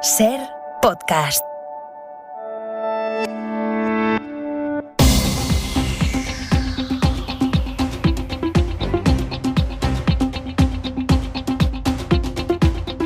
SER Podcast.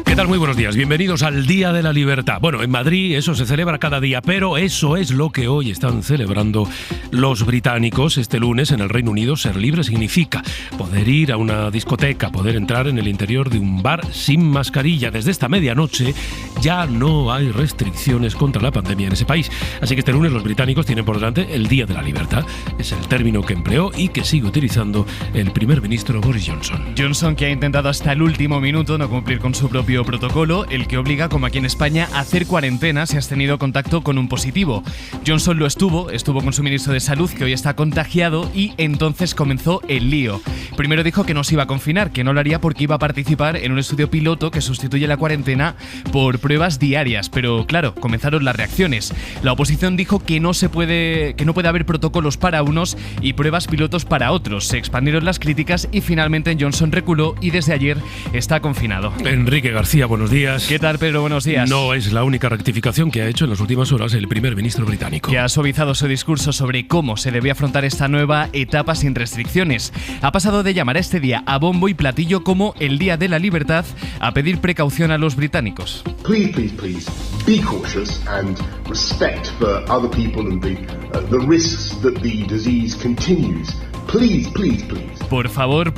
¿Qué tal? Muy buenos días. Bienvenidos al Día de la Libertad. Bueno, en Madrid eso se celebra cada día, pero eso es lo que hoy están celebrando los británicos. Este lunes en el Reino Unido ser libre significa poder ir a una discoteca, poder entrar en el interior de un bar sin mascarilla. Desde esta medianoche ya no hay restricciones contra la pandemia en ese país. Así que este lunes los británicos tienen por delante el Día de la Libertad. Es el término que empleó y que sigue utilizando el primer ministro Boris Johnson. Johnson, que ha intentado hasta el último minuto no cumplir con su propio protocolo, el que obliga, como aquí en España, a hacer cuarentena si has tenido contacto con un positivo. Johnson lo estuvo con su ministro de Salud, que hoy está contagiado, y entonces comenzó el lío. Primero dijo que no se iba a confinar, que no lo haría porque iba a participar en un estudio piloto que sustituye la cuarentena por pruebas diarias, pero claro, comenzaron las reacciones. La oposición dijo que no puede haber protocolos para unos y pruebas pilotos para otros. Se expandieron las críticas y finalmente Johnson reculó y desde ayer está confinado. Enrique García, buenos días. ¿Qué tal, Pedro? Buenos días. No es la única rectificación que ha hecho en las últimas horas el primer ministro británico. Que ha suavizado su discurso sobre cómo se debe afrontar esta nueva etapa sin restricciones. Ha pasado de llamar a este día a bombo y platillo como el Día de la Libertad a pedir precaución a los británicos. Please, be cautious and respect for other people and the risks that the disease continues. Please. Por favor,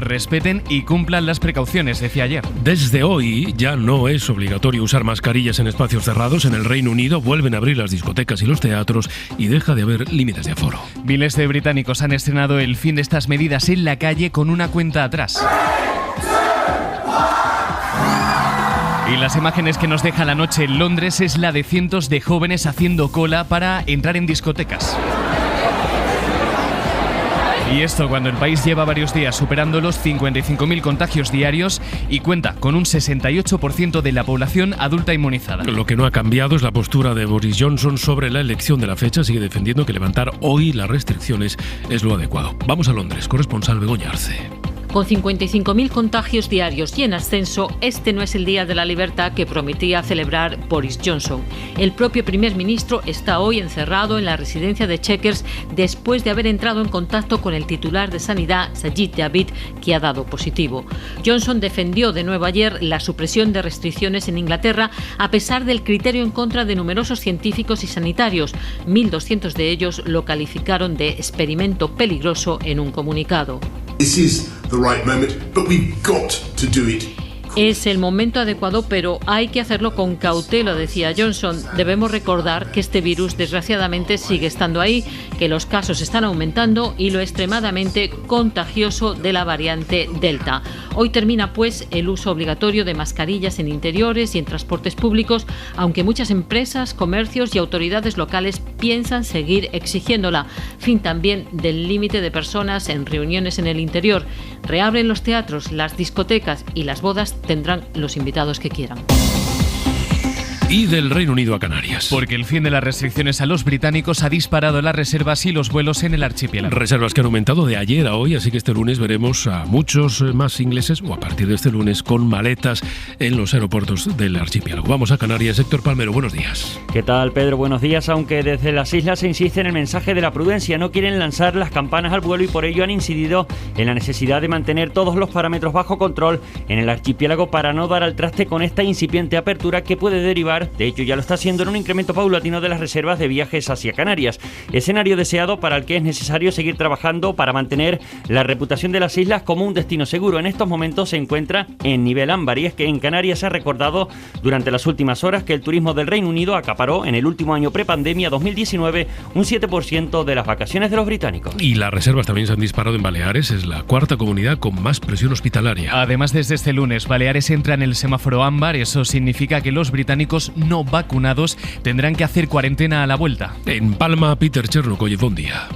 respeten y cumplan las precauciones, decía ayer. Desde hoy ya no es obligatorio usar mascarillas en espacios cerrados. En el Reino Unido vuelven a abrir las discotecas y los teatros y deja de haber límites de aforo. Miles de británicos han estrenado el fin de estas medidas en la calle con una cuenta atrás. Y las imágenes que nos deja la noche en Londres es la de cientos de jóvenes haciendo cola para entrar en discotecas. Y esto cuando el país lleva varios días superando los 55.000 contagios diarios y cuenta con un 68% de la población adulta inmunizada. Lo que no ha cambiado es la postura de Boris Johnson sobre la elección de la fecha. Sigue defendiendo que levantar hoy las restricciones es lo adecuado. Vamos a Londres, corresponsal Begoña Arce. Con 55.000 contagios diarios y en ascenso, este no es el Día de la Libertad que prometía celebrar Boris Johnson. El propio primer ministro está hoy encerrado en la residencia de Chequers después de haber entrado en contacto con el titular de Sanidad, Sajid Javid, que ha dado positivo. Johnson defendió de nuevo ayer la supresión de restricciones en Inglaterra a pesar del criterio en contra de numerosos científicos y sanitarios. 1.200 de ellos lo calificaron de experimento peligroso en un comunicado. This is the right moment, but we've got to do it. Es el momento adecuado, pero hay que hacerlo con cautela, decía Johnson. Debemos recordar que este virus, desgraciadamente, sigue estando ahí, que los casos están aumentando y lo extremadamente contagioso de la variante Delta. Hoy termina, pues, el uso obligatorio de mascarillas en interiores y en transportes públicos, aunque muchas empresas, comercios y autoridades locales piensan seguir exigiéndola. Fin también del límite de personas en reuniones en el interior. Reabren los teatros, las discotecas y las bodas tendrán los invitados que quieran. Y del Reino Unido a Canarias. Porque el fin de las restricciones a los británicos ha disparado las reservas y los vuelos en el archipiélago. Reservas que han aumentado de ayer a hoy, así que este lunes veremos a muchos más ingleses, o a partir de este lunes, con maletas en los aeropuertos del archipiélago. Vamos a Canarias. Héctor Palmero, buenos días. ¿Qué tal, Pedro? Buenos días. Aunque desde las islas se insiste en el mensaje de la prudencia, no quieren lanzar las campanas al vuelo y por ello han incidido en la necesidad de mantener todos los parámetros bajo control en el archipiélago para no dar al traste con esta incipiente apertura que puede derivar, de hecho ya lo está haciendo, en un incremento paulatino de las reservas de viajes hacia Canarias. Escenario deseado para el que es necesario seguir trabajando para mantener la reputación de las islas como un destino seguro. En estos momentos se encuentra en nivel ámbar y es que en Canarias se ha recordado durante las últimas horas que el turismo del Reino Unido acaparó en el último año prepandemia 2019 un 7% de las vacaciones de los británicos. Y las reservas también se han disparado en Baleares, es la cuarta comunidad con más presión hospitalaria. Además, desde este lunes, Baleares entra en el semáforo ámbar. Eso significa que los británicos no vacunados tendrán que hacer cuarentena a la vuelta. En Palma, Peter Chernokoyev, buen día.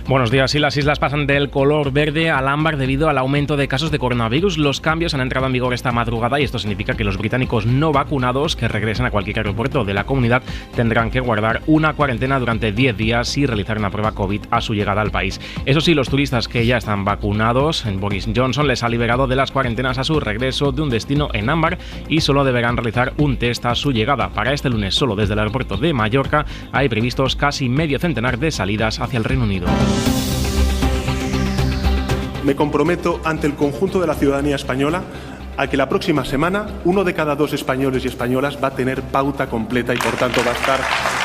Buenos días. Sí, las islas pasan del color verde al ámbar debido al aumento de casos de coronavirus. Los cambios han entrado en vigor esta madrugada y esto significa que los británicos no vacunados que regresen a cualquier aeropuerto de la comunidad tendrán que guardar una cuarentena durante 10 días y realizar una prueba COVID a su llegada al país. Eso sí, los turistas que ya están vacunados, Boris Johnson les ha liberado de las cuarentenas a su regreso de un destino en ámbar y solo deberán realizar un test a su llegada. Para este lunes, solo desde el aeropuerto de Mallorca hay previstos casi medio centenar de salidas hacia el Reino Unido. Me comprometo ante el conjunto de la ciudadanía española a que la próxima semana 1 de cada 2 españoles y españolas va a tener pauta completa y por tanto va a estar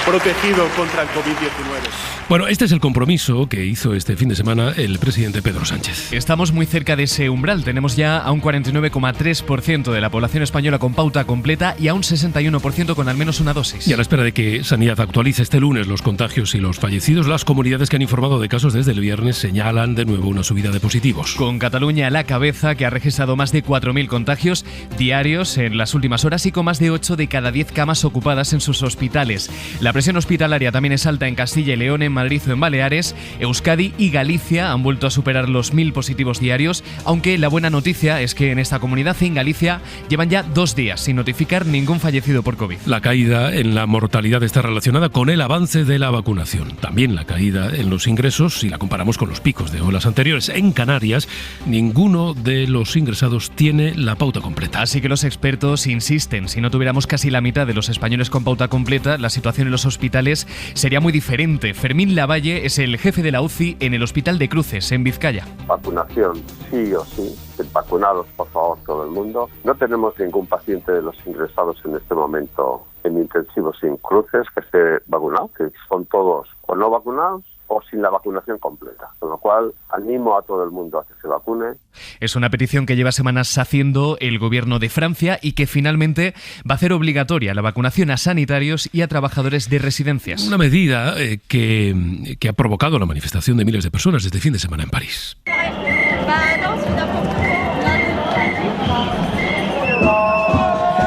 protegido contra el COVID-19. Bueno, este es el compromiso que hizo este fin de semana el presidente Pedro Sánchez. Estamos muy cerca de ese umbral. Tenemos ya a un 49,3% de la población española con pauta completa y a un 61% con al menos una dosis. Y a la espera de que Sanidad actualice este lunes los contagios y los fallecidos, las comunidades que han informado de casos desde el viernes señalan de nuevo una subida de positivos. Con Cataluña a la cabeza, que ha registrado más de 4.000 contagios diarios en las últimas horas y con más de 8 de cada 10 camas ocupadas en sus hospitales. La presión hospitalaria también es alta en Castilla y León, en Madrid o en Baleares. Euskadi y Galicia han vuelto a superar los 1.000 positivos diarios, aunque la buena noticia es que en esta comunidad y en Galicia llevan ya 2 días sin notificar ningún fallecido por COVID. La caída en la mortalidad está relacionada con el avance de la vacunación. También la caída en los ingresos, si la comparamos con los picos de olas anteriores. En Canarias, ninguno de los ingresados tiene la pauta completa. Así que los expertos insisten, si no tuviéramos casi la mitad de los españoles con pauta completa, la situación en los hospitales sería muy diferente. Fermín Lavalle es el jefe de la UCI en el Hospital de Cruces, en Vizcaya. Vacunación, sí o sí. Vacunados, por favor, todo el mundo. No tenemos ningún paciente de los ingresados en este momento en intensivos sin cruces que esté vacunado, que son todos o no vacunados o sin la vacunación completa. Con lo cual, animo a todo el mundo a que se vacune. Es una petición que lleva semanas haciendo el gobierno de Francia y que finalmente va a hacer obligatoria la vacunación a sanitarios y a trabajadores de residencias. Una medida que ha provocado la manifestación de miles de personas este fin de semana en París.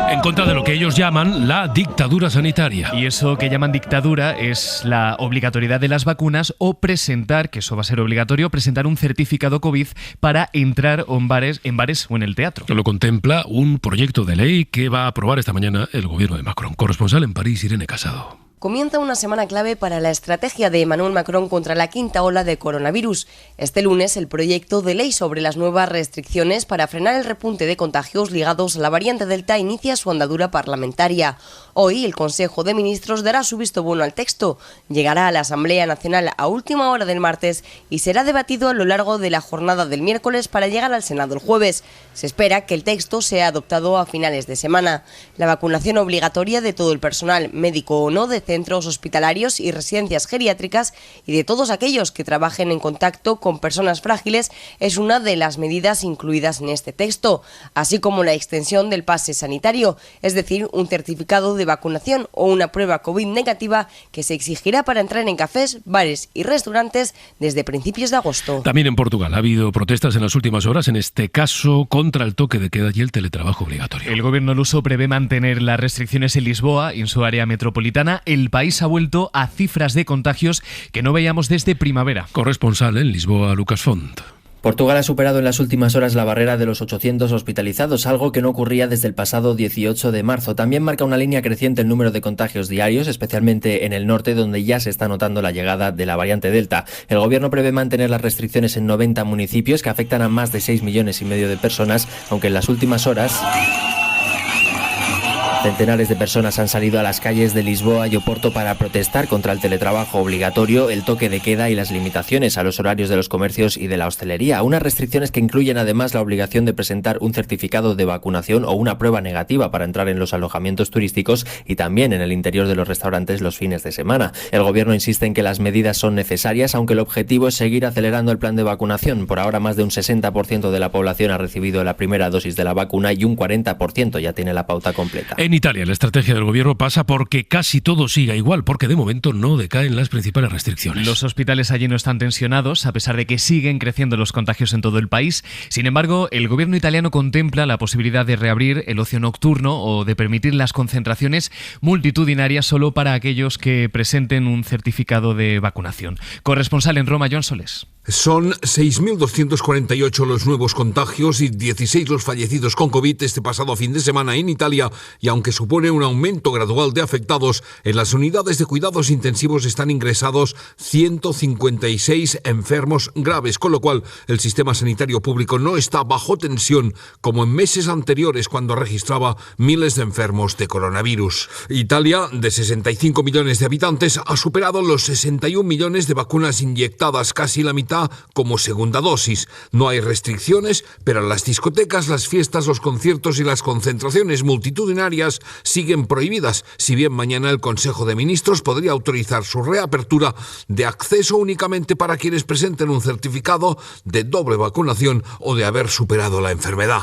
En contra de lo que ellos llaman la dictadura sanitaria. Y eso que llaman dictadura es la obligatoriedad de las vacunas o presentar, que eso va a ser obligatorio, presentar un certificado COVID para entrar en bares o en el teatro. Lo contempla un proyecto de ley que va a aprobar esta mañana el gobierno de Macron. Corresponsal en París, Irene Casado. Comienza una semana clave para la estrategia de Emmanuel Macron contra la quinta ola de coronavirus. Este lunes, el proyecto de ley sobre las nuevas restricciones para frenar el repunte de contagios ligados a la variante Delta inicia su andadura parlamentaria. Hoy, el Consejo de Ministros dará su visto bueno al texto. Llegará a la Asamblea Nacional a última hora del martes y será debatido a lo largo de la jornada del miércoles para llegar al Senado el jueves. Se espera que el texto sea adoptado a finales de semana. La vacunación obligatoria de todo el personal, médico o no, de centros hospitalarios y residencias geriátricas y de todos aquellos que trabajen en contacto con personas frágiles es una de las medidas incluidas en este texto, así como la extensión del pase sanitario, es decir, un certificado de vacunación o una prueba COVID negativa que se exigirá para entrar en cafés, bares y restaurantes desde principios de agosto. También en Portugal ha habido protestas en las últimas horas, en este caso contra el toque de queda y el teletrabajo obligatorio. El gobierno luso prevé mantener las restricciones en Lisboa y en su área metropolitana. El país ha vuelto a cifras de contagios que no veíamos desde primavera. Corresponsal en Lisboa, Lucas Font. Portugal ha superado en las últimas horas la barrera de los 800 hospitalizados, algo que no ocurría desde el pasado 18 de marzo. También marca una línea creciente el número de contagios diarios, especialmente en el norte, donde ya se está notando la llegada de la variante Delta. El gobierno prevé mantener las restricciones en 90 municipios que afectan a más de 6,5 millones de personas, aunque en las últimas horas centenares de personas han salido a las calles de Lisboa y Oporto para protestar contra el teletrabajo obligatorio, el toque de queda y las limitaciones a los horarios de los comercios y de la hostelería. Unas restricciones que incluyen además la obligación de presentar un certificado de vacunación o una prueba negativa para entrar en los alojamientos turísticos y también en el interior de los restaurantes los fines de semana. El gobierno insiste en que las medidas son necesarias, aunque el objetivo es seguir acelerando el plan de vacunación. Por ahora, más de un 60% de la población ha recibido la primera dosis de la vacuna y un 40% ya tiene la pauta completa. En En Italia, la estrategia del gobierno pasa porque casi todo siga igual, porque de momento no decaen las principales restricciones. Los hospitales allí no están tensionados, a pesar de que siguen creciendo los contagios en todo el país. Sin embargo, el gobierno italiano contempla la posibilidad de reabrir el ocio nocturno o de permitir las concentraciones multitudinarias solo para aquellos que presenten un certificado de vacunación. Corresponsal en Roma, Joan Solés. Son 6.248 los nuevos contagios y 16 los fallecidos con COVID este pasado fin de semana en Italia, y aunque supone un aumento gradual de afectados, en las unidades de cuidados intensivos están ingresados 156 enfermos graves, con lo cual el sistema sanitario público no está bajo tensión como en meses anteriores cuando registraba miles de enfermos de coronavirus. Italia, de 65 millones de habitantes, ha superado los 61 millones de vacunas inyectadas, casi la mitad como segunda dosis. No hay restricciones, pero las discotecas, las fiestas, los conciertos y las concentraciones multitudinarias siguen prohibidas, si bien mañana el Consejo de Ministros podría autorizar su reapertura de acceso únicamente para quienes presenten un certificado de doble vacunación o de haber superado la enfermedad.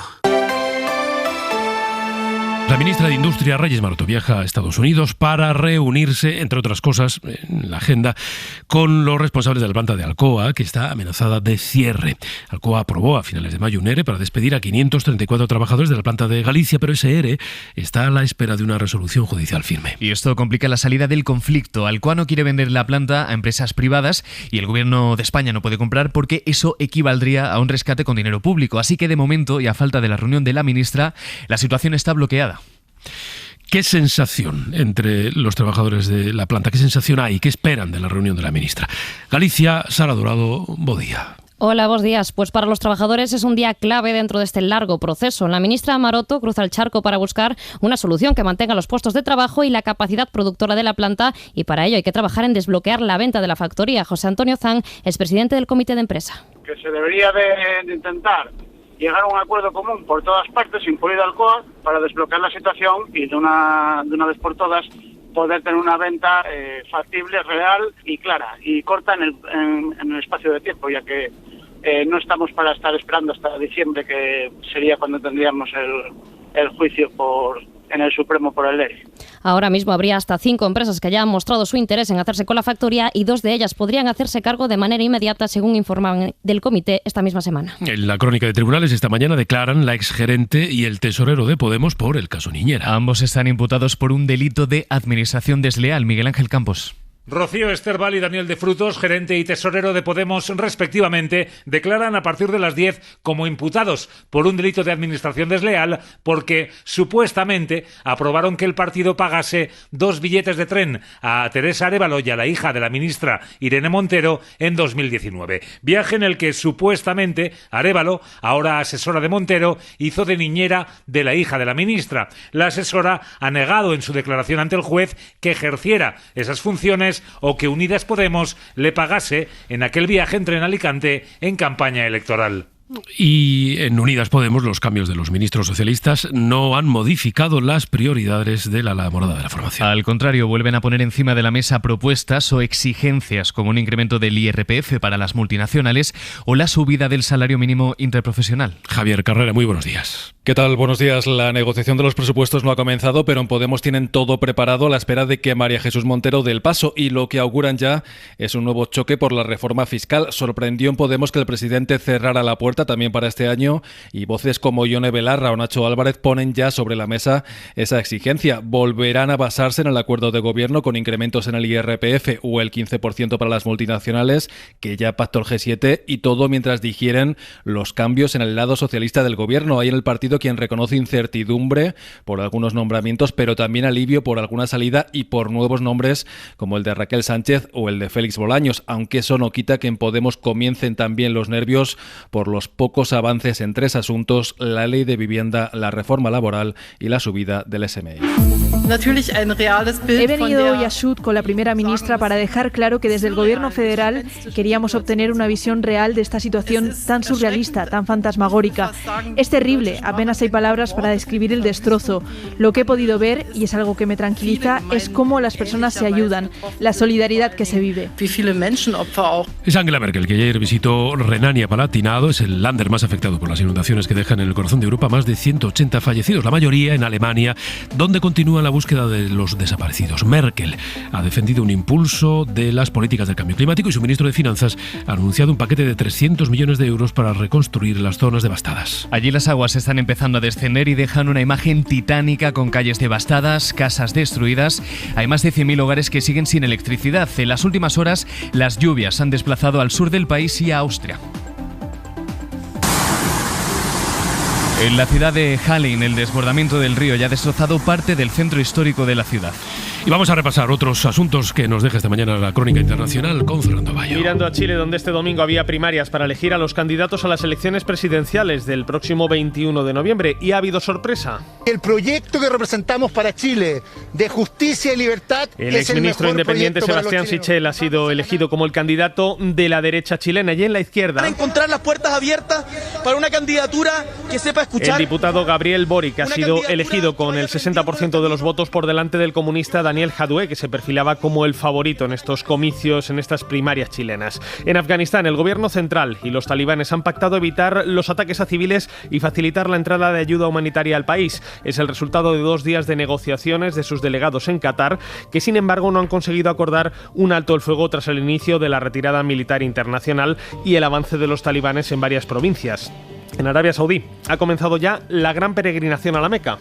La ministra de Industria, Reyes Maroto, viaja a Estados Unidos para reunirse, entre otras cosas, en la agenda, con los responsables de la planta de Alcoa, que está amenazada de cierre. Alcoa aprobó a finales de mayo un ERE para despedir a 534 trabajadores de la planta de Galicia, pero ese ERE está a la espera de una resolución judicial firme. Y esto complica la salida del conflicto. Alcoa no quiere vender la planta a empresas privadas y el gobierno de España no puede comprar porque eso equivaldría a un rescate con dinero público. Así que de momento, y a falta de la reunión de la ministra, la situación está bloqueada. ¿Qué sensación entre los trabajadores de la planta? ¿Qué sensación hay? ¿Qué esperan de la reunión de la ministra? Galicia, Sara Dorado, Bodía. Hola, buenos días. Pues para los trabajadores es un día clave dentro de este largo proceso. La ministra Maroto cruza el charco para buscar una solución que mantenga los puestos de trabajo y la capacidad productora de la planta, y para ello hay que trabajar en desbloquear la venta de la factoría. José Antonio Zan es presidente del comité de empresa. Que se debería de intentar llegar a un acuerdo común por todas partes, incluido Alcoa, para desbloquear la situación y de una vez por todas poder tener una venta factible, real y clara y corta en el espacio de tiempo, ya que no estamos para estar esperando hasta diciembre, que sería cuando tendríamos el juicio en el Supremo por el ERE. Ahora mismo habría hasta 5 empresas que ya han mostrado su interés en hacerse con la factoría y 2 de ellas podrían hacerse cargo de manera inmediata, según informaban del comité esta misma semana. En la crónica de tribunales esta mañana declaran la exgerente y el tesorero de Podemos por el caso Niñera. Ambos están imputados por un delito de administración desleal. Miguel Ángel Campos. Rocío Esterbal y Daniel de Frutos, gerente y tesorero de Podemos, respectivamente, declaran a partir de las 10 como imputados por un delito de administración desleal porque, supuestamente, aprobaron que el partido pagase 2 billetes de tren a Teresa Arévalo y a la hija de la ministra Irene Montero en 2019. Viaje en el que, supuestamente, Arévalo, ahora asesora de Montero, hizo de niñera de la hija de la ministra. La asesora ha negado en su declaración ante el juez que ejerciera esas funciones o que Unidas Podemos le pagase en aquel viaje en tren a Alicante en campaña electoral. Y en Unidas Podemos los cambios de los ministros socialistas no han modificado las prioridades de la morada de la formación. Al contrario, vuelven a poner encima de la mesa propuestas o exigencias como un incremento del IRPF para las multinacionales o la subida del salario mínimo interprofesional. Javier Carrera, muy buenos días. ¿Qué tal? Buenos días. La negociación de los presupuestos no ha comenzado, pero en Podemos tienen todo preparado a la espera de que María Jesús Montero dé el paso, y lo que auguran ya es un nuevo choque por la reforma fiscal. Sorprendió en Podemos que el presidente cerrara la puerta también para este año, y voces como Ione Belarra o Nacho Álvarez ponen ya sobre la mesa esa exigencia. Volverán a basarse en el acuerdo de gobierno con incrementos en el IRPF o el 15% para las multinacionales, que ya pactó el G7, y todo mientras digieren los cambios en el lado socialista del gobierno. Hay en el partido quien reconoce incertidumbre por algunos nombramientos, pero también alivio por alguna salida y por nuevos nombres como el de Raquel Sánchez o el de Félix Bolaños, aunque eso no quita que en Podemos comiencen también los nervios por los pocos avances en 3 asuntos: la ley de vivienda, la reforma laboral y la subida del SMI. He venido hoy a Sud con la primera ministra para dejar claro que desde el gobierno federal queríamos obtener una visión real de esta situación tan surrealista, tan fantasmagórica. Es terrible, apenas hay palabras para describir el destrozo. Lo que he podido ver, y es algo que me tranquiliza, es cómo las personas se ayudan, la solidaridad que se vive. Es Angela Merkel, que ayer visitó Renania-Palatinado, es el el Länder más afectado por las inundaciones que dejan en el corazón de Europa más de 180 fallecidos, la mayoría en Alemania, donde continúa la búsqueda de los desaparecidos. Merkel ha defendido un impulso de las políticas del cambio climático y su ministro de Finanzas ha anunciado un paquete de 300 millones de euros para reconstruir las zonas devastadas. Allí las aguas están empezando a descender y dejan una imagen titánica con calles devastadas, casas destruidas. Hay más de 100.000 hogares que siguen sin electricidad. En las últimas horas, las lluvias han desplazado al sur del país y a Austria. En la ciudad de Hallein, el desbordamiento del río ya ha destrozado parte del centro histórico de la ciudad. Y vamos a repasar otros asuntos que nos deja esta mañana la Crónica Internacional con Fernando Bayo. Mirando a Chile, donde este domingo había primarias para elegir a los candidatos a las elecciones presidenciales del próximo 21 de noviembre. Y ha habido sorpresa. El proyecto que representamos para Chile, de justicia y libertad, el exministro independiente Sebastián Sichel ha sido elegido como el candidato de la derecha chilena. Y en la izquierda, para encontrar las puertas abiertas para una candidatura que sepa escuchar. El diputado Gabriel Boric ha sido elegido con el 60% de los votos por delante del comunista Daniel Jadue, que se perfilaba como el favorito en estos comicios, en estas primarias chilenas. En Afganistán, el gobierno central y los talibanes han pactado evitar los ataques a civiles y facilitar la entrada de ayuda humanitaria al país. Es el resultado de 2 días de negociaciones de sus delegados en Qatar, que sin embargo no han conseguido acordar un alto el fuego tras el inicio de la retirada militar internacional y el avance de los talibanes en varias provincias. En Arabia Saudí ha comenzado ya la gran peregrinación a la Meca.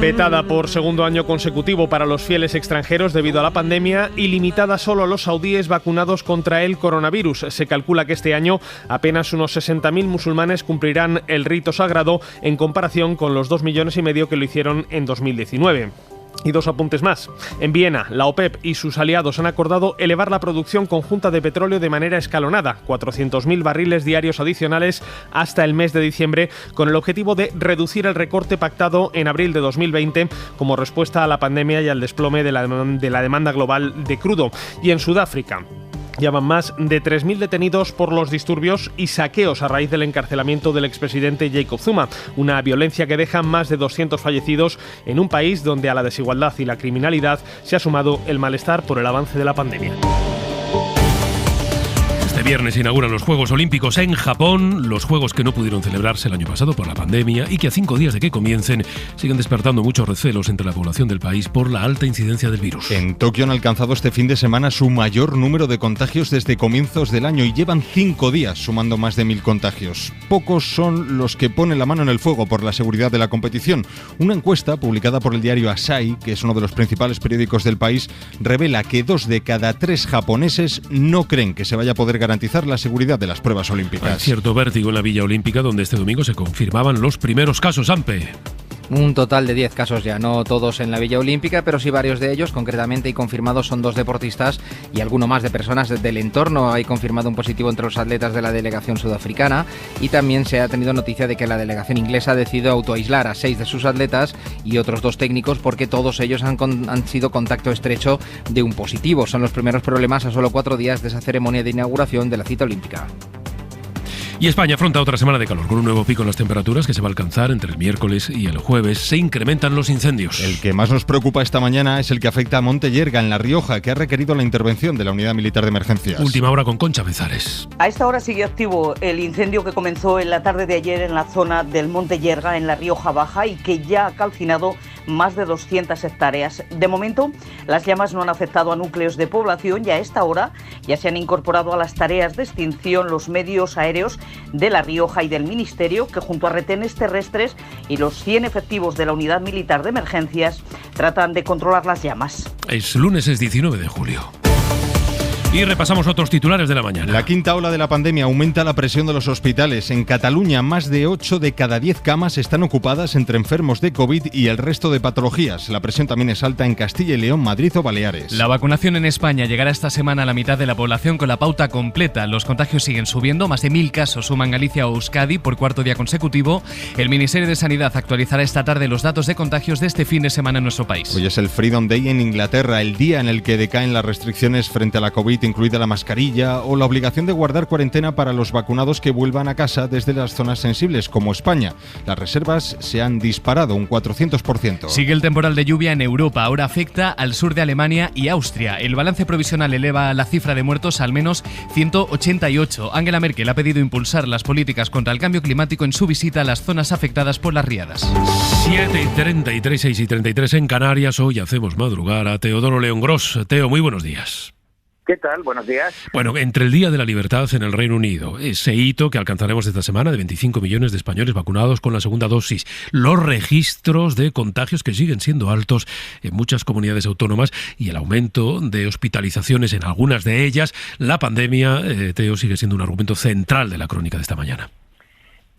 Vetada por segundo año consecutivo para los fieles extranjeros debido a la pandemia y limitada solo a los saudíes vacunados contra el coronavirus. Se calcula que este año apenas unos 60.000 musulmanes cumplirán el rito sagrado en comparación con los 2,5 millones que lo hicieron en 2019. Y 2 apuntes más. En Viena, la OPEP y sus aliados han acordado elevar la producción conjunta de petróleo de manera escalonada, 400.000 barriles diarios adicionales hasta el mes de diciembre, con el objetivo de reducir el recorte pactado en abril de 2020 como respuesta a la pandemia y al desplome de la demanda global de crudo. Y en Sudáfrica, llaman más de 3.000 detenidos por los disturbios y saqueos a raíz del encarcelamiento del expresidente Jacob Zuma, una violencia que deja más de 200 fallecidos en un país donde a la desigualdad y la criminalidad se ha sumado el malestar por el avance de la pandemia. Este viernes se inauguran los Juegos Olímpicos en Japón, los Juegos que no pudieron celebrarse el año pasado por la pandemia y que a 5 días de que comiencen siguen despertando muchos recelos entre la población del país por la alta incidencia del virus. En Tokio han alcanzado este fin de semana su mayor número de contagios desde comienzos del año y llevan 5 días sumando más de 1.000 contagios. Pocos son los que ponen la mano en el fuego por la seguridad de la competición. Una encuesta publicada por el diario Asahi, que es uno de los principales periódicos del país, revela que 2 de cada 3 japoneses no creen que se vaya a poder garantizar la seguridad de las pruebas olímpicas. Hay cierto vértigo en la Villa Olímpica, donde este domingo se confirmaban los primeros casos, Ampe. Un total de 10 casos ya, no todos en la Villa Olímpica, pero sí varios de ellos, concretamente y confirmados son 2 deportistas y alguno más de personas del entorno. Hay confirmado un positivo entre los atletas de la delegación sudafricana y también se ha tenido noticia de que la delegación inglesa ha decidido autoaislar a 6 de sus atletas y otros 2 técnicos porque todos ellos han sido contacto estrecho de un positivo. Son los primeros problemas a solo 4 días de esa ceremonia de inauguración de la cita olímpica. Y España afronta otra semana de calor, con un nuevo pico en las temperaturas que se va a alcanzar entre el miércoles y el jueves. Se incrementan los incendios. El que más nos preocupa esta mañana es el que afecta a Montellerga, en La Rioja, que ha requerido la intervención de la Unidad Militar de Emergencias. Última hora con Concha Bezares. A esta hora sigue activo el incendio que comenzó en la tarde de ayer en la zona del Montellerga, en La Rioja Baja, y que ya ha calcinado más de 200 hectáreas. De momento, las llamas no han afectado a núcleos de población y a esta hora ya se han incorporado a las tareas de extinción los medios aéreos de La Rioja y del Ministerio, que junto a retenes terrestres y los 100 efectivos de la Unidad Militar de Emergencias tratan de controlar las llamas. Es lunes, es 19 de julio. Y repasamos otros titulares de la mañana. La quinta ola de la pandemia aumenta la presión de los hospitales. En Cataluña, más de 8 de cada 10 camas están ocupadas entre enfermos de COVID y el resto de patologías. La presión también es alta en Castilla y León, Madrid o Baleares. La vacunación en España llegará esta semana a la mitad de la población con la pauta completa. Los contagios siguen subiendo. Más de 1.000 casos suman Galicia o Euskadi por 4º día consecutivo. El Ministerio de Sanidad actualizará esta tarde los datos de contagios de este fin de semana en nuestro país. Hoy es el Freedom Day en Inglaterra, el día en el que decaen las restricciones frente a la COVID COVID, incluida la mascarilla, o la obligación de guardar cuarentena para los vacunados que vuelvan a casa desde las zonas sensibles, como España. Las reservas se han disparado un 400%. Sigue el temporal de lluvia en Europa, ahora afecta al sur de Alemania y Austria. El balance provisional eleva la cifra de muertos a al menos 188. Angela Merkel ha pedido impulsar las políticas contra el cambio climático en su visita a las zonas afectadas por las riadas. 7:33, 6:33 en Canarias. Hoy hacemos madrugar a Teodoro León Gros. Teo, muy buenos días. ¿Qué tal? Buenos días. Bueno, entre el Día de la Libertad en el Reino Unido, ese hito que alcanzaremos esta semana de 25 millones de españoles vacunados con la segunda dosis, los registros de contagios que siguen siendo altos en muchas comunidades autónomas y el aumento de hospitalizaciones en algunas de ellas, la pandemia, Teo, sigue siendo un argumento central de la crónica de esta mañana.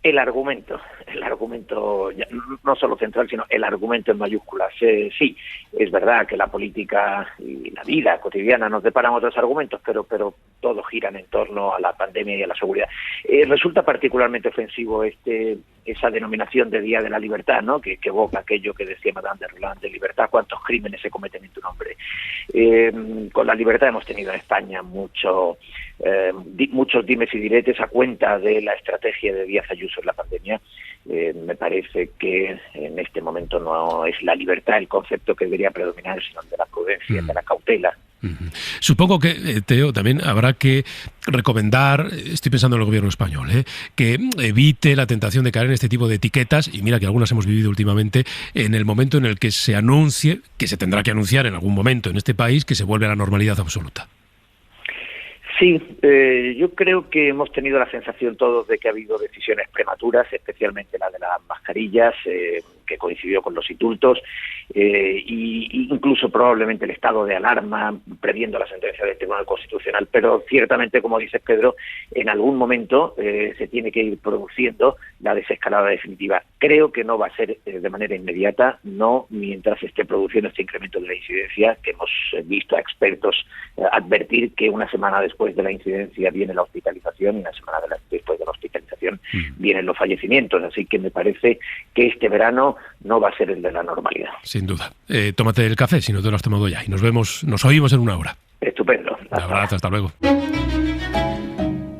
El argumento, no solo central, sino el argumento en mayúsculas. Sí, es verdad que la política y la vida cotidiana nos deparan otros argumentos, pero todos giran en torno a la pandemia y a la seguridad. Resulta particularmente ofensivo esa denominación de Día de la Libertad, ¿no? Que evoca aquello que decía Madame de Roland, de libertad, cuántos crímenes se cometen en tu nombre. Con la libertad hemos tenido en España muchos dimes y diretes a cuenta de la estrategia de Díaz Ayuso en la pandemia. Me parece que en este momento no es la libertad el concepto que debería predominar, sino el de la prudencia, el de la cautela. Supongo que, Teo, también habrá que recomendar, estoy pensando en el gobierno español, que evite la tentación de caer en este tipo de etiquetas, y mira que algunas hemos vivido últimamente, en el momento en el que se anuncie, que se tendrá que anunciar en algún momento en este país, que se vuelve a la normalidad absoluta. Sí, yo creo que hemos tenido la sensación todos de que ha habido decisiones prematuras, especialmente la de las mascarillas, que coincidió con los indultos, y incluso probablemente el estado de alarma previendo la sentencia del Tribunal Constitucional. Pero ciertamente, como dices, Pedro, en algún momento se tiene que ir produciendo la desescalada definitiva. Creo que no va a ser de manera inmediata, no mientras esté produciendo este incremento de la incidencia, que hemos visto a expertos advertir que una semana después de la incidencia viene la hospitalización y una semana después de la hospitalización vienen los fallecimientos. Así que me parece que este verano no va a ser el de la normalidad. Sin duda. Tómate el café si no te lo has tomado ya y nos oímos en una hora. Estupendo. Un abrazo, hasta luego.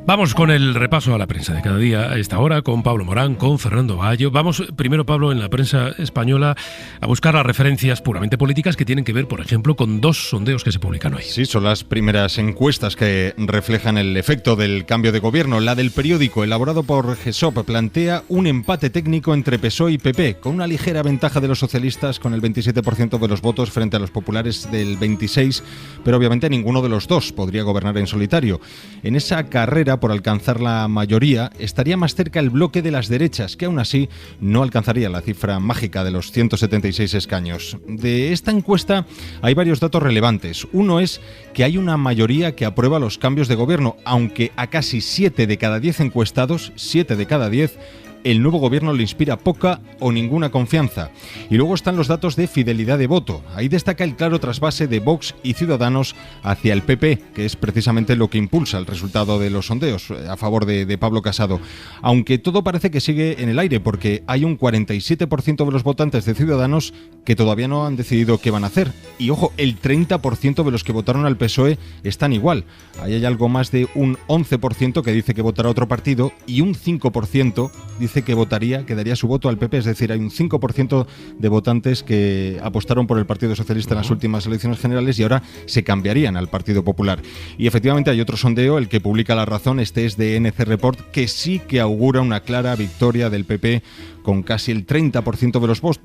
Vamos con el repaso a la prensa de cada día a esta hora, con Pablo Morán, con Fernando Bayo. Vamos primero, Pablo, en la prensa española a buscar las referencias puramente políticas que tienen que ver, por ejemplo, con dos sondeos que se publican hoy. Sí, son las primeras encuestas que reflejan el efecto del cambio de gobierno. La del periódico, elaborado por GESOP, plantea un empate técnico entre PSOE y PP, con una ligera ventaja de los socialistas con el 27% de los votos frente a los populares del 26%, pero obviamente ninguno de los dos podría gobernar en solitario. En esa carrera por alcanzar la mayoría, estaría más cerca el bloque de las derechas, que aún así no alcanzaría la cifra mágica de los 176 escaños. De esta encuesta hay varios datos relevantes. Uno es que hay una mayoría que aprueba los cambios de gobierno, aunque a casi 7 de cada 10 encuestados, 7 de cada 10, el nuevo gobierno le inspira poca o ninguna confianza. Y luego están los datos de fidelidad de voto. Ahí destaca el claro trasvase de Vox y Ciudadanos hacia el PP, que es precisamente lo que impulsa el resultado de los sondeos a favor de Pablo Casado. Aunque todo parece que sigue en el aire, porque hay un 47% de los votantes de Ciudadanos que todavía no han decidido qué van a hacer. Y ojo, el 30% de los que votaron al PSOE están igual. Ahí hay algo más de un 11% que dice que votará a otro partido y un 5% dice que daría su voto al PP, es decir, hay un 5% de votantes que apostaron por el Partido Socialista en las últimas elecciones generales y ahora se cambiarían al Partido Popular. Y efectivamente hay otro sondeo, el que publica La Razón, este es de NC Report, que sí que augura una clara victoria del PP con casi el 30%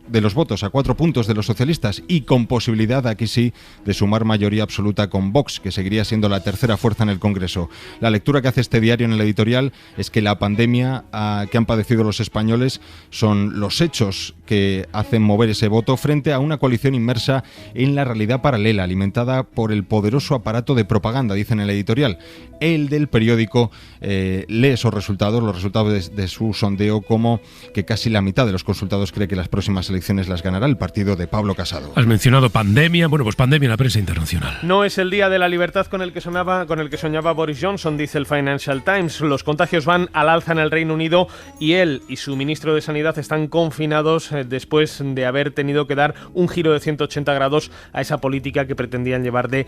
de los votos, a 4 puntos de los socialistas, y con posibilidad, aquí sí, de sumar mayoría absoluta con Vox, que seguiría siendo la tercera fuerza en el Congreso. La lectura que hace este diario en el editorial es que la pandemia que han padecido los españoles son los hechos que hacen mover ese voto frente a una coalición inmersa en la realidad paralela, alimentada por el poderoso aparato de propaganda, dice en el editorial. El del periódico lee esos resultados, los resultados de su sondeo, como que casi la mitad de los consultados cree que las próximas elecciones las ganará el partido de Pablo Casado. Has mencionado pandemia, bueno, pues pandemia en la prensa internacional. No es el día de la libertad con el que soñaba Boris Johnson, dice el Financial Times. Los contagios van al alza en el Reino Unido y él y su ministro de Sanidad están confinados después de haber tenido que dar un giro de 180 grados a esa política que pretendían llevar de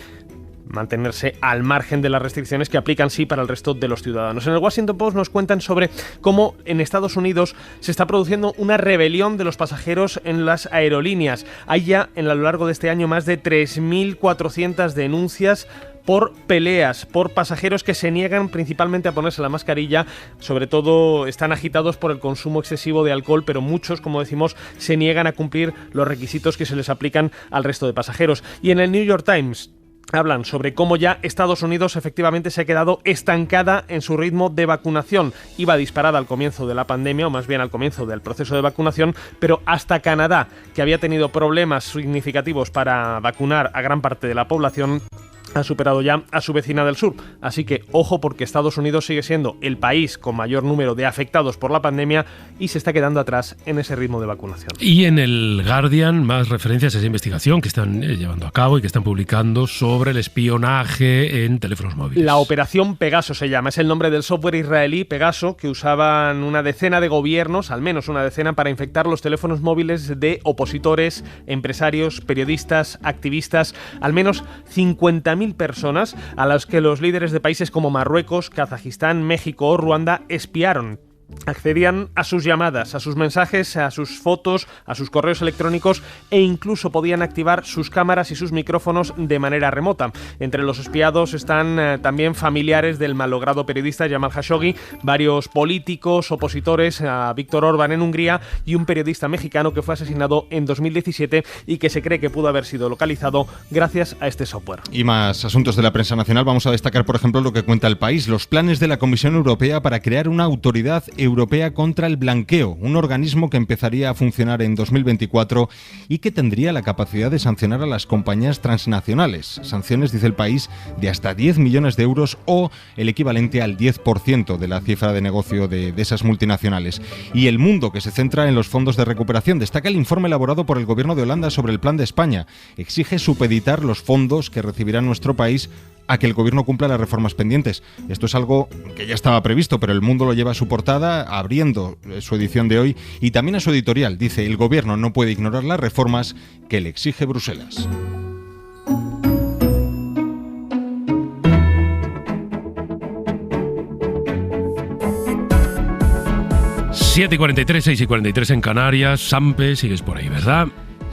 mantenerse al margen de las restricciones que aplican sí para el resto de los ciudadanos. En el Washington Post nos cuentan sobre cómo en Estados Unidos se está produciendo una rebelión de los pasajeros en las aerolíneas. Hay ya a lo largo de este año más de 3.400 denuncias por peleas, por pasajeros que se niegan principalmente a ponerse la mascarilla. Sobre todo están agitados por el consumo excesivo de alcohol, pero muchos, como decimos, se niegan a cumplir los requisitos que se les aplican al resto de pasajeros. Y en el New York Times hablan sobre cómo ya Estados Unidos efectivamente se ha quedado estancada en su ritmo de vacunación. Iba disparada al comienzo de la pandemia, o más bien al comienzo del proceso de vacunación, pero hasta Canadá, que había tenido problemas significativos para vacunar a gran parte de la población, ha superado ya a su vecina del sur. Así que ojo, porque Estados Unidos sigue siendo el país con mayor número de afectados por la pandemia y se está quedando atrás en ese ritmo de vacunación. Y en el Guardian, más referencias a esa investigación que están llevando a cabo y que están publicando sobre el espionaje en teléfonos móviles. La operación Pegaso se llama, es el nombre del software israelí Pegaso que usaban una decena de gobiernos, al menos una decena, para infectar los teléfonos móviles de opositores, empresarios, periodistas, activistas, al menos 50.000 personas a las que los líderes de países como Marruecos, Kazajistán, México o Ruanda espiaron. Accedían a sus llamadas, a sus mensajes, a sus fotos, a sus correos electrónicos e incluso podían activar sus cámaras y sus micrófonos de manera remota. Entre los espiados están también familiares del malogrado periodista Jamal Khashoggi, varios políticos opositores a Víctor Orbán en Hungría y un periodista mexicano que fue asesinado en 2017 y que se cree que pudo haber sido localizado gracias a este software. Y más asuntos de la prensa nacional. Vamos a destacar, por ejemplo, lo que cuenta El País, los planes de la Comisión Europea para crear una autoridad europea contra el blanqueo, un organismo que empezaría a funcionar en 2024 y que tendría la capacidad de sancionar a las compañías transnacionales. Sanciones, dice El País, de hasta 10 millones de euros o el equivalente al 10% de la cifra de negocio de esas multinacionales. Y El Mundo, que se centra en los fondos de recuperación, destaca el informe elaborado por el Gobierno de Holanda sobre el Plan de España. Exige supeditar los fondos que recibirá nuestro país a que el gobierno cumpla las reformas pendientes. Esto es algo que ya estaba previsto, pero El Mundo lo lleva a su portada, abriendo su edición de hoy, y también a su editorial. Dice: el gobierno no puede ignorar las reformas que le exige Bruselas. Siete y 43, 6 y 43 en Canarias. Sampe, sigues por ahí, ¿verdad?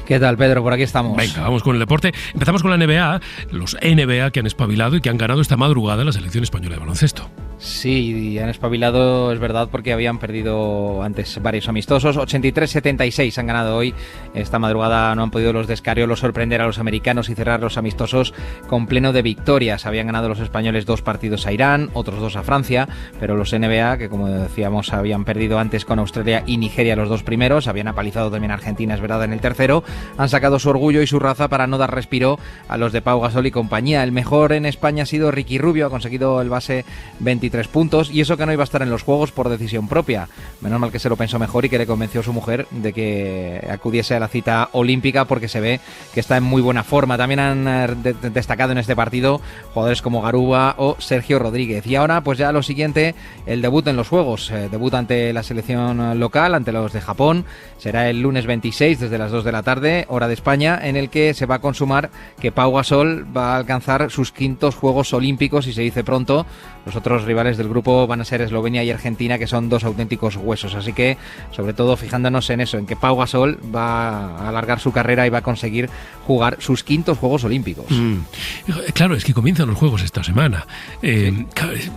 ¿Qué tal, Pedro? Por aquí estamos. Venga, vamos con el deporte. Empezamos con la NBA, los NBA que han espabilado y que han ganado esta madrugada la selección española de baloncesto. Sí, han espabilado, es verdad, porque habían perdido antes varios amistosos. 83-76 han ganado hoy. Esta madrugada no han podido los de Escariolo sorprender a los americanos y cerrar los amistosos con pleno de victorias. Habían ganado los españoles 2 partidos a Irán, otros 2 a Francia, pero los NBA, que como decíamos habían perdido antes con Australia y Nigeria los 2 primeros, habían apalizado también a Argentina, es verdad, en el tercero, han sacado su orgullo y su raza para no dar respiro a los de Pau Gasol y compañía. El mejor en España ha sido Ricky Rubio, ha conseguido el base 23 puntos, y eso que no iba a estar en los Juegos por decisión propia. Menos mal que se lo pensó mejor y que le convenció a su mujer de que acudiese a la cita olímpica, porque se ve que está en muy buena forma. También han destacado en este partido jugadores como Garuba o Sergio Rodríguez. Y ahora pues ya lo siguiente, el debut en los Juegos. Debut ante la selección local, ante los de Japón. Será el lunes 26 desde las 2 de la tarde, hora de España, en el que se va a consumar que Pau Gasol va a alcanzar sus 5º Juegos Olímpicos, y se dice pronto. Los otros rivales del grupo van a ser Eslovenia y Argentina, que son 2 auténticos huesos. Así que, sobre todo, fijándonos en eso, en que Pau Gasol va a alargar su carrera y va a conseguir jugar sus 5º Juegos Olímpicos. Claro, es que comienzan los Juegos esta semana. Sí.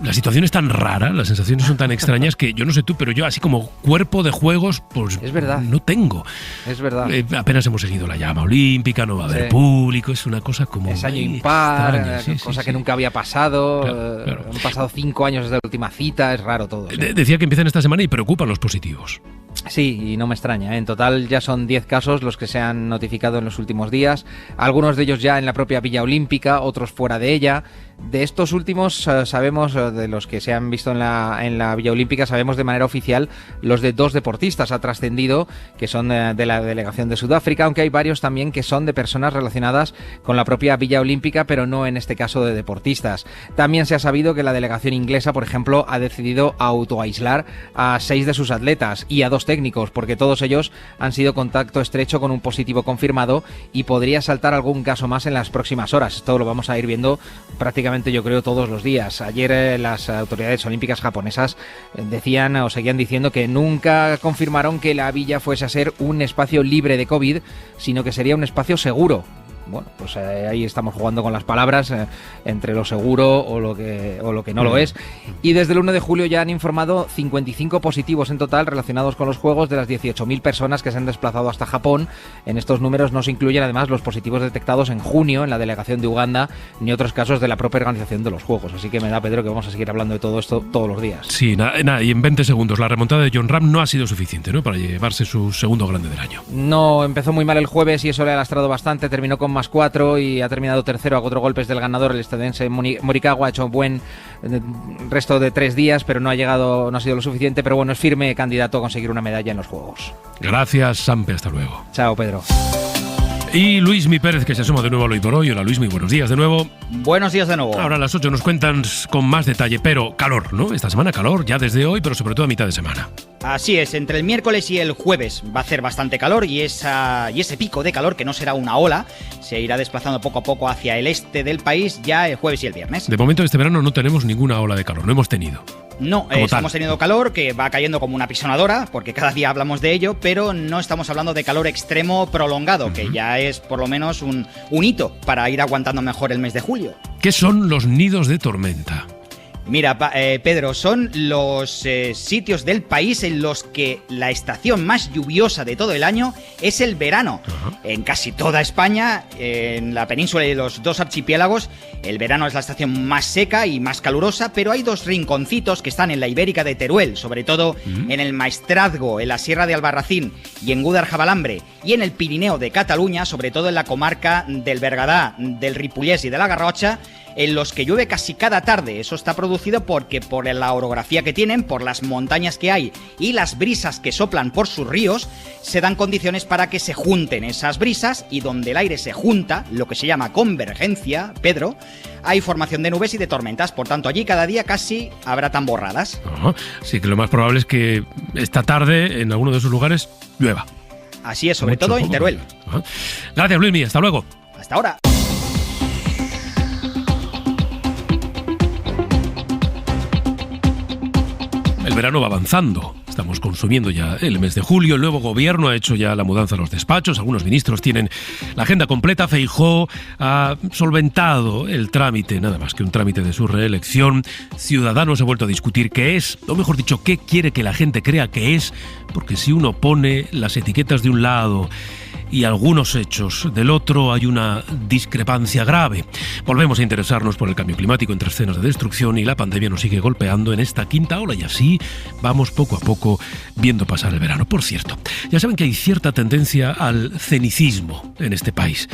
La situación es tan rara, las sensaciones son tan extrañas que yo no sé tú, pero yo así como cuerpo de Juegos, pues es verdad, no tengo. Es verdad. Apenas hemos seguido la llama olímpica, no va a haber público, es una cosa como... Es año impar, extraña, cosa que nunca había pasado. Claro. Han pasado 5 años desde la última cita, es raro todo. Decía que empiezan esta semana y preocupan los positivos. Sí, y no me extraña. En total ya son 10 casos los que se han notificado en los últimos días. Algunos de ellos ya en la propia Villa Olímpica, otros fuera de ella. De estos últimos sabemos, de los que se han visto en la Villa Olímpica, sabemos de manera oficial los de 2 deportistas ha trascendido, que son de la delegación de Sudáfrica, aunque hay varios también que son de personas relacionadas con la propia Villa Olímpica, pero no en este caso de deportistas. También se ha sabido que la delegación inglesa, por ejemplo, ha decidido autoaislar a 6 de sus atletas y a 2 técnicos, porque todos ellos han sido contacto estrecho con un positivo confirmado y podría saltar algún caso más en las próximas horas. Esto lo vamos a ir viendo prácticamente, yo creo, todos los días. Ayer las autoridades olímpicas japonesas decían o seguían diciendo que nunca confirmaron que la villa fuese a ser un espacio libre de COVID, sino que sería un espacio seguro. Bueno, pues ahí estamos jugando con las palabras entre lo seguro o lo que no lo es. Y desde el 1 de julio ya han informado 55 positivos en total relacionados con los Juegos de las 18.000 personas que se han desplazado hasta Japón. En estos números no se incluyen además los positivos detectados en junio en la delegación de Uganda ni otros casos de la propia organización de los Juegos. Así que me da, Pedro, que vamos a seguir hablando de todo esto todos los días. Sí, nada, y en 20 segundos la remontada de Jon Rahm no ha sido suficiente, ¿no?, para llevarse su segundo grande del año. No, empezó muy mal el jueves y eso le ha lastrado bastante, terminó con +4 y ha terminado tercero a 4 golpes del ganador, el estadounidense Morikawa. Ha hecho buen resto de 3 días, pero no ha sido lo suficiente, pero bueno, es firme candidato a conseguir una medalla en los Juegos. Gracias, Sampe, hasta luego. Chao, Pedro. Y Luismi Pérez, que se asoma de nuevo al Hoy por Hoy. Hola, Luismi, buenos días de nuevo. Buenos días de nuevo. Ahora a las 8 nos cuentan con más detalle, pero calor, ¿no? Esta semana calor, ya desde hoy, pero sobre todo a mitad de semana. Así es, entre el miércoles y el jueves va a hacer bastante calor y ese pico de calor, que no será una ola, se irá desplazando poco a poco hacia el este del país ya el jueves y el viernes. De momento este verano no tenemos ninguna ola de calor, no hemos tenido. No, estamos teniendo calor que va cayendo como una pisonadora, porque cada día hablamos de ello, pero no estamos hablando de calor extremo prolongado, que ya es por lo menos un hito para ir aguantando mejor el mes de julio. ¿Qué son los nidos de tormenta? Mira, Pedro, son los sitios del país en los que la estación más lluviosa de todo el año es el verano. En casi toda España, en la península y los 2 archipiélagos, el verano es la estación más seca y más calurosa, pero hay 2 rinconcitos que están en la Ibérica de Teruel, sobre todo en el Maestrazgo, en la Sierra de Albarracín y en Gúdar-Jabalambre, y en el Pirineo de Cataluña, sobre todo en la comarca del Bergadá, del Ripollès y de la Garrocha, en los que llueve casi cada tarde. Eso está producido porque por la orografía que tienen, por las montañas que hay y las brisas que soplan por sus ríos, se dan condiciones para que se junten esas brisas, y donde el aire se junta, lo que se llama convergencia, Pedro, hay formación de nubes y de tormentas. Por tanto, allí cada día casi habrá tamborradas. Sí, que lo más probable es que esta tarde en alguno de esos lugares llueva. Así es, sobre todo en Teruel. Gracias, Luismi, hasta luego. Hasta ahora. El verano va avanzando. Estamos consumiendo ya el mes de julio. El nuevo gobierno ha hecho ya la mudanza a los despachos. Algunos ministros tienen la agenda completa. Feijóo ha solventado el trámite, nada más que un trámite de su reelección. Ciudadanos ha vuelto a discutir qué es, o mejor dicho, qué quiere que la gente crea que es, porque si uno pone las etiquetas de un lado y algunos hechos del otro, hay una discrepancia grave. Volvemos a interesarnos por el cambio climático entre escenas de destrucción, y la pandemia nos sigue golpeando en esta quinta ola, y así vamos poco a poco viendo pasar el verano. Por cierto, ya saben que hay cierta tendencia al cenicismo en este país,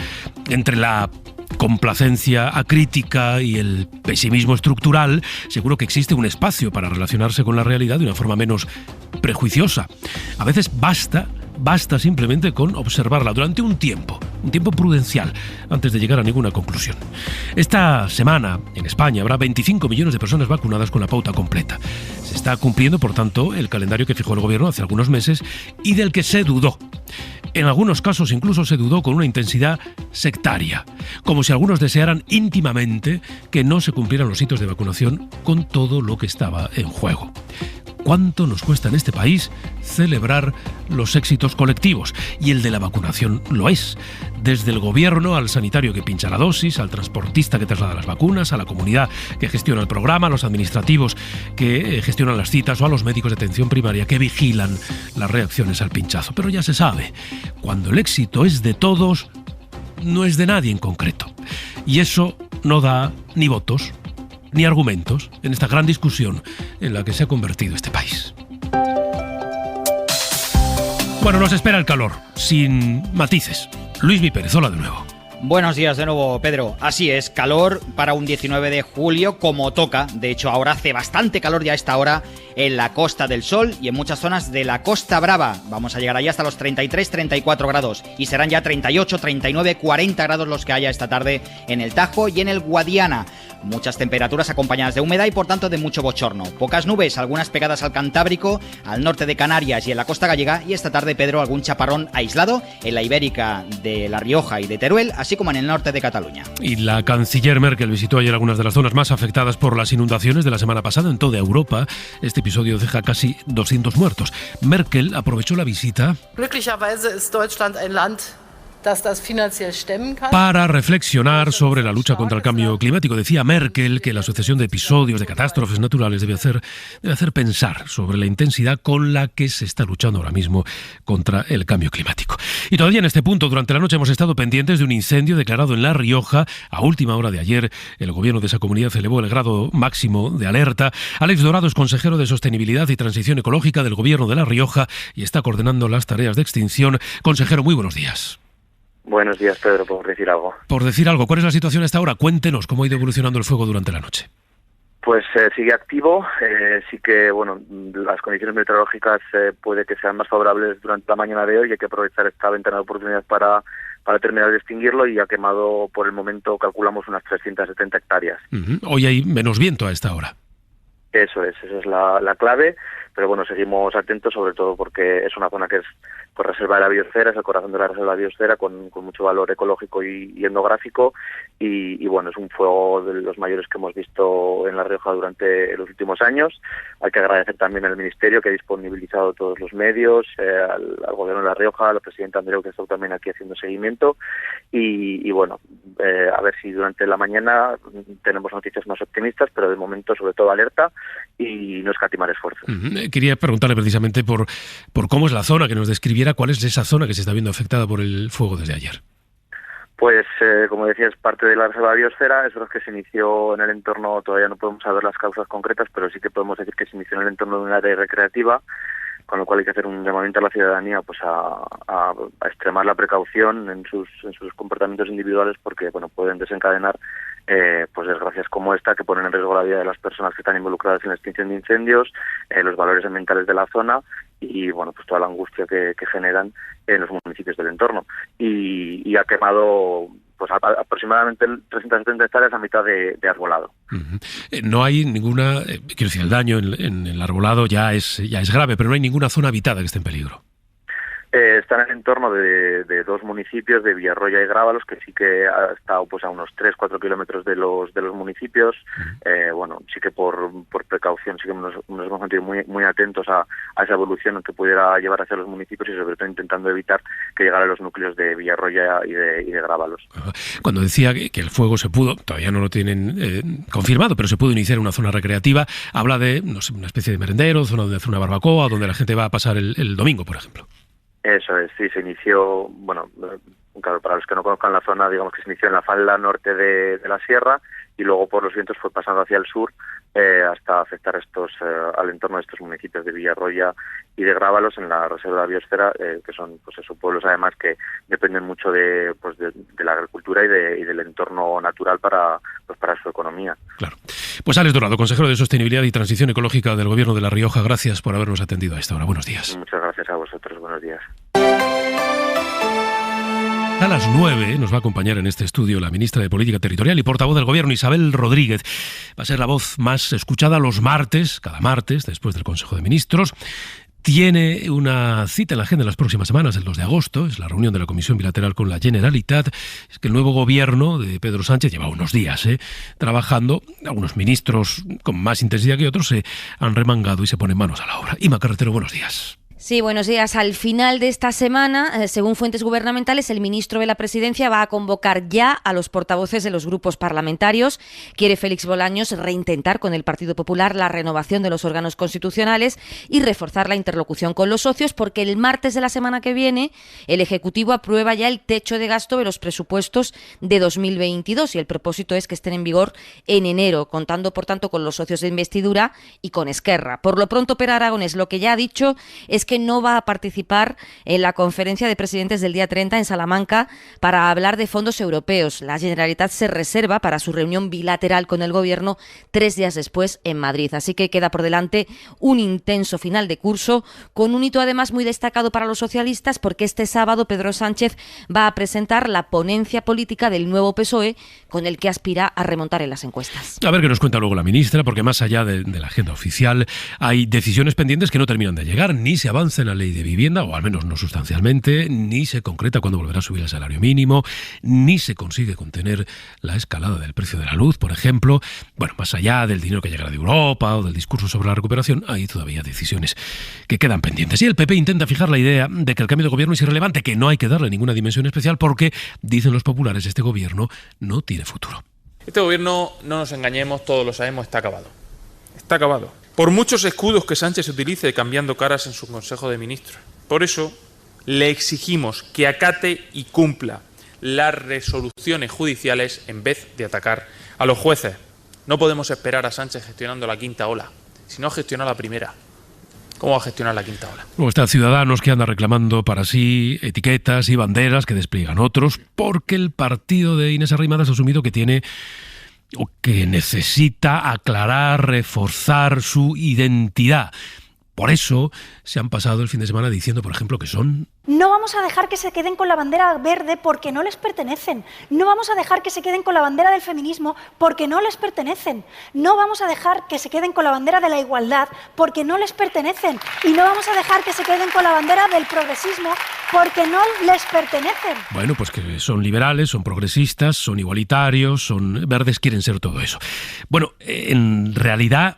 entre la complacencia acrítica y el pesimismo estructural. Seguro que existe un espacio para relacionarse con la realidad de una forma menos prejuiciosa. A veces basta simplemente con observarla durante un tiempo prudencial, antes de llegar a ninguna conclusión. Esta semana, en España, habrá 25 millones de personas vacunadas con la pauta completa. Se está cumpliendo, por tanto, el calendario que fijó el gobierno hace algunos meses y del que se dudó. En algunos casos incluso se dudó con una intensidad sectaria, como si algunos desearan íntimamente que no se cumplieran los hitos de vacunación con todo lo que estaba en juego. ¿Cuánto nos cuesta en este país celebrar los éxitos colectivos? Y el de la vacunación lo es. Desde el gobierno al sanitario que pincha la dosis, al transportista que traslada las vacunas, a la comunidad que gestiona el programa, a los administrativos que gestionan las citas, o a los médicos de atención primaria que vigilan las reacciones al pinchazo. Pero ya se sabe, cuando el éxito es de todos, no es de nadie en concreto. Y eso no da ni votos ni argumentos en esta gran discusión en la que se ha convertido este país. Bueno, nos espera el calor, sin matices. Luismi Pérez, hola de nuevo. Buenos días de nuevo, Pedro. Así es, calor para un 19 de julio como toca. De hecho, ahora hace bastante calor ya a esta hora en la Costa del Sol y en muchas zonas de la Costa Brava. Vamos a llegar allí hasta los 33-34 grados y serán ya 38, 39, 40 grados los que haya esta tarde en el Tajo y en el Guadiana. Muchas temperaturas acompañadas de humedad y por tanto de mucho bochorno. Pocas nubes, algunas pegadas al Cantábrico, al norte de Canarias y en la costa gallega. Y esta tarde, Pedro, algún chaparrón aislado en la Ibérica de La Rioja y de Teruel, así como en el norte de Cataluña. Y la canciller Merkel visitó ayer algunas de las zonas más afectadas por las inundaciones de la semana pasada en toda Europa. Este episodio deja casi 200 muertos. Merkel aprovechó la visita para reflexionar sobre la lucha contra el cambio climático. Decía Merkel que la sucesión de episodios de catástrofes naturales debe hacer pensar sobre la intensidad con la que se está luchando ahora mismo contra el cambio climático. Y todavía en este punto, durante la noche hemos estado pendientes de un incendio declarado en La Rioja. A última hora de ayer, el gobierno de esa comunidad elevó el grado máximo de alerta. Alex Dorado es consejero de Sostenibilidad y Transición Ecológica del gobierno de La Rioja y está coordinando las tareas de extinción. Consejero, muy buenos días. Buenos días, Pedro, por decir algo. Por decir algo, ¿cuál es la situación hasta ahora? Cuéntenos cómo ha ido evolucionando el fuego durante la noche. Pues sigue activo, sí que las condiciones meteorológicas puede que sean más favorables durante la mañana de hoy y hay que aprovechar esta ventana de oportunidad para terminar de extinguirlo y ha quemado por el momento, calculamos, unas 370 hectáreas. Hoy hay menos viento a esta hora. Eso es, esa es la clave, pero bueno, seguimos atentos sobre todo porque es una zona que es reserva de la biosfera, es el corazón de la reserva de la biosfera con mucho valor ecológico y etnográfico y bueno, es un fuego de los mayores que hemos visto en La Rioja durante los últimos años. Hay que agradecer también al Ministerio que ha disponibilizado todos los medios, al Gobierno de La Rioja, al presidente Andreu que está también aquí haciendo seguimiento y bueno, a ver si durante la mañana tenemos noticias más optimistas, pero de momento sobre todo alerta y no escatimar esfuerzos. Quería preguntarle precisamente por cómo es la zona, que nos describiera cuál es esa zona que se está viendo afectada por el fuego desde ayer. Pues, como decía, es parte de la reserva de biosfera, es lo que se inició en el entorno, todavía no podemos saber las causas concretas, pero sí que podemos decir que se inició en el entorno de un área recreativa, con lo cual hay que hacer un llamamiento a la ciudadanía pues a extremar la precaución en sus comportamientos individuales porque bueno pueden desencadenar pues desgracias como esta que ponen en riesgo la vida de las personas que están involucradas en la extinción de incendios, los valores ambientales de la zona y bueno pues toda la angustia que generan en los municipios del entorno y ha quemado pues aproximadamente 370 hectáreas a mitad de arbolado. No hay ninguna, quiero decir, el daño en el arbolado ya es grave, pero no hay ninguna zona habitada que esté en peligro. Están en el entorno de dos municipios, de Villarroya y Grábalos, que sí que ha estado pues a unos 3-4 kilómetros de los municipios. Bueno, sí que por precaución sí que nos hemos mantenido muy atentos a esa evolución que pudiera llevar hacia los municipios y sobre todo intentando evitar que llegara a los núcleos de Villarroya y de Grábalos. Cuando decía que el fuego se pudo, todavía no lo tienen confirmado, pero se pudo iniciar en una zona recreativa, habla de no sé, una especie de merendero, zona donde hacer una barbacoa, donde la gente va a pasar el domingo, por ejemplo. Eso es, sí, se inició, bueno, claro, para los que no conozcan la zona, digamos que se inició en la falda norte de la sierra y luego por los vientos fue pasando hacia el sur hasta afectar al entorno de estos municipios de Villarroya y de Grábalos en la reserva de la biosfera, que son pues esos pueblos además que dependen mucho de la agricultura y del entorno natural para su economía. Claro. Pues Alex Dorado, consejero de Sostenibilidad y Transición Ecológica del Gobierno de La Rioja, gracias por habernos atendido a esta hora. Buenos días. Muchas gracias a vosotros. Buenos días. A las 9 nos va a acompañar en este estudio la ministra de Política Territorial y portavoz del Gobierno, Isabel Rodríguez. Va a ser la voz más escuchada los martes, cada martes, después del Consejo de Ministros. Tiene una cita en la agenda en las próximas semanas, el 2 de agosto, es la reunión de la Comisión Bilateral con la Generalitat. Es que el nuevo gobierno de Pedro Sánchez lleva unos días trabajando. Algunos ministros con más intensidad que otros se han remangado y se ponen manos a la obra. Ima Carretero, buenos días. Sí, buenos días. Al final de esta semana, según fuentes gubernamentales, el ministro de la Presidencia va a convocar ya a los portavoces de los grupos parlamentarios. Quiere Félix Bolaños reintentar con el Partido Popular la renovación de los órganos constitucionales y reforzar la interlocución con los socios, porque el martes de la semana que viene el Ejecutivo aprueba ya el techo de gasto de los presupuestos de 2022 y el propósito es que estén en vigor en enero, contando por tanto con los socios de investidura y con Esquerra. Por lo pronto, Pere Aragonés lo que ya ha dicho es que que no va a participar en la conferencia de presidentes del día 30 en Salamanca para hablar de fondos europeos. La Generalitat se reserva para su reunión bilateral con el Gobierno 3 días después en Madrid. Así que queda por delante un intenso final de curso, con un hito además muy destacado para los socialistas, porque este sábado Pedro Sánchez va a presentar la ponencia política del nuevo PSOE, con el que aspira a remontar en las encuestas. A ver qué nos cuenta luego la ministra, porque más allá de la agenda oficial hay decisiones pendientes que no terminan de llegar. Ni se avanza en la ley de vivienda, o al menos no sustancialmente, ni se concreta cuándo volverá a subir el salario mínimo, ni se consigue contener la escalada del precio de la luz, por ejemplo. Bueno, más allá del dinero que llegará de Europa o del discurso sobre la recuperación, hay todavía decisiones que quedan pendientes. Y el PP intenta fijar la idea de que el cambio de gobierno es irrelevante, que no hay que darle ninguna dimensión especial porque, dicen los populares, este gobierno no tiene futuro. Este gobierno, no nos engañemos, todos lo sabemos, está acabado. Está acabado. Por muchos escudos que Sánchez utilice cambiando caras en su Consejo de Ministros. Por eso le exigimos que acate y cumpla las resoluciones judiciales en vez de atacar a los jueces. No podemos esperar a Sánchez gestionando la quinta ola, si no gestiona la primera. ¿Cómo va a gestionar la quinta ola? Luego están Ciudadanos, que andan reclamando para sí etiquetas y banderas que despliegan otros, porque el partido de Inés Arrimadas ha asumido que tiene o que necesita aclarar, reforzar su identidad. Por eso se han pasado el fin de semana diciendo, por ejemplo, que son... No vamos a dejar que se queden con la bandera verde porque no les pertenecen. No vamos a dejar que se queden con la bandera del feminismo porque no les pertenecen. No vamos a dejar que se queden con la bandera de la igualdad porque no les pertenecen. Y no vamos a dejar que se queden con la bandera del progresismo porque no les pertenecen. Bueno, pues que son liberales, son progresistas, son igualitarios, son verdes, quieren ser todo eso. Bueno, en realidad...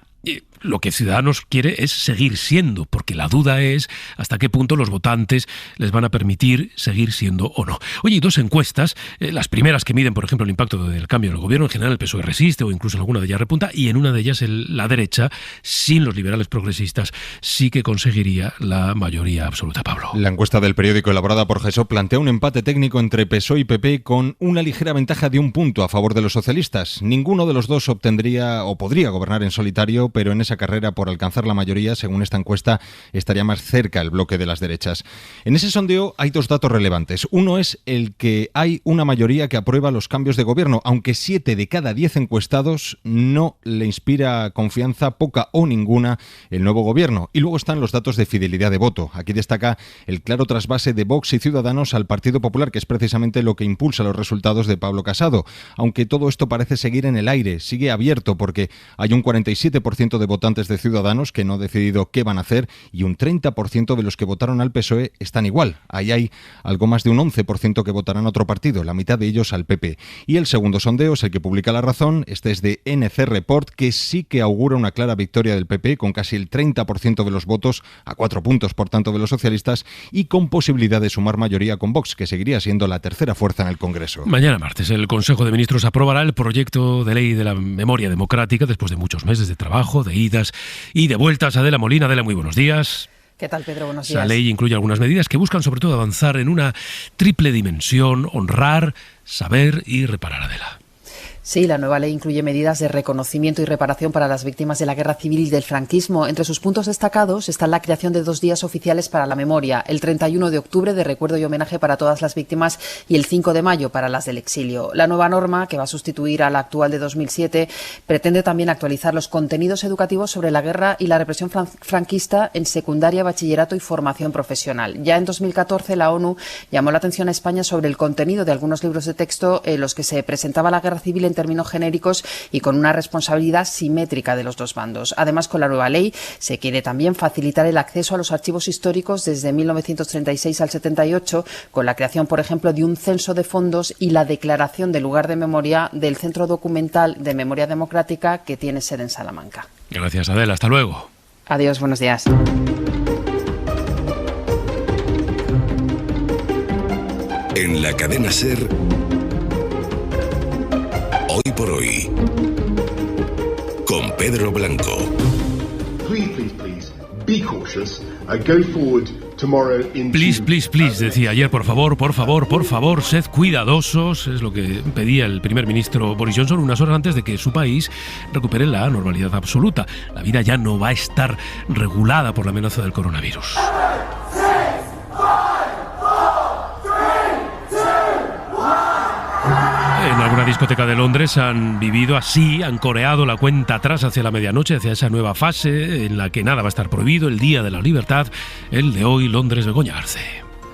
lo que Ciudadanos quiere es seguir siendo, porque la duda es hasta qué punto los votantes les van a permitir seguir siendo o no. Oye, y dos encuestas, las primeras que miden, por ejemplo, el impacto del cambio en el gobierno, en general el PSOE resiste o incluso en alguna de ellas repunta, y en una de ellas la derecha, sin los liberales progresistas, sí que conseguiría la mayoría absoluta. Pablo. La encuesta del periódico elaborada por GESO plantea un empate técnico entre PSOE y PP con una ligera ventaja de 1 punto a favor de los socialistas. Ninguno de los dos obtendría o podría gobernar en solitario, pero en esa carrera por alcanzar la mayoría, según esta encuesta, estaría más cerca el bloque de las derechas. En ese sondeo hay 2 datos relevantes. Uno es el que hay una mayoría que aprueba los cambios de gobierno, aunque 7 de cada 10 encuestados no le inspira confianza, poca o ninguna, el nuevo gobierno. Y luego están los datos de fidelidad de voto. Aquí destaca el claro trasvase de Vox y Ciudadanos al Partido Popular, que es precisamente lo que impulsa los resultados de Pablo Casado. Aunque todo esto parece seguir en el aire, sigue abierto, porque hay un 47% de votantes de Ciudadanos que no ha decidido qué van a hacer y un 30% de los que votaron al PSOE están igual. Ahí hay algo más de un 11% que votarán a otro partido, la mitad de ellos al PP. Y el segundo sondeo es el que publica La Razón, este es de NC Report, que sí que augura una clara victoria del PP con casi el 30% de los votos, a 4 puntos por tanto de los socialistas, y con posibilidad de sumar mayoría con Vox, que seguiría siendo la tercera fuerza en el Congreso. Mañana martes el Consejo de Ministros aprobará el proyecto de ley de la memoria democrática después de muchos meses de trabajo, de idas y de vueltas. Adela Molina. Adela, muy buenos días. ¿Qué tal, Pedro? Buenos días. La ley incluye algunas medidas que buscan sobre todo avanzar en una triple dimensión: honrar, saber y reparar. Adela. Sí, la nueva ley incluye medidas de reconocimiento y reparación para las víctimas de la guerra civil y del franquismo. Entre sus puntos destacados está la creación de 2 días oficiales para la memoria, el 31 de octubre de recuerdo y homenaje para todas las víctimas y el 5 de mayo para las del exilio. La nueva norma, que va a sustituir a la actual de 2007, pretende también actualizar los contenidos educativos sobre la guerra y la represión franquista en secundaria, bachillerato y formación profesional. Ya en 2014 la ONU llamó la atención a España sobre el contenido de algunos libros de texto en los que se presentaba la guerra civil en términos genéricos y con una responsabilidad simétrica de los dos bandos. Además, con la nueva ley se quiere también facilitar el acceso a los archivos históricos desde 1936 al 78, con la creación, por ejemplo, de un censo de fondos y la declaración de lugar de memoria del Centro Documental de Memoria Democrática, que tiene sede en Salamanca. Gracias, Adela. Hasta luego. Adiós, buenos días. En la cadena SER, Hoy por Hoy, con Pedro Blanco. Please, be cautious. Go forward Please, please, please, decía ayer, por favor, sed cuidadosos, es lo que pedía el primer ministro Boris Johnson unas horas antes de que su país recupere la normalidad absoluta. La vida ya no va a estar regulada por la amenaza del coronavirus. En alguna discoteca de Londres han vivido así, han coreado la cuenta atrás hacia la medianoche, hacia esa nueva fase en la que nada va a estar prohibido, el Día de la Libertad, el de hoy, Londres, Begoña Arce.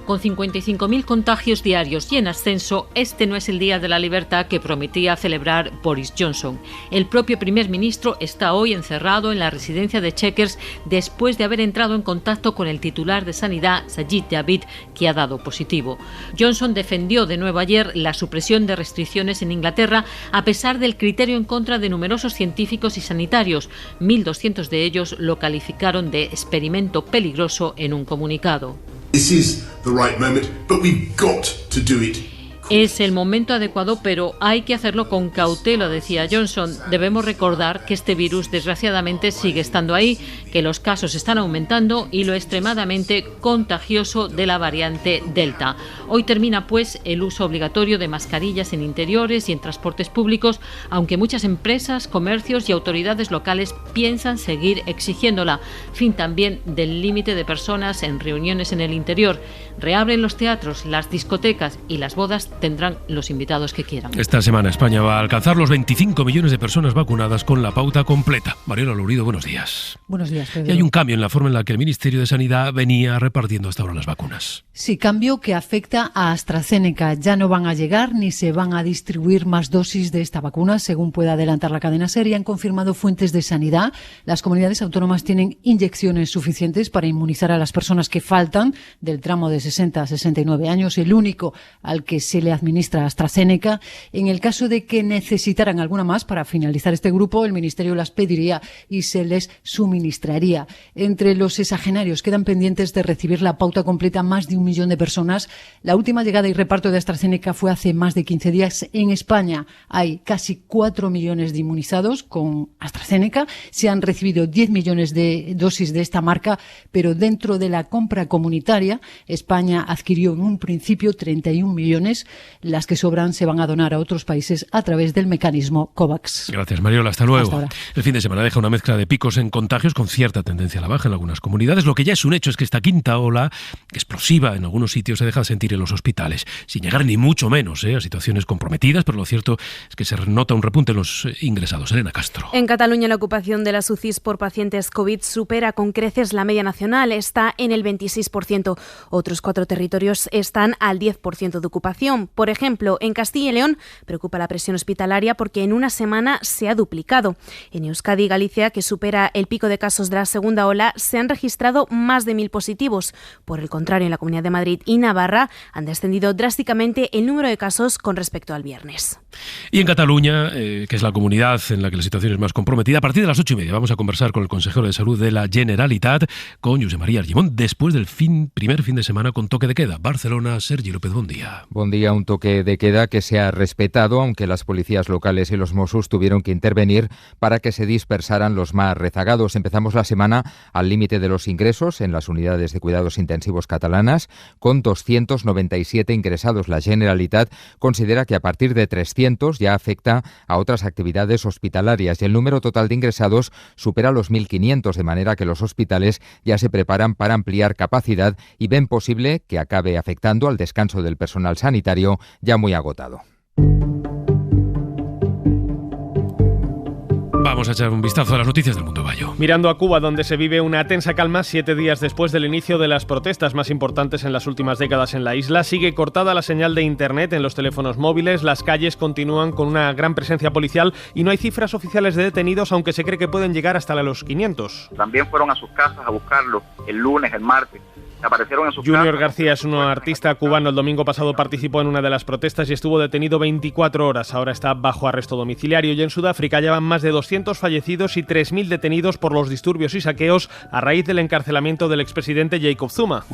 Con 55.000 contagios diarios y en ascenso, este no es el Día de la Libertad que prometía celebrar Boris Johnson. El propio primer ministro está hoy encerrado en la residencia de Chequers después de haber entrado en contacto con el titular de Sanidad, Sajid Javid, que ha dado positivo. Johnson defendió de nuevo ayer la supresión de restricciones en Inglaterra a pesar del criterio en contra de numerosos científicos y sanitarios. 1.200 de ellos lo calificaron de experimento peligroso en un comunicado. This is the right moment, but we've got to do it. Es el momento adecuado, pero hay que hacerlo con cautela, decía Johnson. Debemos recordar que este virus, desgraciadamente, sigue estando ahí, que los casos están aumentando y lo extremadamente contagioso de la variante Delta. Hoy termina, pues, el uso obligatorio de mascarillas en interiores y en transportes públicos, aunque muchas empresas, comercios y autoridades locales piensan seguir exigiéndola. Fin también del límite de personas en reuniones en el interior. Reabren los teatros, las discotecas y las bodas tendrán los invitados que quieran. Esta semana España va a alcanzar los 25 millones de personas vacunadas con la pauta completa. Mariela Lourido, buenos días. Buenos días, Pedro. Y hay un cambio en la forma en la que el Ministerio de Sanidad venía repartiendo hasta ahora las vacunas. Sí, cambio que afecta a AstraZeneca. Ya no van a llegar ni se van a distribuir más dosis de esta vacuna, según pueda adelantar la cadena SER, y han confirmado fuentes de sanidad. Las comunidades autónomas tienen inyecciones suficientes para inmunizar a las personas que faltan del tramo de 60 a 69 años, el único al que se le administra AstraZeneca. En el caso de que necesitaran alguna más para finalizar este grupo, el Ministerio las pediría y se les suministraría. Entre los sexagenarios quedan pendientes de recibir la pauta completa más de 1 millón de personas. La última llegada y reparto de AstraZeneca fue hace más de 15 días. En España hay casi 4 millones de inmunizados con AstraZeneca. Se han recibido 10 millones de dosis de esta marca, pero dentro de la compra comunitaria, España adquirió en un principio 31 millones. Las que sobran se van a donar a otros países a través del mecanismo COVAX. Gracias, Mariola. Hasta luego. Hasta ahora. El fin de semana deja una mezcla de picos en contagios con cierta tendencia a la baja en algunas comunidades. Lo que ya es un hecho es que esta quinta ola, explosiva en algunos sitios, se deja sentir en los hospitales, sin llegar ni mucho menos a situaciones comprometidas, pero lo cierto es que se nota un repunte en los ingresados. Elena Castro. En Cataluña, la ocupación de las UCIs por pacientes COVID supera con creces la media nacional, está en el 26%. Otros 4 territorios están al 10% de ocupación. Por ejemplo, en Castilla y León preocupa la presión hospitalaria porque en una semana se ha duplicado. En Euskadi y Galicia, que supera el pico de casos de la segunda ola, se han registrado más de 1.000 positivos. Por el contrario, en la Comunidad de Madrid y Navarra han descendido drásticamente el número de casos con respecto al viernes. Y en Cataluña, que es la comunidad en la que la situación es más comprometida, a partir de las 8:30 vamos a conversar con el consejero de Salud de la Generalitat, con Josep María Argimon, después del primer fin de semana con toque de queda. Barcelona, Sergi López, buen día. Buen día, un toque de queda que se ha respetado, aunque las policías locales y los Mossos tuvieron que intervenir para que se dispersaran los más rezagados. Empezamos la semana al límite de los ingresos en las unidades de cuidados intensivos catalanas, con 297 ingresados. La Generalitat considera que a partir de 300 ya afecta a otras actividades hospitalarias y el número total de ingresados supera los 1.500, de manera que los hospitales ya se preparan para ampliar capacidad y ven posible que acabe afectando al descanso del personal sanitario ya muy agotado. Vamos a echar un vistazo a las noticias del mundo, Bayo. Mirando a Cuba, donde se vive una tensa calma 7 días después del inicio de las protestas más importantes en las últimas décadas en la isla, sigue cortada la señal de internet en los teléfonos móviles, las calles continúan con una gran presencia policial y no hay cifras oficiales de detenidos, aunque se cree que pueden llegar hasta los 500. También fueron a sus casas a buscarlo el lunes, el martes. Aparecieron en sus Junior casas. García es un artista cubano. El domingo pasado participó en una de las protestas y estuvo detenido 24 horas. Ahora está bajo arresto domiciliario. Y en Sudáfrica ya van más de 200 fallecidos y 3.000 detenidos por los disturbios y saqueos a raíz del encarcelamiento del expresidente Jacob Zuma.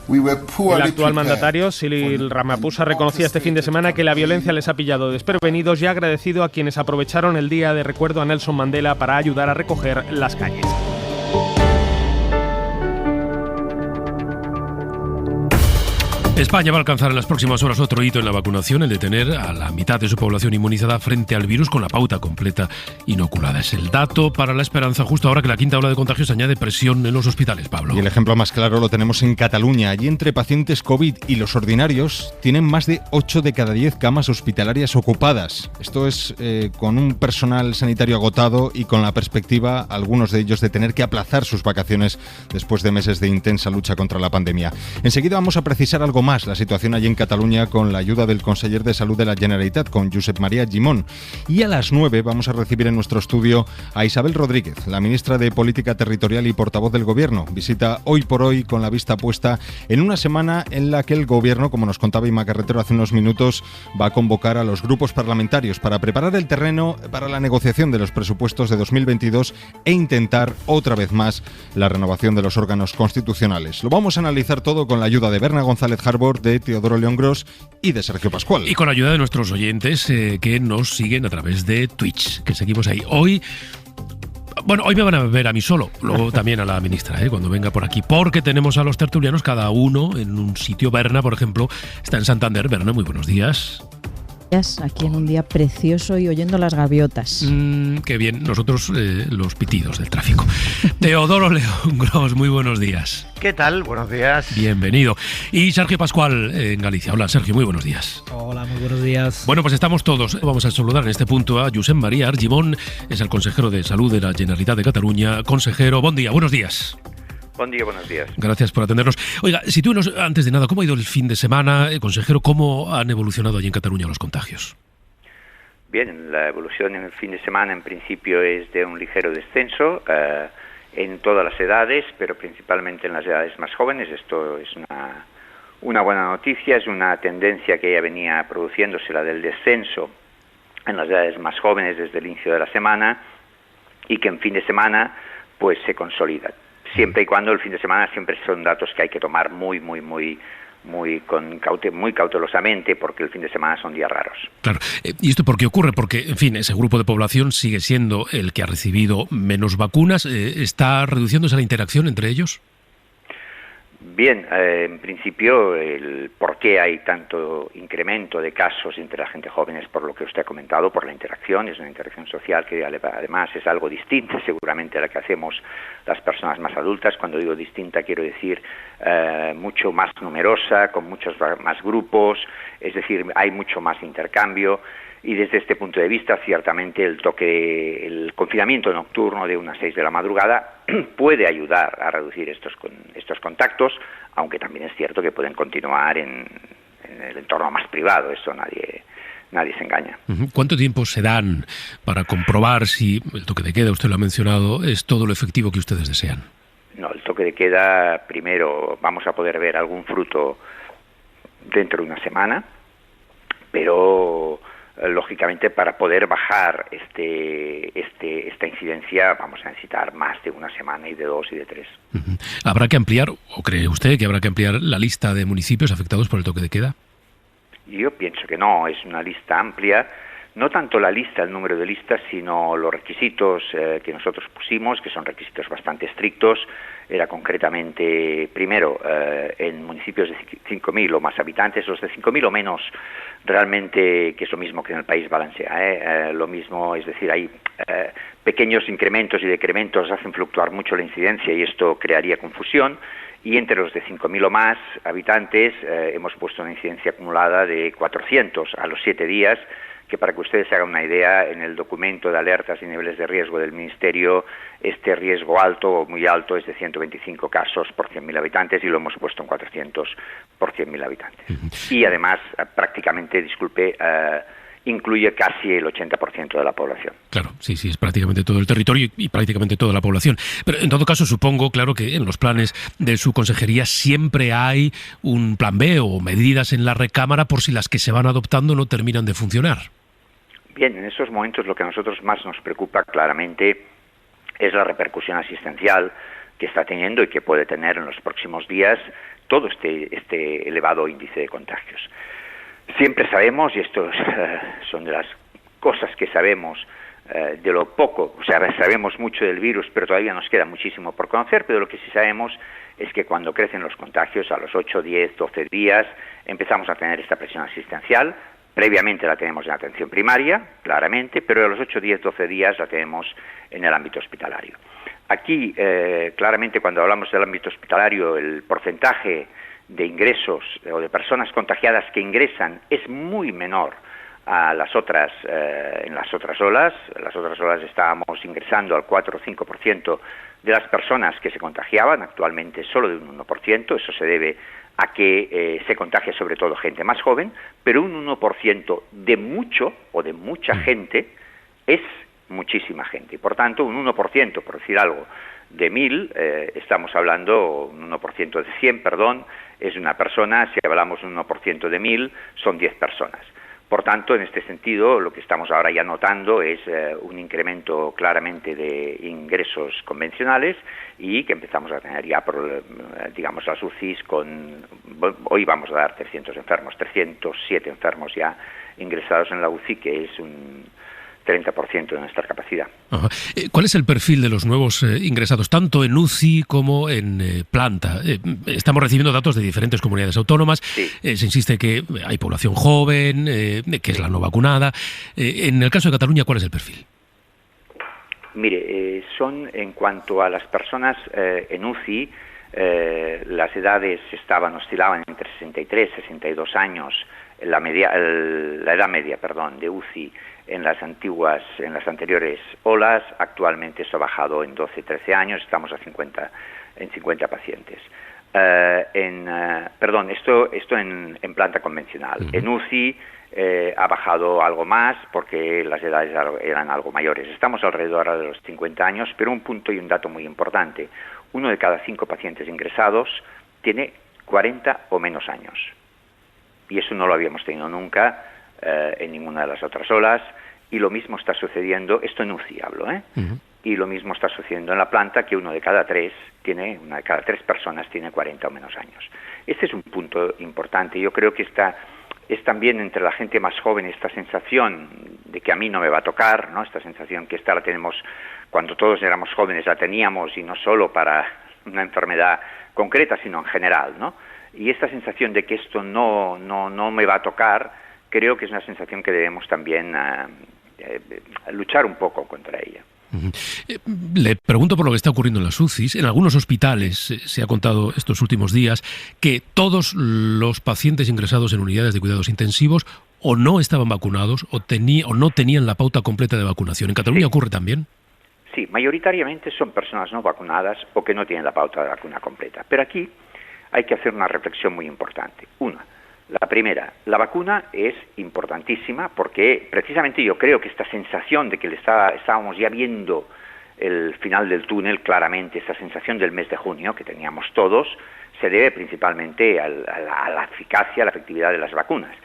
El actual mandatario, Cyril Ramaphosa, reconocía este fin de semana que la violencia les ha pillado desprevenidos y ha agradecido a quienes aprovecharon el día de recuerdo a Nelson Mandela para ayudar a recoger las calles. España va a alcanzar en las próximas horas otro hito en la vacunación, el de tener a la mitad de su población inmunizada frente al virus con la pauta completa inoculada. Es el dato para la esperanza justo ahora que la quinta ola de contagios añade presión en los hospitales, Pablo. Y el ejemplo más claro lo tenemos en Cataluña. Allí entre pacientes COVID y los ordinarios tienen más de 8 de cada 10 camas hospitalarias ocupadas. Esto es con un personal sanitario agotado y con la perspectiva, algunos de ellos, de tener que aplazar sus vacaciones después de meses de intensa lucha contra la pandemia. Enseguida vamos a precisar algo más la situación allí en Cataluña con la ayuda del conseller de Salud de la Generalitat, con Josep María Gimón. Y a las 9 vamos a recibir en nuestro estudio a Isabel Rodríguez, la ministra de Política Territorial y portavoz del Gobierno. Visita Hoy por Hoy con la vista puesta en una semana en la que el Gobierno, como nos contaba Ima Carretero hace unos minutos, va a convocar a los grupos parlamentarios para preparar el terreno para la negociación de los presupuestos de 2022 e intentar otra vez más la renovación de los órganos constitucionales. Lo vamos a analizar todo con la ayuda de Berna González Harbor, de Teodoro León Gros y de Sergio Pascual. Y con la ayuda de nuestros oyentes que nos siguen a través de Twitch, que seguimos ahí. Hoy me van a ver a mí solo, luego también a la ministra, cuando venga por aquí, porque tenemos a los tertulianos cada uno en un sitio. Berna, por ejemplo, está en Santander. Berna, muy buenos días. Aquí en un día precioso y oyendo las gaviotas. Qué bien, nosotros los pitidos del tráfico. Teodoro León Gros, muy buenos días. ¿Qué tal? Buenos días. Bienvenido. Y Sergio Pascual en Galicia. Hola, Sergio, muy buenos días. Hola, muy buenos días. Bueno, pues estamos todos. Vamos a saludar en este punto a Josep María Argimón, es el consejero de Salud de la Generalitat de Cataluña. Consejero, buen día, buenos días. Buen día, buenos días. Gracias por atendernos. Oiga, sitúenos antes de nada, ¿cómo ha ido el fin de semana? Consejero, ¿cómo han evolucionado allí en Cataluña los contagios? Bien, la evolución en el fin de semana en principio es de un ligero descenso en todas las edades, pero principalmente en las edades más jóvenes. Esto es una buena noticia, es una tendencia que ya venía produciéndose, la del descenso en las edades más jóvenes desde el inicio de la semana y que en fin de semana pues se consolida. Siempre y cuando el fin de semana siempre son datos que hay que tomar muy cautelosamente, porque el fin de semana son días raros. Claro. ¿Y esto por qué ocurre? Porque, en fin, ese grupo de población sigue siendo el que ha recibido menos vacunas. ¿Está reduciéndose la interacción entre ellos? Bien, en principio, el por qué hay tanto incremento de casos entre la gente joven es por lo que usted ha comentado, por la interacción. Es una interacción social que además es algo distinta seguramente a la que hacemos las personas más adultas. Cuando digo distinta quiero decir mucho más numerosa, con muchos más grupos, es decir, hay mucho más intercambio. Y desde este punto de vista, ciertamente el confinamiento nocturno de unas 6 de la madrugada puede ayudar a reducir estos contactos, aunque también es cierto que pueden continuar en el entorno más privado. Eso nadie se engaña. ¿Cuánto tiempo se dan para comprobar si el toque de queda, usted lo ha mencionado, es todo lo efectivo que ustedes desean? No, el toque de queda, primero vamos a poder ver algún fruto dentro de una semana, pero lógicamente para poder bajar esta incidencia vamos a necesitar más de una semana, y de 2 y de 3. ¿Habrá que ampliar, o cree usted que habrá que ampliar la lista de municipios afectados por el toque de queda? Yo pienso que no, es una lista amplia, no tanto la lista, el número de listas, sino los requisitos que nosotros pusimos, que son requisitos bastante estrictos. Era concretamente, primero, en municipios de 5.000 o más habitantes, los de 5.000 o menos, realmente, que es lo mismo que en el País Valencià, lo mismo, es decir, hay pequeños incrementos y decrementos hacen fluctuar mucho la incidencia y esto crearía confusión. Y entre los de 5.000 o más habitantes hemos puesto una incidencia acumulada de 400 a los 7 días, que para que ustedes se hagan una idea, en el documento de alertas y niveles de riesgo del Ministerio, este riesgo alto o muy alto es de 125 casos por 100.000 habitantes y lo hemos puesto en 400 por 100.000 habitantes. Y además, prácticamente, incluye casi el 80% de la población. Claro, sí, es prácticamente todo el territorio y prácticamente toda la población. Pero en todo caso, supongo, claro, que en los planes de su consejería siempre hay un plan B o medidas en la recámara por si las que se van adoptando no terminan de funcionar. Bien, en estos momentos lo que a nosotros más nos preocupa claramente es la repercusión asistencial que está teniendo y que puede tener en los próximos días todo este elevado índice de contagios. Siempre sabemos, y esto son de las cosas que sabemos de lo poco, o sea, sabemos mucho del virus, pero todavía nos queda muchísimo por conocer, pero lo que sí sabemos es que cuando crecen los contagios, a los 8, 10, 12 días, empezamos a tener esta presión asistencial. Previamente la tenemos en atención primaria, claramente, pero a los 8, 10, 12 días la tenemos en el ámbito hospitalario. Aquí, claramente, cuando hablamos del ámbito hospitalario, el porcentaje de ingresos o de personas contagiadas que ingresan es muy menor a las otras, en las otras olas. En las otras olas estábamos ingresando al 4 o 5% de las personas que se contagiaban, actualmente solo de un 1%, eso se debe a que se contagia sobre todo gente más joven, pero un 1% de mucho o de mucha gente es muchísima gente, y por tanto un 1%, por decir algo, de 1000, estamos hablando, un 1% de 100, perdón, es una persona. Si hablamos de un 1% de 1000, son 10 personas. Por tanto, en este sentido, lo que estamos ahora ya notando es un incremento claramente de ingresos convencionales y que empezamos a tener ya, digamos, las UCIs hoy vamos a dar 300 enfermos, 307 enfermos ya ingresados en la UCI, que es un 30% de nuestra capacidad. Ajá. ¿Cuál es el perfil de los nuevos ingresados, tanto en UCI como en planta? Estamos recibiendo datos de diferentes comunidades autónomas. Sí. Se insiste que hay población joven, que es la no vacunada. En el caso de Cataluña, ¿cuál es el perfil? Mire, en cuanto a las personas en UCI, las edades oscilaban entre 63 y 62 años, la edad media de UCI en las anteriores olas. Actualmente eso ha bajado en 12-13 años, estamos en 50 pacientes. Esto en planta convencional. Uh-huh. En UCI ha bajado algo más porque las edades eran algo mayores. Estamos alrededor de los 50 años, pero un punto y un dato muy importante: 1 de cada 5 pacientes ingresados tiene 40 o menos años. Y eso no lo habíamos tenido nunca en ninguna de las otras olas, y lo mismo está sucediendo, esto en UCI hablo, uh-huh. Y lo mismo está sucediendo en la planta, que una de cada tres personas tiene 40 o menos años. Este es un punto importante. Yo creo que es también entre la gente más joven esta sensación de que a mí no me va a tocar, ¿no? Esta sensación que la tenemos cuando todos éramos jóvenes, la teníamos, y no solo para una enfermedad concreta, sino en general, ¿no? Y esta sensación de que esto no me va a tocar, creo que es una sensación que debemos también luchar un poco contra ella. Le pregunto por lo que está ocurriendo en las UCIs. En algunos hospitales se ha contado estos últimos días que todos los pacientes ingresados en unidades de cuidados intensivos o no estaban vacunados o no tenían la pauta completa de vacunación. ¿En Cataluña ocurre también? Sí, mayoritariamente son personas no vacunadas o que no tienen la pauta de vacuna completa. Pero aquí hay que hacer una reflexión muy importante. La primera, la vacuna es importantísima porque precisamente yo creo que esta sensación de que estábamos ya viendo el final del túnel claramente, esta sensación del mes de junio que teníamos todos, se debe principalmente a la eficacia, a la efectividad de las vacunas.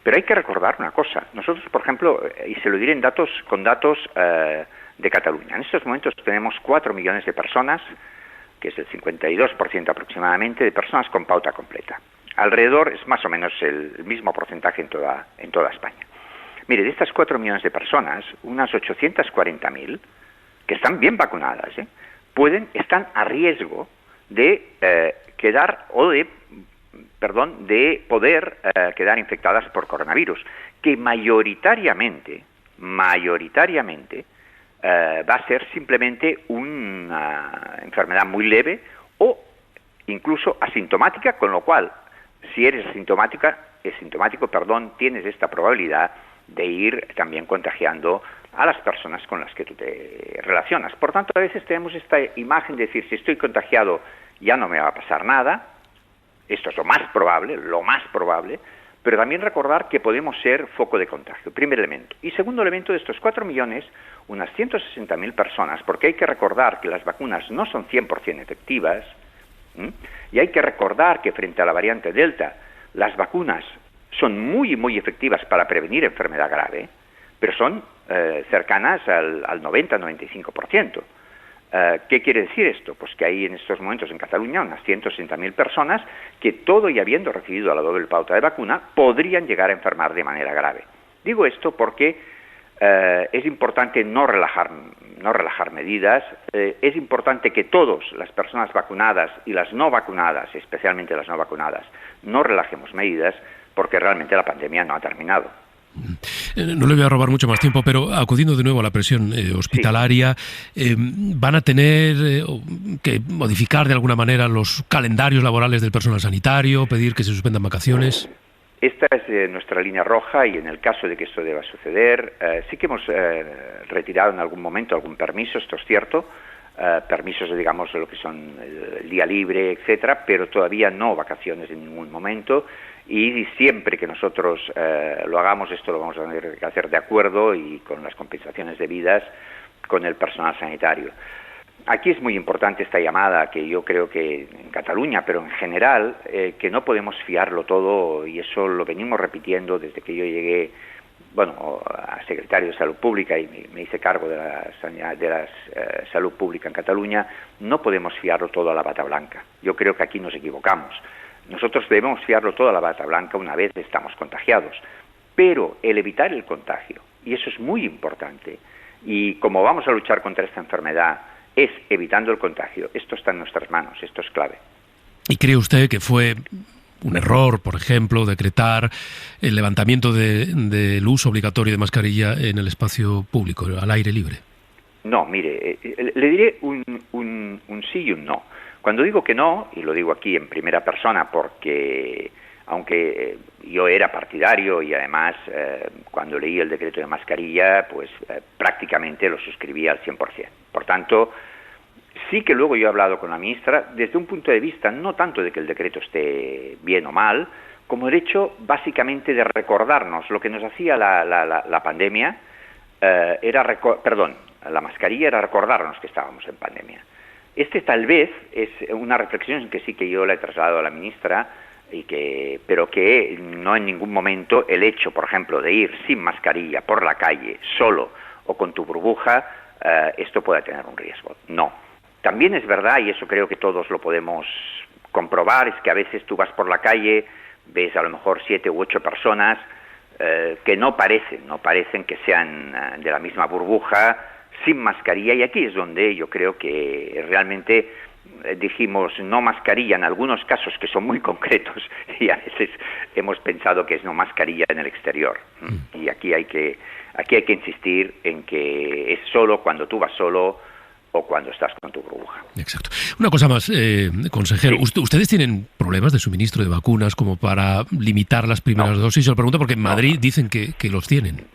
Pero hay que recordar una cosa. Nosotros, por ejemplo, y se lo diré con datos de Cataluña, en estos momentos tenemos 4 millones de personas, que es el 52% aproximadamente, de personas con pauta completa. Alrededor es más o menos el mismo porcentaje en toda España. Mire, de estas 4 millones de personas, unas 840.000, que están bien vacunadas, están a riesgo de de poder quedar infectadas por coronavirus, que mayoritariamente va a ser simplemente una enfermedad muy leve o incluso asintomática, con lo cual, si eres asintomático, tienes esta probabilidad de ir también contagiando a las personas con las que tú te relacionas. Por tanto, a veces tenemos esta imagen de decir, si estoy contagiado ya no me va a pasar nada. Esto es lo más probable, pero también recordar que podemos ser foco de contagio, primer elemento. Y segundo elemento, de estos 4 millones, unas 160.000 personas, porque hay que recordar que las vacunas no son 100% efectivas, y hay que recordar que frente a la variante Delta, las vacunas son muy, muy efectivas para prevenir enfermedad grave, pero son cercanas al 90-95%. ¿Qué quiere decir esto? Pues que hay en estos momentos en Cataluña unas 160.000 personas que, todo y habiendo recibido la doble pauta de vacuna, podrían llegar a enfermar de manera grave. Digo esto porque es importante no relajar medidas, es importante que todas las personas vacunadas y las no vacunadas, especialmente las no vacunadas, no relajemos medidas, porque realmente la pandemia no ha terminado. No le voy a robar mucho más tiempo, pero acudiendo de nuevo a la presión hospitalaria, ¿van a tener que modificar de alguna manera los calendarios laborales del personal sanitario, pedir que se suspendan vacaciones? Esta es nuestra línea roja y en el caso de que esto deba suceder, sí que hemos retirado en algún momento algún permiso, esto es cierto, permisos, digamos, de lo que son el día libre, etcétera, pero todavía no vacaciones en ningún momento. Y siempre que nosotros lo hagamos, esto lo vamos a tener que hacer de acuerdo y con las compensaciones debidas con el personal sanitario. Aquí es muy importante esta llamada, que yo creo que en Cataluña, pero en general, que no podemos fiarlo todo, y eso lo venimos repitiendo desde que yo llegué, a secretario de Salud Pública y me hice cargo de la salud pública en Cataluña. No podemos fiarlo todo a la bata blanca. Yo creo que aquí nos equivocamos. Nosotros debemos fiarlo todo a la bata blanca una vez estamos contagiados, pero el evitar el contagio, y eso es muy importante, y como vamos a luchar contra esta enfermedad, es evitando el contagio. Esto está en nuestras manos, esto es clave. ¿Y cree usted que fue un error, por ejemplo, decretar el levantamiento del uso obligatorio de mascarilla en el espacio público, al aire libre? No, mire, le diré un sí y un no. Cuando digo que no, y lo digo aquí en primera persona porque, aunque yo era partidario y además cuando leí el decreto de mascarilla, pues prácticamente lo suscribía al 100%. Por tanto, sí que luego yo he hablado con la ministra desde un punto de vista no tanto de que el decreto esté bien o mal, como el hecho básicamente de recordarnos lo que nos hacía la pandemia, la mascarilla era recordarnos que estábamos en pandemia. Tal vez es una reflexión que sí que yo le he trasladado a la ministra, pero que no en ningún momento el hecho, por ejemplo, de ir sin mascarilla por la calle, solo o con tu burbuja, esto pueda tener un riesgo. No. También es verdad, y eso creo que todos lo podemos comprobar, es que a veces tú vas por la calle, ves a lo mejor 7 u 8 personas que no parecen que sean de la misma burbuja, sin mascarilla, y aquí es donde yo creo que realmente dijimos no mascarilla en algunos casos que son muy concretos, y a veces hemos pensado que es no mascarilla en el exterior. Y aquí hay que insistir en que es solo cuando tú vas solo o cuando estás con tu burbuja. Exacto. Una cosa más, consejero. Sí. ¿Ustedes tienen problemas de suministro de vacunas como para limitar las primeras dosis? Se lo pregunto porque en Madrid dicen que los tienen.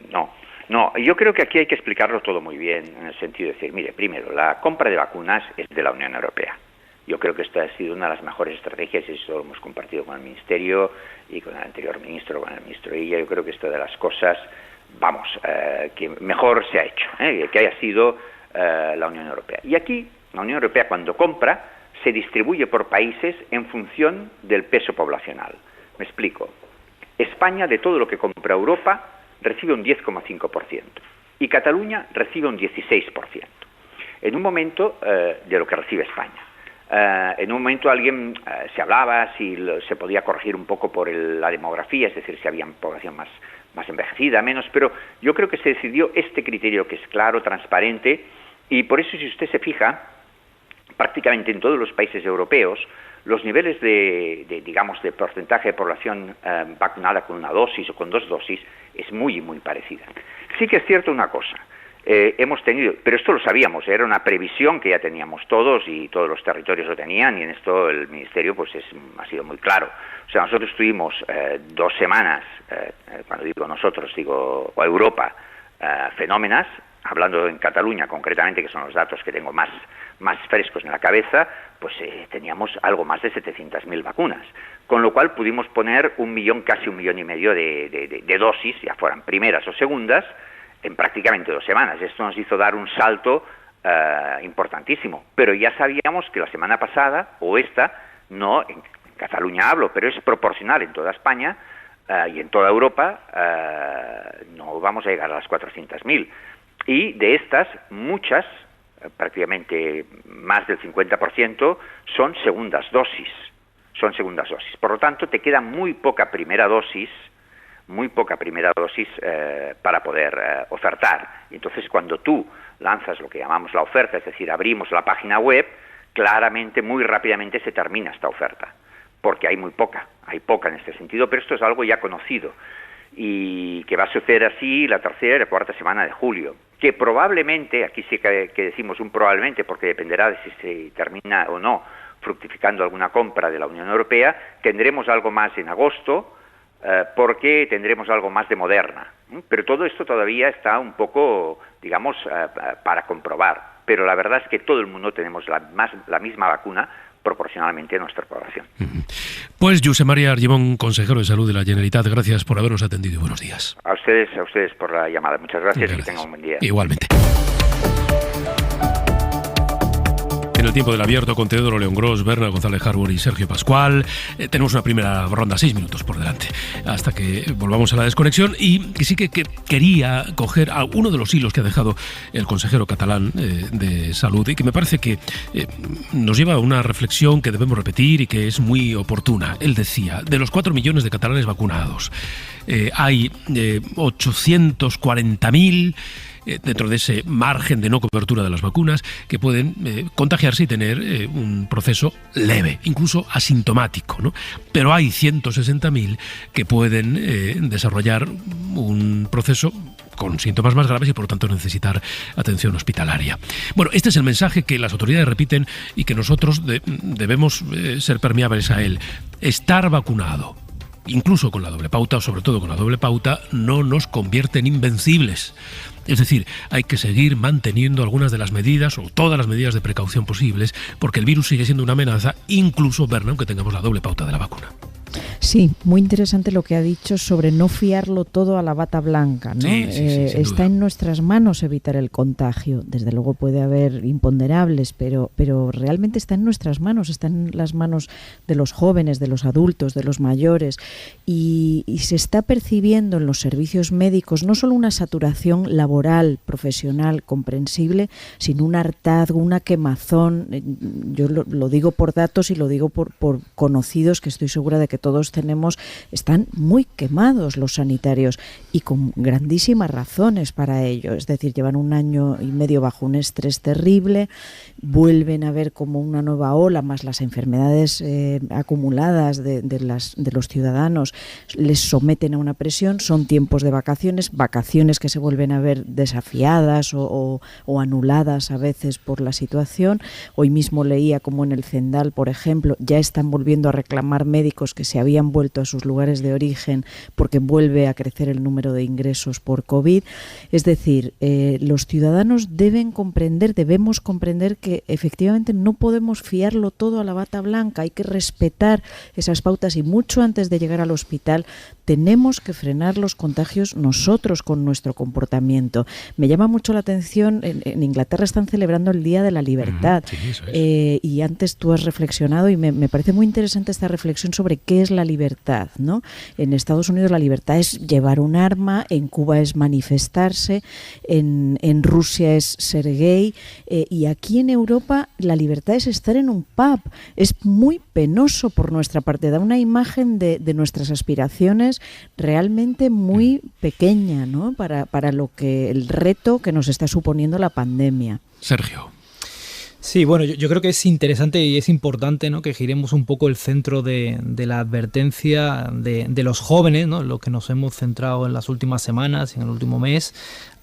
No, yo creo que aquí hay que explicarlo todo muy bien, en el sentido de decir, mire, primero, la compra de vacunas es de la Unión Europea. Yo creo que esta ha sido una de las mejores estrategias, y eso lo hemos compartido con el Ministerio y con el anterior ministro, con el ministro Illa. Yo creo que esta de las cosas, que mejor se ha hecho, que haya sido la Unión Europea. Y aquí, la Unión Europea cuando compra, se distribuye por países en función del peso poblacional. Me explico. España, de todo lo que compra Europa, recibe un 10,5% y Cataluña recibe un 16% en un momento de lo que recibe España. En un momento alguien se hablaba si se podía corregir un poco por la demografía, es decir, si había población más envejecida, menos, pero yo creo que se decidió este criterio que es claro, transparente, y por eso, si usted se fija, prácticamente en todos los países europeos los niveles de porcentaje de población vacunada con una dosis o con 2 dosis es muy parecida. Sí que es cierto una cosa, hemos tenido, pero esto lo sabíamos, era una previsión que ya teníamos todos y todos los territorios lo tenían, y en esto el Ministerio ha sido muy claro. O sea, nosotros tuvimos 2 semanas, cuando digo nosotros, digo Europa, fenómenas, hablando en Cataluña concretamente, que son los datos que tengo más frescos en la cabeza, pues teníamos algo más de 700.000 vacunas, con lo cual pudimos poner 1 millón, casi 1,5 millones de dosis, ya fueran primeras o segundas, en prácticamente 2 semanas. Esto nos hizo dar un salto importantísimo, pero ya sabíamos que la semana pasada, o no, en Cataluña hablo, pero es proporcional en toda España y en toda Europa, no vamos a llegar a las 400.000. Y de estas, muchas, prácticamente más del 50%, son segundas dosis. Por lo tanto, te queda muy poca primera dosis, muy poca primera dosis para poder ofertar. Y entonces cuando tú lanzas lo que llamamos la oferta, es decir, abrimos la página web, claramente, muy rápidamente se termina esta oferta, porque hay poca en este sentido, pero esto es algo ya conocido y que va a suceder así la tercera y la cuarta semana de julio, que probablemente, aquí sí que decimos un probablemente porque dependerá de si se termina o no fructificando alguna compra de la Unión Europea, tendremos algo más en agosto, porque tendremos algo más de Moderna. Pero todo esto todavía está un poco, digamos, para comprobar. Pero la verdad es que todo el mundo tenemos la misma vacuna proporcionalmente a nuestra población. Pues Josep María Argimon, consejero de Salud de la Generalitat, gracias por habernos atendido. Buenos días. A ustedes por la llamada. Muchas gracias y que tengan un buen día. Igualmente. En el tiempo del abierto con Teodoro León Gros, Berna González Harbour y Sergio Pascual. Tenemos una primera ronda, 6 minutos por delante, hasta que volvamos a la desconexión. Y sí que quería coger a uno de los hilos que ha dejado el consejero catalán de Salud y que me parece que nos lleva a una reflexión que debemos repetir y que es muy oportuna. Él decía, de los 4 millones de catalanes vacunados, hay 840.000 dentro de ese margen de no cobertura de las vacunas, que pueden contagiarse y tener un proceso leve, incluso asintomático, ¿no? Pero hay 160.000 que pueden desarrollar un proceso con síntomas más graves y por lo tanto necesitar atención hospitalaria. Bueno, este es el mensaje que las autoridades repiten y que nosotros debemos ser permeables a él. Estar vacunado, incluso con la doble pauta, o sobre todo con la doble pauta, no nos convierte en invencibles. Es decir, hay que seguir manteniendo algunas de las medidas o todas las medidas de precaución posibles, porque el virus sigue siendo una amenaza, incluso, Berna, aunque tengamos la doble pauta de la vacuna. Sí, muy interesante lo que ha dicho sobre no fiarlo todo a la bata blanca, ¿no? Sí, está en nuestras manos evitar el contagio. Desde luego puede haber imponderables, pero realmente está en nuestras manos, está en las manos de los jóvenes, de los adultos, de los mayores, y se está percibiendo en los servicios médicos no solo una saturación laboral, profesional, comprensible, sino un hartazgo, una quemazón. Yo lo digo por datos y lo digo por conocidos que estoy segura de que todos tenemos. Están muy quemados los sanitarios y con grandísimas razones para ello. Es decir, llevan 1 año y medio bajo un estrés terrible, vuelven a ver como una nueva ola, más las enfermedades acumuladas de los ciudadanos, les someten a una presión. Son tiempos de vacaciones que se vuelven a ver desafiadas o anuladas a veces por la situación. Hoy mismo leía como en el Zendal, por ejemplo, ya están volviendo a reclamar médicos que se habían vuelto a sus lugares de origen porque vuelve a crecer el número de ingresos por COVID. Es decir, los ciudadanos debemos comprender que efectivamente no podemos fiarlo todo a la bata blanca, hay que respetar esas pautas y mucho antes de llegar al hospital tenemos que frenar los contagios nosotros con nuestro comportamiento. Me llama mucho la atención, en Inglaterra están celebrando el Día de la Libertad. Sí, eso es. Y antes tú has reflexionado y me parece muy interesante esta reflexión sobre qué es la libertad, ¿no? En Estados Unidos la libertad es llevar un arma, en Cuba es manifestarse, en Rusia es ser gay, y aquí en Europa la libertad es estar en un pub. Es muy penoso por nuestra parte, da una imagen de nuestras aspiraciones realmente muy pequeña, ¿no? Para lo que el reto que nos está suponiendo la pandemia. Sergio. Sí, bueno, yo creo que es interesante y es importante, ¿no?, que giremos un poco el centro de la advertencia de los jóvenes, ¿no?, lo que nos hemos centrado en las últimas semanas y en el último mes,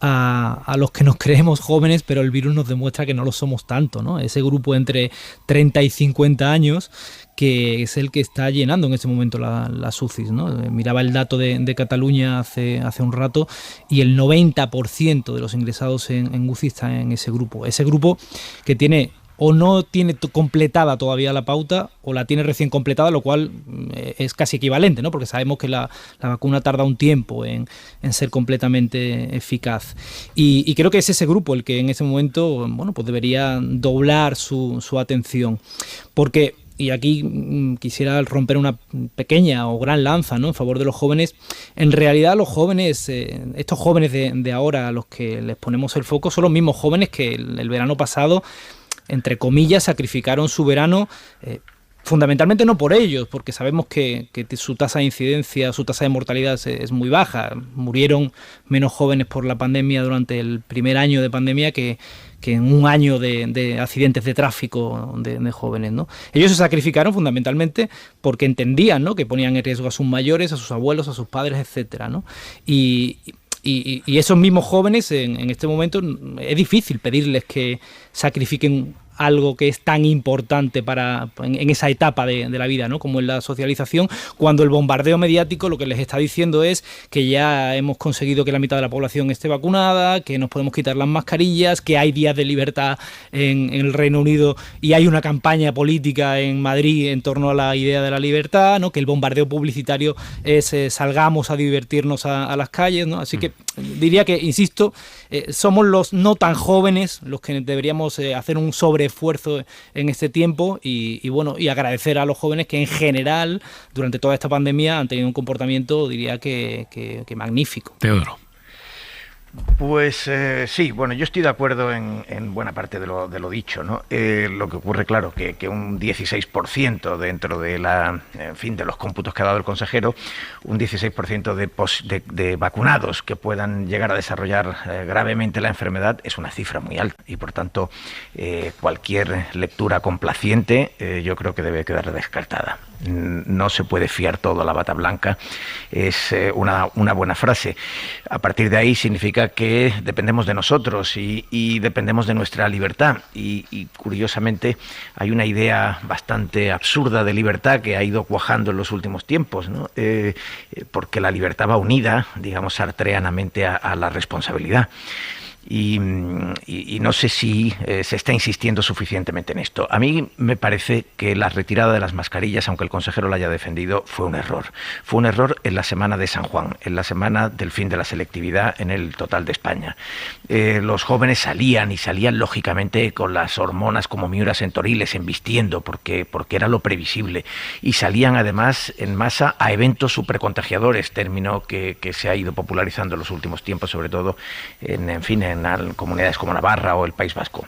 a los que nos creemos jóvenes, pero el virus nos demuestra que no lo somos tanto, ¿no? Ese grupo entre 30 y 50 años que es el que está llenando en este momento las UCIs, ¿no? Miraba el dato de Cataluña hace un rato y el 90% de los ingresados en UCI está en ese grupo. Ese grupo que tiene o no tiene completada todavía la pauta o la tiene recién completada, lo cual es casi equivalente, ¿no? Porque sabemos que la vacuna tarda un tiempo en ser completamente eficaz. Y creo que es ese grupo el que en ese momento, bueno, pues debería doblar su atención. Porque, y aquí quisiera romper una pequeña o gran lanza, ¿no?, en favor de los jóvenes. En realidad los jóvenes, estos jóvenes de ahora a los que les ponemos el foco, son los mismos jóvenes que el verano pasado, entre comillas, sacrificaron su verano fundamentalmente no por ellos, porque sabemos que su tasa de incidencia, su tasa de mortalidad es muy baja. Murieron menos jóvenes por la pandemia durante el primer año de pandemia que en un año de accidentes de tráfico de jóvenes, ¿no? Ellos se sacrificaron fundamentalmente porque entendían, ¿no?, que ponían en riesgo a sus mayores, a sus abuelos, a sus padres, etcétera, ¿no? Y esos mismos jóvenes en este momento es difícil pedirles que sacrifiquen algo que es tan importante en esa etapa de la vida, ¿no?, como es la socialización, cuando el bombardeo mediático lo que les está diciendo es que ya hemos conseguido que la mitad de la población esté vacunada, que nos podemos quitar las mascarillas, que hay días de libertad en el Reino Unido y hay una campaña política en Madrid en torno a la idea de la libertad, ¿no?, que el bombardeo publicitario es salgamos a divertirnos a las calles, ¿no? Así que diría que, insisto, somos los no tan jóvenes los que deberíamos hacer un sobreesfuerzo en este tiempo y agradecer a los jóvenes que en general durante toda esta pandemia han tenido un comportamiento, diría que magnífico. Teodoro. Pues sí, bueno, yo estoy de acuerdo en buena parte de lo dicho, ¿no? Lo que ocurre, claro, que un 16% dentro de de los cómputos que ha dado el consejero, un 16% de vacunados que puedan llegar a desarrollar gravemente la enfermedad es una cifra muy alta y, por tanto, cualquier lectura complaciente yo creo que debe quedar descartada. No se puede fiar todo a la bata blanca, es una buena frase. A partir de ahí significa que dependemos de nosotros y dependemos de nuestra libertad. Y curiosamente hay una idea bastante absurda de libertad que ha ido cuajando en los últimos tiempos, ¿no? Porque la libertad va unida, digamos, sartreanamente a la responsabilidad. Y no sé si se está insistiendo suficientemente en esto. A mí me parece que la retirada de las mascarillas, aunque el consejero la haya defendido, fue un error. Fue un error en la semana de San Juan, en la semana del fin de la selectividad en el total de España. Los jóvenes salían lógicamente con las hormonas como miuras entoriles, embistiendo, porque era lo previsible. Y salían además en masa a eventos supercontagiadores, término que se ha ido popularizando en los últimos tiempos, sobre todo en comunidades como Navarra o el País Vasco.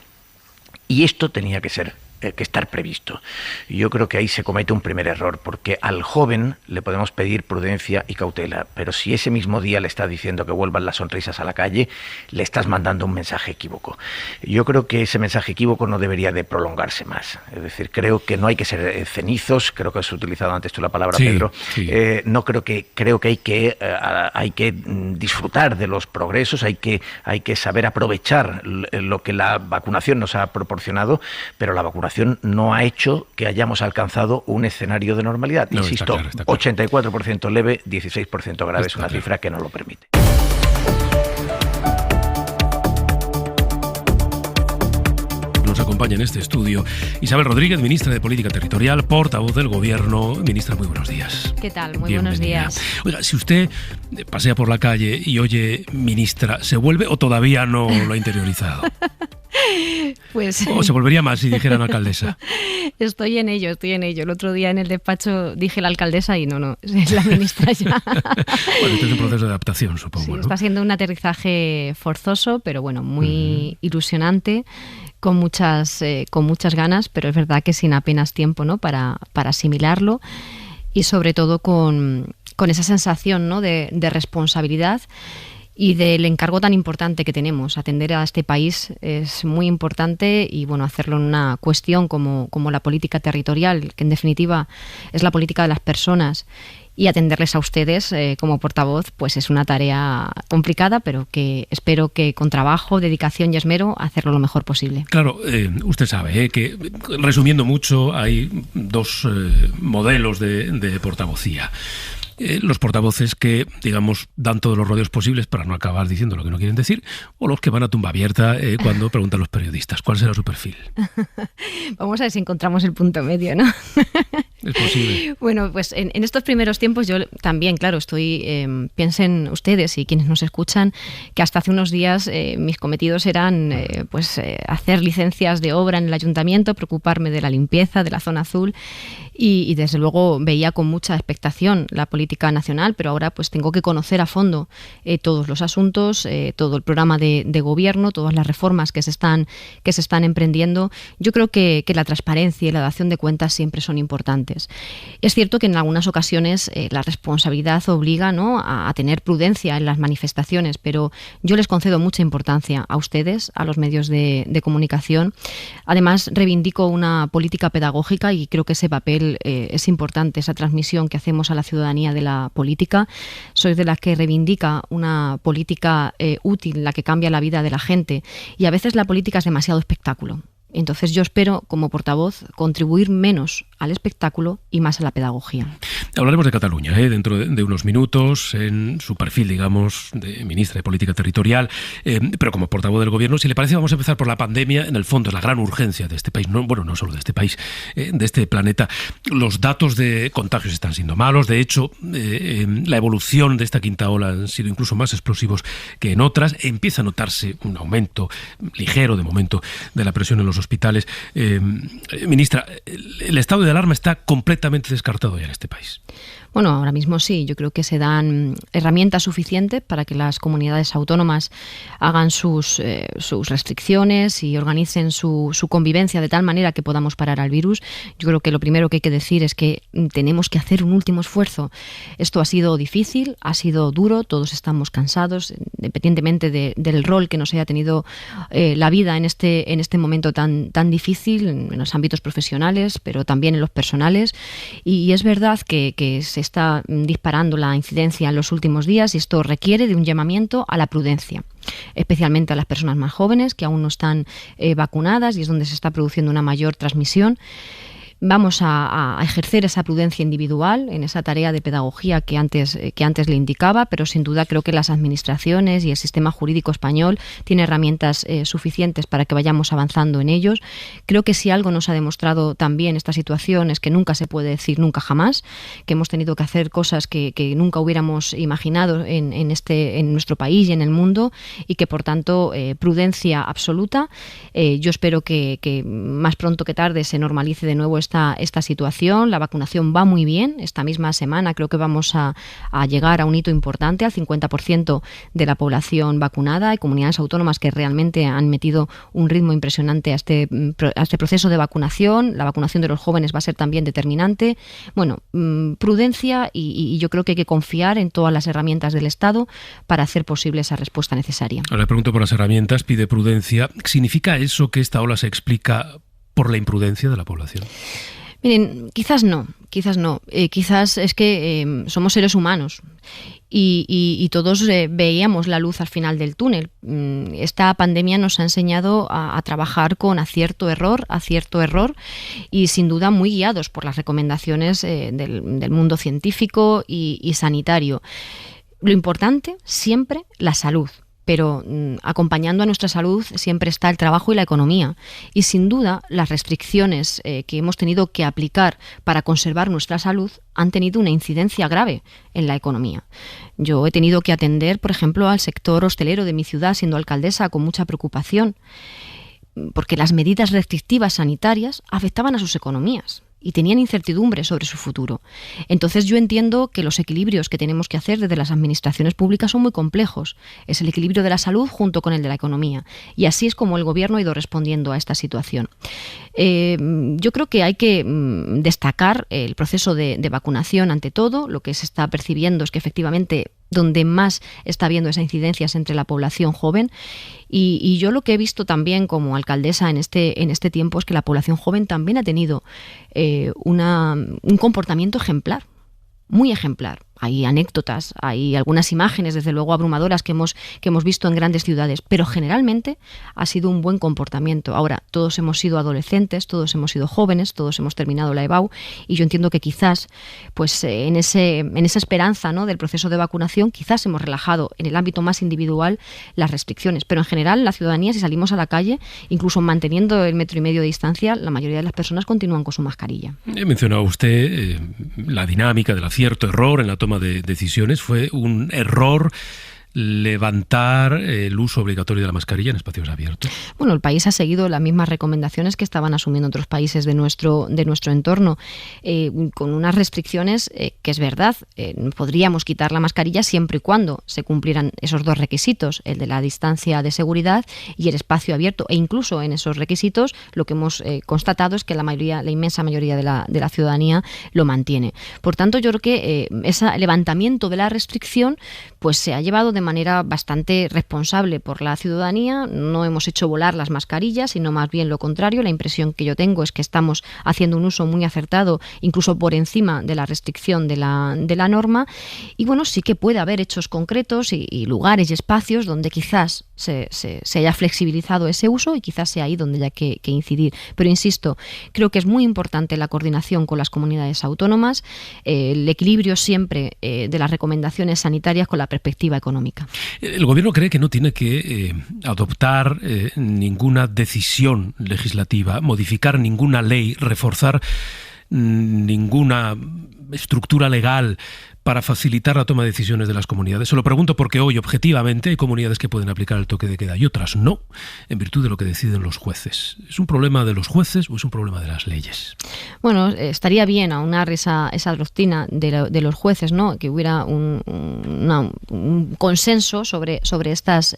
Y esto tenía que estar previsto. Yo creo que ahí se comete un primer error, porque al joven le podemos pedir prudencia y cautela, pero si ese mismo día le está diciendo que vuelvan las sonrisas a la calle, le estás mandando un mensaje equívoco. Yo creo que ese mensaje equívoco no debería de prolongarse más. Es decir, creo que no hay que ser cenizos, creo que has utilizado antes tú la palabra, sí, Pedro. Sí. Creo que hay que disfrutar de los progresos, hay que saber aprovechar lo que la vacunación nos ha proporcionado, pero la vacunación no ha hecho que hayamos alcanzado un escenario de normalidad. No, insisto, está claro. 84% leve, 16% grave, es una cifra que no lo permite. Nos acompaña en este estudio Isabel Rodríguez, ministra de Política Territorial, portavoz del Gobierno. Ministra, muy buenos días. ¿Qué tal? Muy buenos días. Oiga, si usted pasea por la calle y oye ministra, ¿se vuelve o todavía no lo ha interiorizado? Pues, o se volvería más si dijeran alcaldesa. Estoy en ello. El otro día en el despacho dije la alcaldesa y no, es la ministra ya. Bueno, este es un proceso de adaptación, supongo. Sí, ¿no? Está siendo un aterrizaje forzoso, pero bueno, muy ilusionante, con muchas ganas, pero es verdad que sin apenas tiempo, ¿no?, para asimilarlo, y sobre todo con esa sensación, ¿no?, de responsabilidad y del encargo tan importante que tenemos. Atender a este país es muy importante y bueno, hacerlo en una cuestión como la política territorial, que en definitiva es la política de las personas, y atenderles a ustedes como portavoz, pues es una tarea complicada, pero que espero que con trabajo, dedicación y esmero hacerlo lo mejor posible. Claro, usted sabe que, resumiendo mucho, hay dos modelos de portavocía. Los portavoces que, digamos, dan todos los rodeos posibles para no acabar diciendo lo que no quieren decir, o los que van a tumba abierta cuando preguntan los periodistas. ¿Cuál será su perfil? Vamos a ver si encontramos el punto medio, ¿no? es posible. Bueno, pues en estos primeros tiempos yo también, claro, piensen ustedes y quienes nos escuchan que hasta hace unos días mis cometidos eran hacer licencias de obra en el ayuntamiento, preocuparme de la limpieza de la zona azul y desde luego veía con mucha expectación la política nacional, pero ahora pues tengo que conocer a fondo todos los asuntos, todo el programa de gobierno, todas las reformas que se están emprendiendo. Yo creo que la transparencia y la dación de cuentas siempre son importantes. Es cierto que en algunas ocasiones la responsabilidad obliga, ¿no?, a tener prudencia en las manifestaciones, pero yo les concedo mucha importancia a ustedes, a los medios de comunicación. Además, reivindico una política pedagógica y creo que ese papel es importante, esa transmisión que hacemos a la ciudadanía de la política. Soy de las que reivindica una política útil, la que cambia la vida de la gente, y a veces la política es demasiado espectáculo. Entonces yo espero, como portavoz, contribuir menos al espectáculo y más a la pedagogía. Hablaremos de Cataluña dentro de unos minutos, en su perfil, digamos, de ministra de Política Territorial, pero como portavoz del Gobierno, si le parece, vamos a empezar por la pandemia. En el fondo es la gran urgencia de este país, no solo de este país, de este planeta. Los datos de contagios están siendo malos, de hecho, la evolución de esta quinta ola han sido incluso más explosivos que en otras. Empieza a notarse un aumento ligero, de momento, de la presión en los hospitales. Ministra, el estado de alarma está completamente descartado ya en este país. Bueno, ahora mismo sí, yo creo que se dan herramientas suficientes para que las comunidades autónomas hagan sus restricciones y organicen su convivencia de tal manera que podamos parar al virus. Yo creo que lo primero que hay que decir es que tenemos que hacer un último esfuerzo. Esto ha sido difícil, ha sido duro, todos estamos cansados, independientemente del rol que nos haya tenido la vida en este momento tan difícil, en los ámbitos profesionales, pero también en los personales. Y es verdad que se está disparando la incidencia en los últimos días y esto requiere de un llamamiento a la prudencia, especialmente a las personas más jóvenes que aún no están vacunadas y es donde se está produciendo una mayor transmisión. Vamos a ejercer esa prudencia individual en esa tarea de pedagogía que antes le indicaba, pero sin duda creo que las administraciones y el sistema jurídico español tienen herramientas suficientes para que vayamos avanzando en ellos. Creo que si algo nos ha demostrado también esta situación es que nunca se puede decir nunca jamás, que hemos tenido que hacer cosas que nunca hubiéramos imaginado en nuestro país y en el mundo y que por tanto prudencia absoluta. Yo espero que más pronto que tarde se normalice de nuevo esta situación. La vacunación va muy bien. Esta misma semana creo que vamos a llegar a un hito importante, al 50% de la población vacunada. Hay comunidades autónomas que realmente han metido un ritmo impresionante a este proceso de vacunación. La vacunación de los jóvenes va a ser también determinante. Bueno, prudencia y yo creo que hay que confiar en todas las herramientas del Estado para hacer posible esa respuesta necesaria. Ahora le pregunto por las herramientas, pide prudencia. ¿Significa eso que esta ola se explica por la imprudencia de la población? Miren, quizás no. Quizás es que somos seres humanos y todos veíamos la luz al final del túnel. Esta pandemia nos ha enseñado a trabajar con acierto error y sin duda muy guiados por las recomendaciones del mundo científico y sanitario. Lo importante, siempre, la salud. Pero acompañando a nuestra salud siempre está el trabajo y la economía. Y sin duda las restricciones que hemos tenido que aplicar para conservar nuestra salud han tenido una incidencia grave en la economía. Yo he tenido que atender, por ejemplo, al sector hostelero de mi ciudad siendo alcaldesa con mucha preocupación, porque las medidas restrictivas sanitarias afectaban a sus economías y tenían incertidumbre sobre su futuro. Entonces yo entiendo que los equilibrios que tenemos que hacer desde las administraciones públicas son muy complejos. Es el equilibrio de la salud junto con el de la economía. Y así es como el Gobierno ha ido respondiendo a esta situación. Yo creo que hay que destacar el proceso de vacunación ante todo. Lo que se está percibiendo es que efectivamente donde más está habiendo esa incidencia es entre la población joven y yo lo que he visto también como alcaldesa en este tiempo es que la población joven también ha tenido un comportamiento ejemplar, muy ejemplar. hay anécdotas, hay algunas imágenes, desde luego abrumadoras, que hemos visto en grandes ciudades, pero generalmente ha sido un buen comportamiento. Ahora, todos hemos sido adolescentes, todos hemos sido jóvenes, todos hemos terminado la EBAU, y yo entiendo que quizás, pues en esa esperanza, ¿no?, del proceso de vacunación, quizás hemos relajado en el ámbito más individual las restricciones, pero en general la ciudadanía, si salimos a la calle, incluso manteniendo el 1,5 metros de distancia, la mayoría de las personas continúan con su mascarilla. Mencionaba usted la dinámica del acierto-error en la toma de decisiones. ¿Fue un error levantar el uso obligatorio de la mascarilla en espacios abiertos? Bueno, el país ha seguido las mismas recomendaciones que estaban asumiendo otros países de nuestro entorno, con unas restricciones que es verdad, podríamos quitar la mascarilla siempre y cuando se cumplieran esos dos requisitos, el de la distancia de seguridad y el espacio abierto, e incluso en esos requisitos lo que hemos constatado es que la inmensa mayoría de la ciudadanía lo mantiene. Por tanto, yo creo que ese levantamiento de la restricción pues se ha llevado de manera bastante responsable por la ciudadanía. No hemos hecho volar las mascarillas, sino más bien lo contrario. La impresión que yo tengo es que estamos haciendo un uso muy acertado, incluso por encima de la restricción de la norma. Y bueno, sí que puede haber hechos concretos y lugares y espacios donde quizás se haya flexibilizado ese uso y quizás sea ahí donde haya que incidir. Pero insisto, creo que es muy importante la coordinación con las comunidades autónomas, el equilibrio siempre de las recomendaciones sanitarias con la perspectiva económica. El Gobierno cree que no tiene que adoptar ninguna decisión legislativa, modificar ninguna ley, reforzar ninguna estructura legal para facilitar la toma de decisiones de las comunidades. Se lo pregunto porque hoy, objetivamente, hay comunidades que pueden aplicar el toque de queda y otras no, en virtud de lo que deciden los jueces. ¿Es un problema de los jueces o es un problema de las leyes? Bueno, estaría bien aunar esa doctrina de los jueces, ¿no?, que hubiera un consenso sobre estas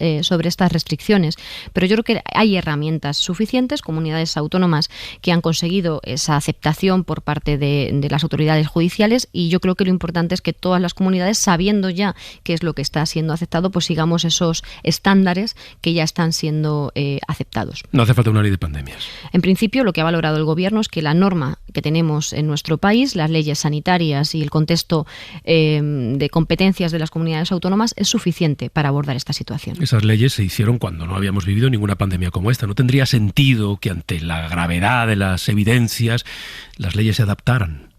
restricciones. Pero yo creo que hay herramientas suficientes, comunidades autónomas que han conseguido esa aceptación por parte de las autoridades judiciales, y yo creo que lo importante es que todas las comunidades, sabiendo ya qué es lo que está siendo aceptado, pues sigamos esos estándares que ya están siendo aceptados. No hace falta una ley de pandemias. En principio, lo que ha valorado el Gobierno es que la norma que tenemos en nuestro país, las leyes sanitarias y el contexto de competencias de las comunidades autónomas es suficiente para abordar esta situación. Esas leyes se hicieron cuando no habíamos vivido ninguna pandemia como esta. ¿No tendría sentido que ante la gravedad de las evidencias las leyes se adaptaran?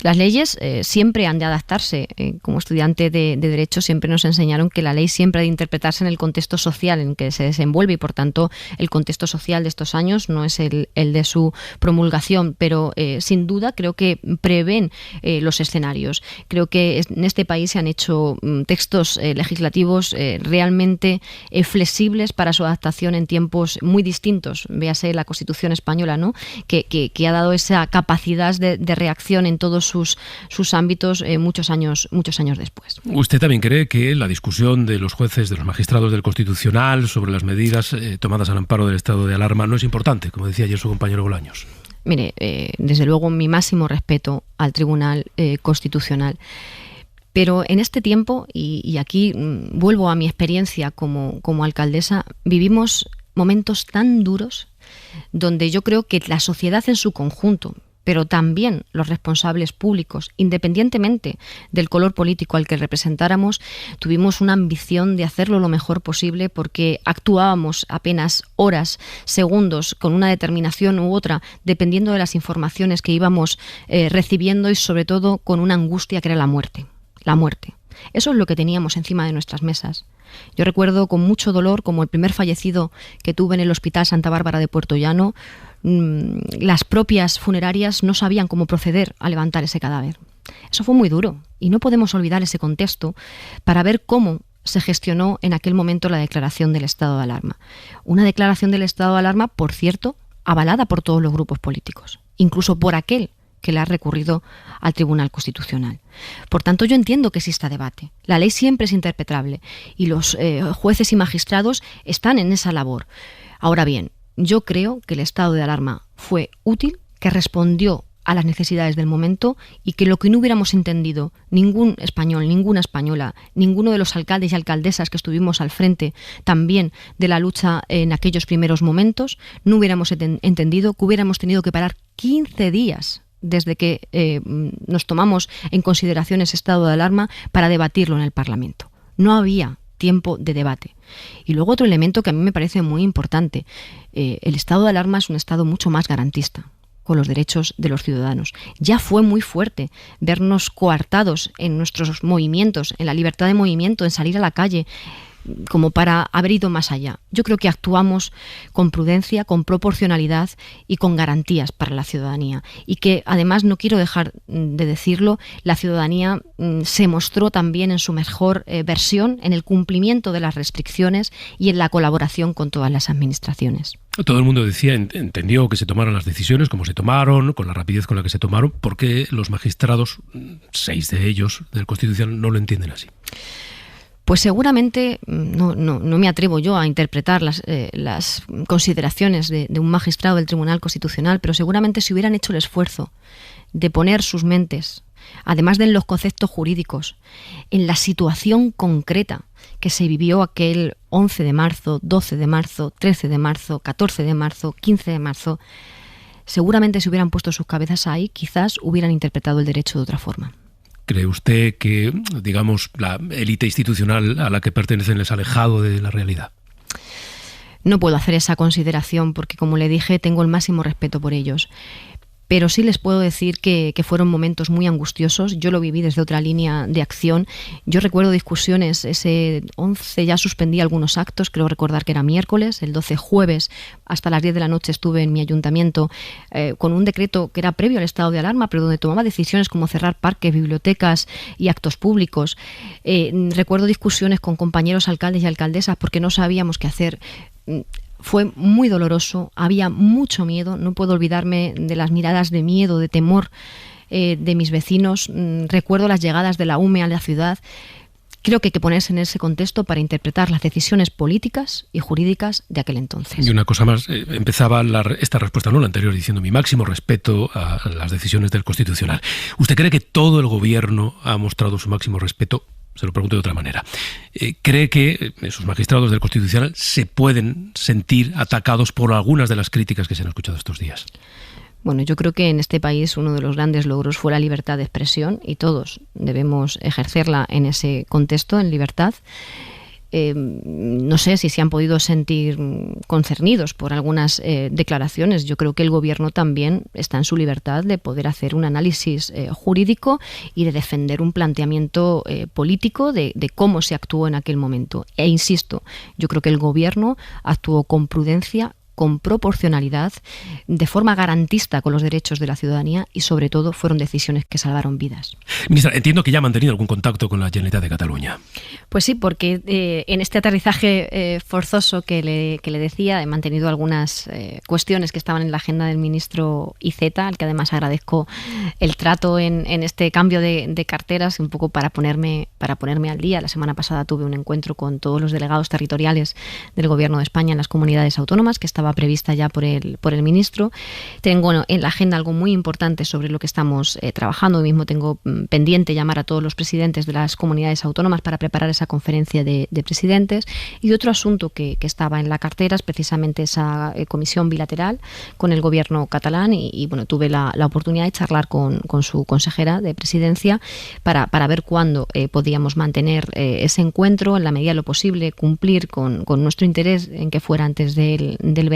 Las leyes siempre han de adaptarse. Como estudiante de Derecho siempre nos enseñaron que la ley siempre ha de interpretarse en el contexto social en que se desenvuelve y, por tanto, el contexto social de estos años no es el de su promulgación, pero sin duda creo que prevén los escenarios. Creo que en este país se han hecho textos legislativos realmente flexibles para su adaptación en tiempos muy distintos. Véase la Constitución española, ¿no?, que ha dado esa capacidad de reacción en todos sus ámbitos muchos años después. ¿Usted también cree que la discusión de los jueces, de los magistrados del Constitucional sobre las medidas tomadas al amparo del estado de alarma no es importante, como decía ayer su compañero Bolaños? Mire, desde luego mi máximo respeto al Tribunal Constitucional. Pero en este tiempo, y aquí vuelvo a mi experiencia como alcaldesa, vivimos momentos tan duros donde yo creo que la sociedad en su conjunto, pero también los responsables públicos, independientemente del color político al que representáramos, tuvimos una ambición de hacerlo lo mejor posible porque actuábamos apenas horas, segundos, con una determinación u otra, dependiendo de las informaciones que íbamos recibiendo y sobre todo con una angustia que era la muerte. La muerte. Eso es lo que teníamos encima de nuestras mesas. Yo recuerdo con mucho dolor como el primer fallecido que tuve en el Hospital Santa Bárbara de Puerto Llano, las propias funerarias no sabían cómo proceder a levantar ese cadáver. Eso fue muy duro y no podemos olvidar ese contexto para ver cómo se gestionó en aquel momento la declaración del estado de alarma. Una declaración del estado de alarma, por cierto, avalada por todos los grupos políticos, incluso por aquel que le ha recurrido al Tribunal Constitucional. Por tanto, yo entiendo que exista debate. La ley siempre es interpretable y los jueces y magistrados están en esa labor. Ahora bien, yo creo que el estado de alarma fue útil, que respondió a las necesidades del momento y que lo que no hubiéramos entendido ningún español, ninguna española, ninguno de los alcaldes y alcaldesas que estuvimos al frente también de la lucha en aquellos primeros momentos, no hubiéramos entendido que hubiéramos tenido que parar 15 días desde que nos tomamos en consideración ese estado de alarma para debatirlo en el Parlamento. No había tiempo de debate. Y luego otro elemento que a mí me parece muy importante. El estado de alarma es un estado mucho más garantista con los derechos de los ciudadanos. Ya fue muy fuerte vernos coartados en nuestros movimientos, en la libertad de movimiento, en salir a la calle, como para haber ido más allá. Yo creo que actuamos con prudencia, con proporcionalidad y con garantías para la ciudadanía. Y que además, no quiero dejar de decirlo, la ciudadanía se mostró también en su mejor versión en el cumplimiento de las restricciones y en la colaboración con todas las administraciones. Todo el mundo decía, entendió que se tomaron las decisiones como se tomaron, con la rapidez con la que se tomaron, porque los magistrados, 6 de ellos del Constitucional, no lo entienden así. Pues seguramente no me atrevo yo a interpretar las consideraciones de un magistrado del Tribunal Constitucional, pero seguramente si hubieran hecho el esfuerzo de poner sus mentes, además de en los conceptos jurídicos, en la situación concreta que se vivió aquel 11 de marzo, 12 de marzo, 13 de marzo, 14 de marzo, 15 de marzo, seguramente si hubieran puesto sus cabezas ahí, quizás hubieran interpretado el derecho de otra forma. ¿Cree usted que, digamos, la élite institucional a la que pertenecen es alejado de la realidad? No puedo hacer esa consideración porque, como le dije, tengo el máximo respeto por ellos. Pero sí les puedo decir que fueron momentos muy angustiosos. Yo lo viví desde otra línea de acción. Yo recuerdo discusiones, ese 11 ya suspendí algunos actos, creo recordar que era miércoles, el 12 jueves, hasta las 10 de la noche estuve en mi ayuntamiento con un decreto que era previo al estado de alarma, pero donde tomaba decisiones como cerrar parques, bibliotecas y actos públicos. Recuerdo discusiones con compañeros alcaldes y alcaldesas porque no sabíamos qué hacer. Fue muy doloroso, había mucho miedo, no puedo olvidarme de las miradas de miedo, de temor de mis vecinos. Recuerdo las llegadas de la UME a la ciudad. Creo que hay que ponerse en ese contexto para interpretar las decisiones políticas y jurídicas de aquel entonces. Y una cosa más, empezaba esta respuesta, no la anterior, diciendo mi máximo respeto a las decisiones del Constitucional. ¿Usted cree que todo el Gobierno ha mostrado su máximo respeto? Se lo pregunto de otra manera. ¿Cree que esos magistrados del Constitucional se pueden sentir atacados por algunas de las críticas que se han escuchado estos días? Bueno, yo creo que en este país uno de los grandes logros fue la libertad de expresión y todos debemos ejercerla en ese contexto, en libertad. No sé si se han podido sentir concernidos por algunas declaraciones. Yo creo que el Gobierno también está en su libertad de poder hacer un análisis jurídico y de defender un planteamiento político de cómo se actuó en aquel momento. E insisto, yo creo que el Gobierno actuó con prudencia, con proporcionalidad, de forma garantista con los derechos de la ciudadanía y, sobre todo, fueron decisiones que salvaron vidas. Ministra, entiendo que ya ha mantenido algún contacto con la Generalitat de Cataluña. Pues sí, porque en este aterrizaje forzoso que le decía, he mantenido algunas cuestiones que estaban en la agenda del ministro Iceta, al que además agradezco el trato en este cambio de carteras, un poco para ponerme al día. La semana pasada tuve un encuentro con todos los delegados territoriales del Gobierno de España en las comunidades autónomas, que estaba prevista ya por el ministro. Tengo en la agenda algo muy importante sobre lo que estamos trabajando. Hoy mismo tengo pendiente llamar a todos los presidentes de las comunidades autónomas para preparar esa conferencia de presidentes. Y otro asunto que estaba en la cartera es precisamente esa comisión bilateral con el Gobierno catalán y bueno, tuve la oportunidad de charlar con su consejera de presidencia para ver cuándo podíamos mantener ese encuentro, en la medida de lo posible cumplir con nuestro interés en que fuera antes del verano.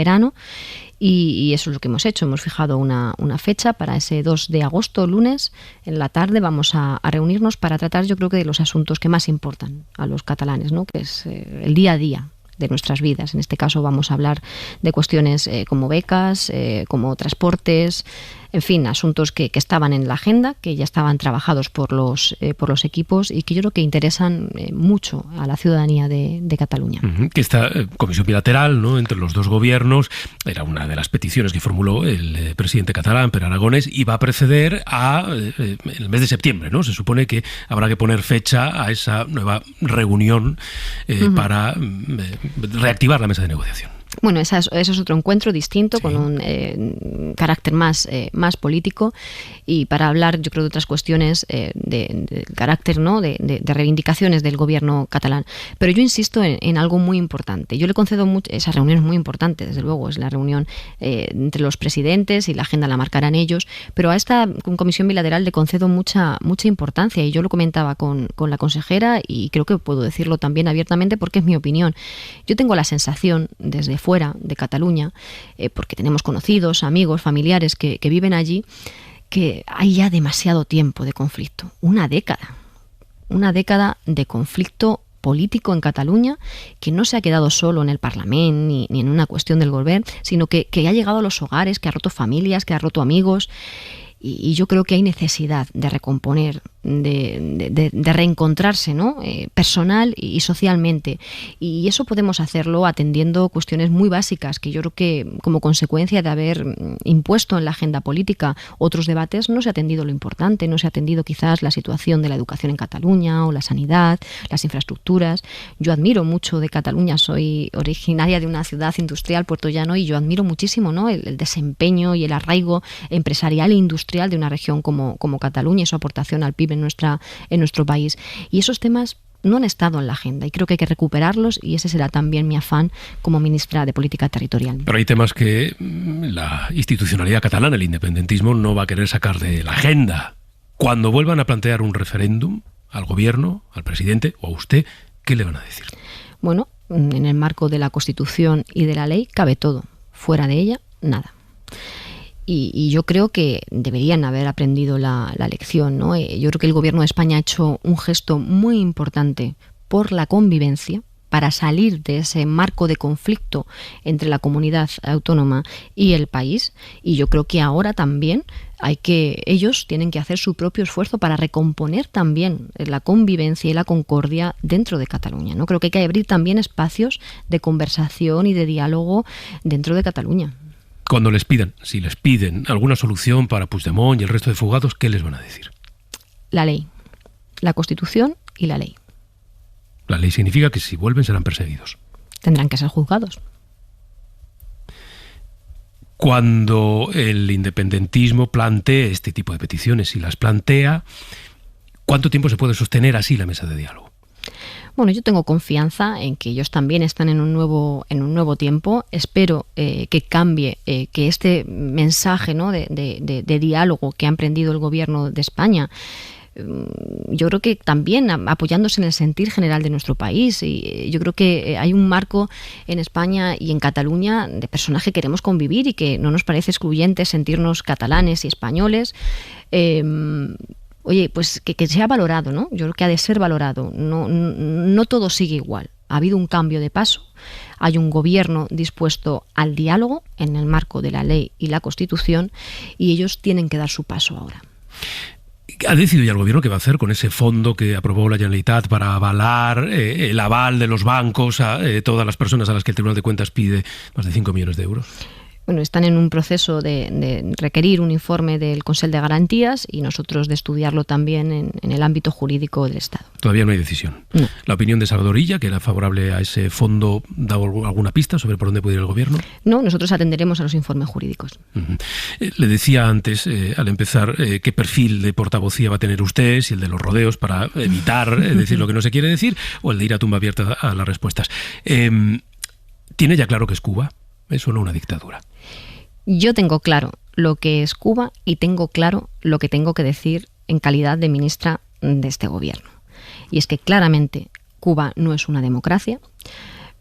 Y eso es lo que hemos hecho. Hemos fijado una fecha para ese 2 de agosto, lunes, en la tarde. Vamos a reunirnos para tratar, yo creo que de los asuntos que más importan a los catalanes, ¿no? Que es el día a día de nuestras vidas. En este caso vamos a hablar de cuestiones como becas, como transportes, en fin, asuntos que estaban en la agenda, que ya estaban trabajados por los equipos y que yo creo que interesan mucho a la ciudadanía de Cataluña. Que esta comisión bilateral, ¿no?, entre los dos gobiernos era una de las peticiones que formuló el presidente catalán, Pere Aragonès, y va a preceder el mes de septiembre, ¿no? Se supone que habrá que poner fecha a esa nueva reunión para reactivar la mesa de negociación. Bueno, ese es otro encuentro distinto, con un carácter más político, y para hablar, yo creo, de otras cuestiones de carácter, ¿no?, de reivindicaciones del gobierno catalán. Pero yo insisto en algo muy importante. Yo le concedo esa reunión es muy importante, desde luego, es la reunión entre los presidentes, y la agenda la marcarán ellos, pero a esta comisión bilateral le concedo mucha importancia, y yo lo comentaba con la consejera, y creo que puedo decirlo también abiertamente porque es mi opinión. Yo tengo la sensación, desde fuera de Cataluña, porque tenemos conocidos, amigos, familiares que viven allí, que hay ya demasiado tiempo de conflicto, una década de conflicto político en Cataluña, que no se ha quedado solo en el Parlamento ni en una cuestión del gobierno, sino que ha llegado a los hogares, que ha roto familias, que ha roto amigos. Y yo creo que hay necesidad de recomponer, de reencontrarse, ¿no?, personal y socialmente. Y eso podemos hacerlo atendiendo cuestiones muy básicas, que yo creo que como consecuencia de haber impuesto en la agenda política otros debates, no se ha atendido lo importante, no se ha atendido quizás la situación de la educación en Cataluña, o la sanidad, las infraestructuras. Yo admiro mucho de Cataluña, soy originaria de una ciudad industrial, Puerto Llano, y yo admiro muchísimo, ¿no?, el desempeño y el arraigo empresarial e industrial de una región como Cataluña, y su aportación al PIB en nuestro país. Y esos temas no han estado en la agenda, y creo que hay que recuperarlos, y ese será también mi afán como ministra de Política Territorial. Pero hay temas que la institucionalidad catalana, el independentismo, no va a querer sacar de la agenda. Cuando vuelvan a plantear un referéndum al gobierno, al presidente o a usted, ¿qué le van a decir? Bueno, en el marco de la Constitución y de la ley cabe todo. Fuera de ella, nada. Y yo creo que deberían haber aprendido la lección, ¿no? Yo creo que el Gobierno de España ha hecho un gesto muy importante por la convivencia, para salir de ese marco de conflicto entre la comunidad autónoma y el país, y yo creo que ahora también ellos tienen que hacer su propio esfuerzo para recomponer también la convivencia y la concordia dentro de Cataluña, ¿no? Creo que hay que abrir también espacios de conversación y de diálogo dentro de Cataluña. Cuando si les piden alguna solución para Puigdemont y el resto de fugados, ¿qué les van a decir? La ley, la Constitución y la ley. La ley significa que si vuelven serán perseguidos. Tendrán que ser juzgados. Cuando el independentismo plantee este tipo de peticiones, si las plantea, ¿cuánto tiempo se puede sostener así la mesa de diálogo? Bueno, yo tengo confianza en que ellos también están en un nuevo tiempo. Espero que cambie, que este mensaje, ¿no?, de diálogo que ha emprendido el Gobierno de España, yo creo que también apoyándose en el sentir general de nuestro país. Y yo creo que hay un marco en España y en Cataluña de personas que queremos convivir, y que no nos parece excluyente sentirnos catalanes y españoles. Oye, pues que sea valorado, ¿no? Yo creo que ha de ser valorado. No todo sigue igual. Ha habido un cambio de paso. Hay un gobierno dispuesto al diálogo en el marco de la ley y la Constitución, y ellos tienen que dar su paso ahora. ¿Ha decidido ya el gobierno qué va a hacer con ese fondo que aprobó la Generalitat para avalar el aval de los bancos a todas las personas a las que el Tribunal de Cuentas pide más de 5 millones de euros? Bueno, están en un proceso de requerir un informe del Consell de Garantías, y nosotros de estudiarlo también en el ámbito jurídico del Estado. Todavía no hay decisión. No. ¿La opinión de Salvador Illa, que era favorable a ese fondo, da alguna pista sobre por dónde puede ir el gobierno? No, nosotros atenderemos a los informes jurídicos. Le decía antes, al empezar, qué perfil de portavocía va a tener usted, si el de los rodeos para evitar decir lo que no se quiere decir, o el de ir a tumba abierta a las respuestas. ¿Tiene ya claro que es Cuba? ¿Es solo una dictadura? Yo tengo claro lo que es Cuba, y tengo claro lo que tengo que decir en calidad de ministra de este gobierno. Y es que claramente Cuba no es una democracia,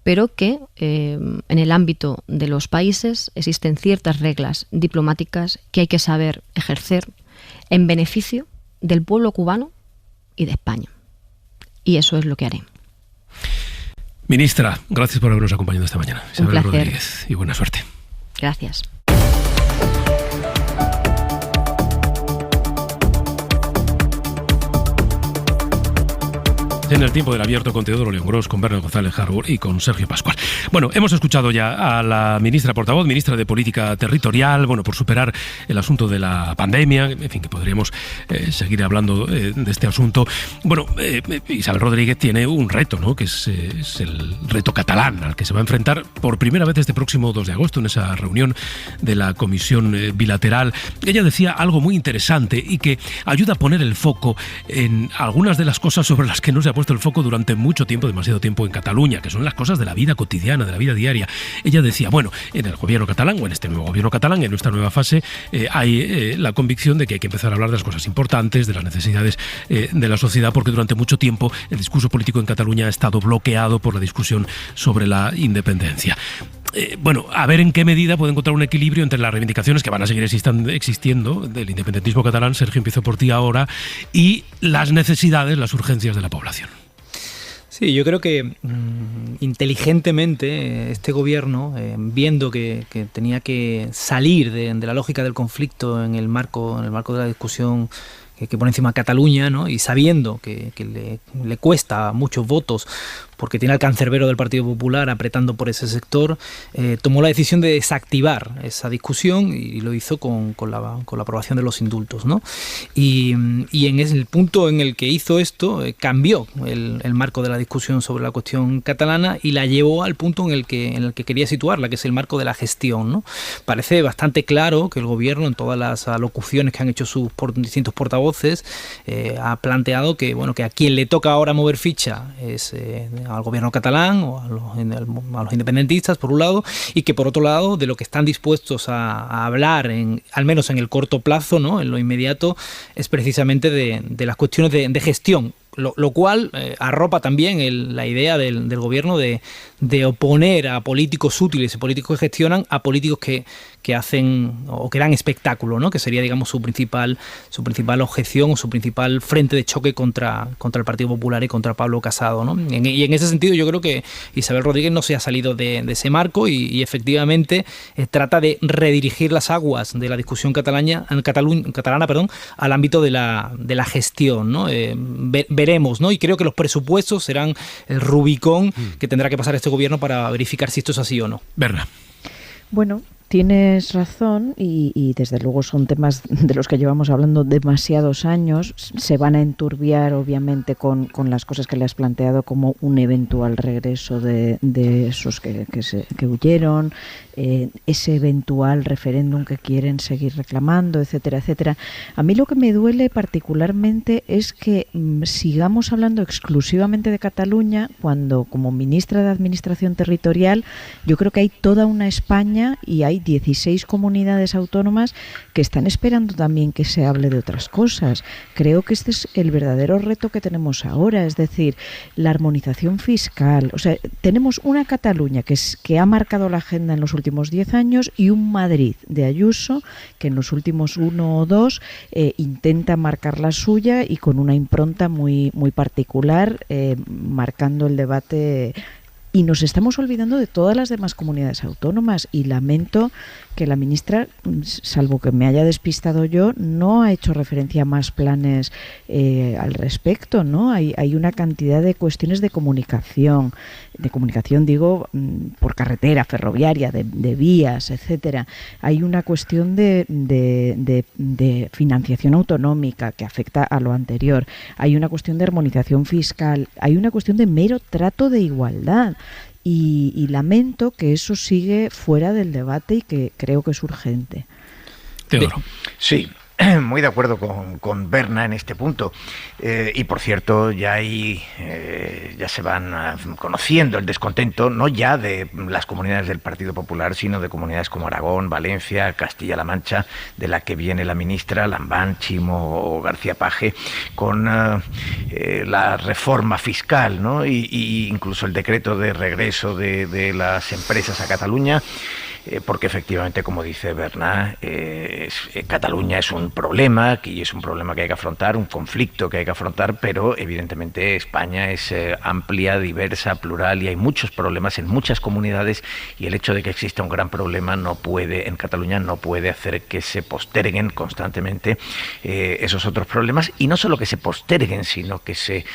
pero que en el ámbito de los países existen ciertas reglas diplomáticas que hay que saber ejercer en beneficio del pueblo cubano y de España. Y eso es lo que haré. Ministra, gracias por habernos acompañado esta mañana. Un placer. Rodríguez, y buena suerte. Gracias. en el tiempo del abierto con Teodoro León Gros, con Bernardo González Harbour y con Sergio Pascual. Bueno, hemos escuchado ya a la ministra portavoz, ministra de Política Territorial, bueno, por superar el asunto de la pandemia, en fin, que podríamos seguir hablando de este asunto. Bueno, Isabel Rodríguez tiene un reto, ¿no?, que es el reto catalán, al que se va a enfrentar por primera vez este próximo 2 de agosto en esa reunión de la Comisión Bilateral. Ella decía algo muy interesante y que ayuda a poner el foco en algunas de las cosas sobre las que no se ha puesto el foco durante mucho tiempo, demasiado tiempo en Cataluña, que son las cosas de la vida cotidiana, de la vida diaria. Ella decía, bueno, en el gobierno catalán, o en este nuevo gobierno catalán, en nuestra nueva fase, hay la convicción de que hay que empezar a hablar de las cosas importantes, de las necesidades de la sociedad, porque durante mucho tiempo el discurso político en Cataluña ha estado bloqueado por la discusión sobre la independencia. Bueno, a ver en qué medida puede encontrar un equilibrio entre las reivindicaciones que van a seguir existiendo del independentismo catalán, Sergio, empiezo por ti ahora, y las necesidades, las urgencias de la población. Sí, yo creo que inteligentemente este gobierno, viendo que tenía que salir de la lógica del conflicto en el marco de la discusión que pone encima Cataluña, ¿no?, y sabiendo que le cuesta muchos votos porque tiene al cancerbero del Partido Popular apretando por ese sector, tomó la decisión de desactivar esa discusión y lo hizo con la aprobación de los indultos, ¿no? Y en el punto en el que hizo esto, cambió el marco de la discusión sobre la cuestión catalana y la llevó al punto en el que quería situarla, que es el marco de la gestión, ¿no? Parece bastante claro que el gobierno, en todas las alocuciones que han hecho sus distintos portavoces, ha planteado que, bueno, que a quien le toca ahora mover ficha es al gobierno catalán o a los independentistas, por un lado, y que por otro lado, de lo que están dispuestos a hablar, al menos en el corto plazo, ¿no?, en lo inmediato, es precisamente de las cuestiones de gestión. Lo cual arropa también la idea del gobierno de oponer a políticos útiles y políticos que gestionan a políticos que hacen o que dan espectáculo, ¿no?, que sería, digamos, su principal objeción o su principal frente de choque contra el Partido Popular y contra Pablo Casado, ¿no? Y en ese sentido yo creo que Isabel Rodríguez no se ha salido de ese marco y efectivamente trata de redirigir las aguas de la discusión catalana al ámbito de la gestión, ¿no? Veremos, ¿no? Y creo que los presupuestos serán el Rubicón que tendrá que pasar este gobierno para verificar si esto es así o no. Berna. Bueno, tienes razón y desde luego son temas de los que llevamos hablando demasiados años. Se van a enturbiar obviamente con las cosas que le has planteado, como un eventual regreso de esos que huyeron, ese eventual referéndum que quieren seguir reclamando, etcétera, etcétera. A mí lo que me duele particularmente es que sigamos hablando exclusivamente de Cataluña cuando, como ministra de Administración Territorial, yo creo que hay toda una España y hay 16 comunidades autónomas que están esperando también que se hable de otras cosas. Creo que este es el verdadero reto que tenemos ahora, es decir, la armonización fiscal. O sea, tenemos una Cataluña que ha marcado la agenda en los últimos 10 años y un Madrid de Ayuso que en los últimos 1 o 2 intenta marcar la suya y con una impronta muy, muy particular, marcando el debate. Y nos estamos olvidando de todas las demás comunidades autónomas y lamento que la ministra, salvo que me haya despistado yo, no ha hecho referencia a más planes al respecto, ¿no? Hay una cantidad de cuestiones de comunicación digo, por carretera, ferroviaria, de vías, etcétera. Hay una cuestión de financiación autonómica que afecta a lo anterior. Hay una cuestión de armonización fiscal. Hay una cuestión de mero trato de igualdad. Y lamento que eso sigue fuera del debate y que creo que es urgente. Teodoro. Sí, muy de acuerdo con Berna en este punto. Y por cierto, ya se van conociendo el descontento, no ya de las comunidades del Partido Popular, sino de comunidades como Aragón, Valencia, Castilla-La Mancha, de la que viene la ministra Lambán, Chimo o García Paje, con la reforma fiscal, ¿no? Y incluso el decreto de regreso de las empresas a Cataluña. porque efectivamente, como dice Bernat, Cataluña es un problema, y es un problema que hay que afrontar, un conflicto que hay que afrontar, pero evidentemente España es amplia, diversa, plural, y hay muchos problemas en muchas comunidades, y el hecho de que exista un gran problema en Cataluña no puede hacer que se posterguen constantemente esos otros problemas, y no solo que se posterguen, sino que se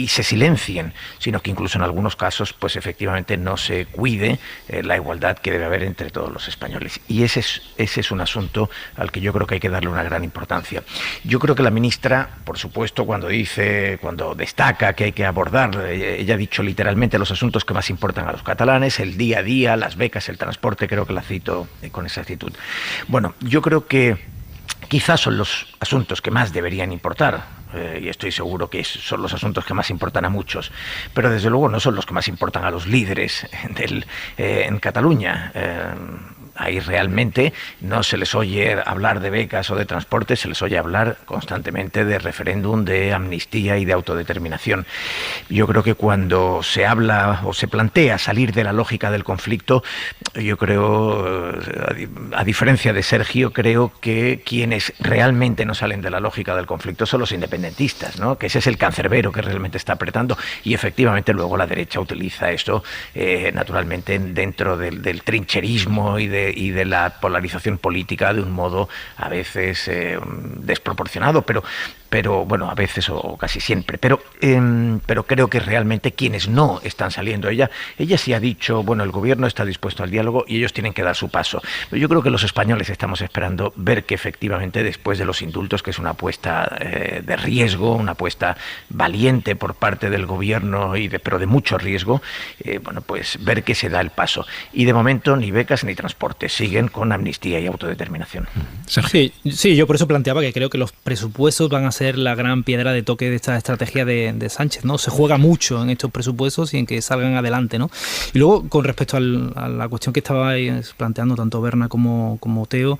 silencien, sino que incluso en algunos casos pues efectivamente no se cuide la igualdad que debe haber entre todos los españoles. Y ese es un asunto al que yo creo que hay que darle una gran importancia. Yo creo que la ministra, por supuesto, cuando destaca que hay que abordar, ella ha dicho literalmente los asuntos que más importan a los catalanes, el día a día, las becas, el transporte, creo que la cito con exactitud. Bueno, yo creo que quizás son los asuntos que más deberían importar, y estoy seguro que son los asuntos que más importan a muchos, pero desde luego no son los que más importan a los líderes en Cataluña. Ahí realmente no se les oye hablar de becas o de transporte, se les oye hablar constantemente de referéndum, de amnistía y de autodeterminación. Yo creo que cuando se habla o se plantea salir de la lógica del conflicto, yo creo, a diferencia de Sergio, creo que quienes realmente no salen de la lógica del conflicto son los independentistas, ¿no? Que ese es el cancerbero que realmente está apretando, y efectivamente luego la derecha utiliza esto naturalmente dentro del trincherismo y de la polarización política de un modo a veces desproporcionado, pero bueno, a veces o casi siempre, pero creo que realmente quienes no están saliendo, ella sí ha dicho, bueno, el gobierno está dispuesto al diálogo y ellos tienen que dar su paso. Pero yo creo que los españoles estamos esperando ver que efectivamente después de los indultos, que es una apuesta de riesgo, una apuesta valiente por parte del gobierno, pero de mucho riesgo, bueno, pues ver que se da el paso. Y de momento ni becas ni transporte, siguen con amnistía y autodeterminación. Sí, yo por eso planteaba que creo que los presupuestos van a ser la gran piedra de toque de esta estrategia de Sánchez, ¿no? Se juega mucho en estos presupuestos y en que salgan adelante, ¿no? Y luego, con respecto a la cuestión que estabais planteando tanto Berna como Teo,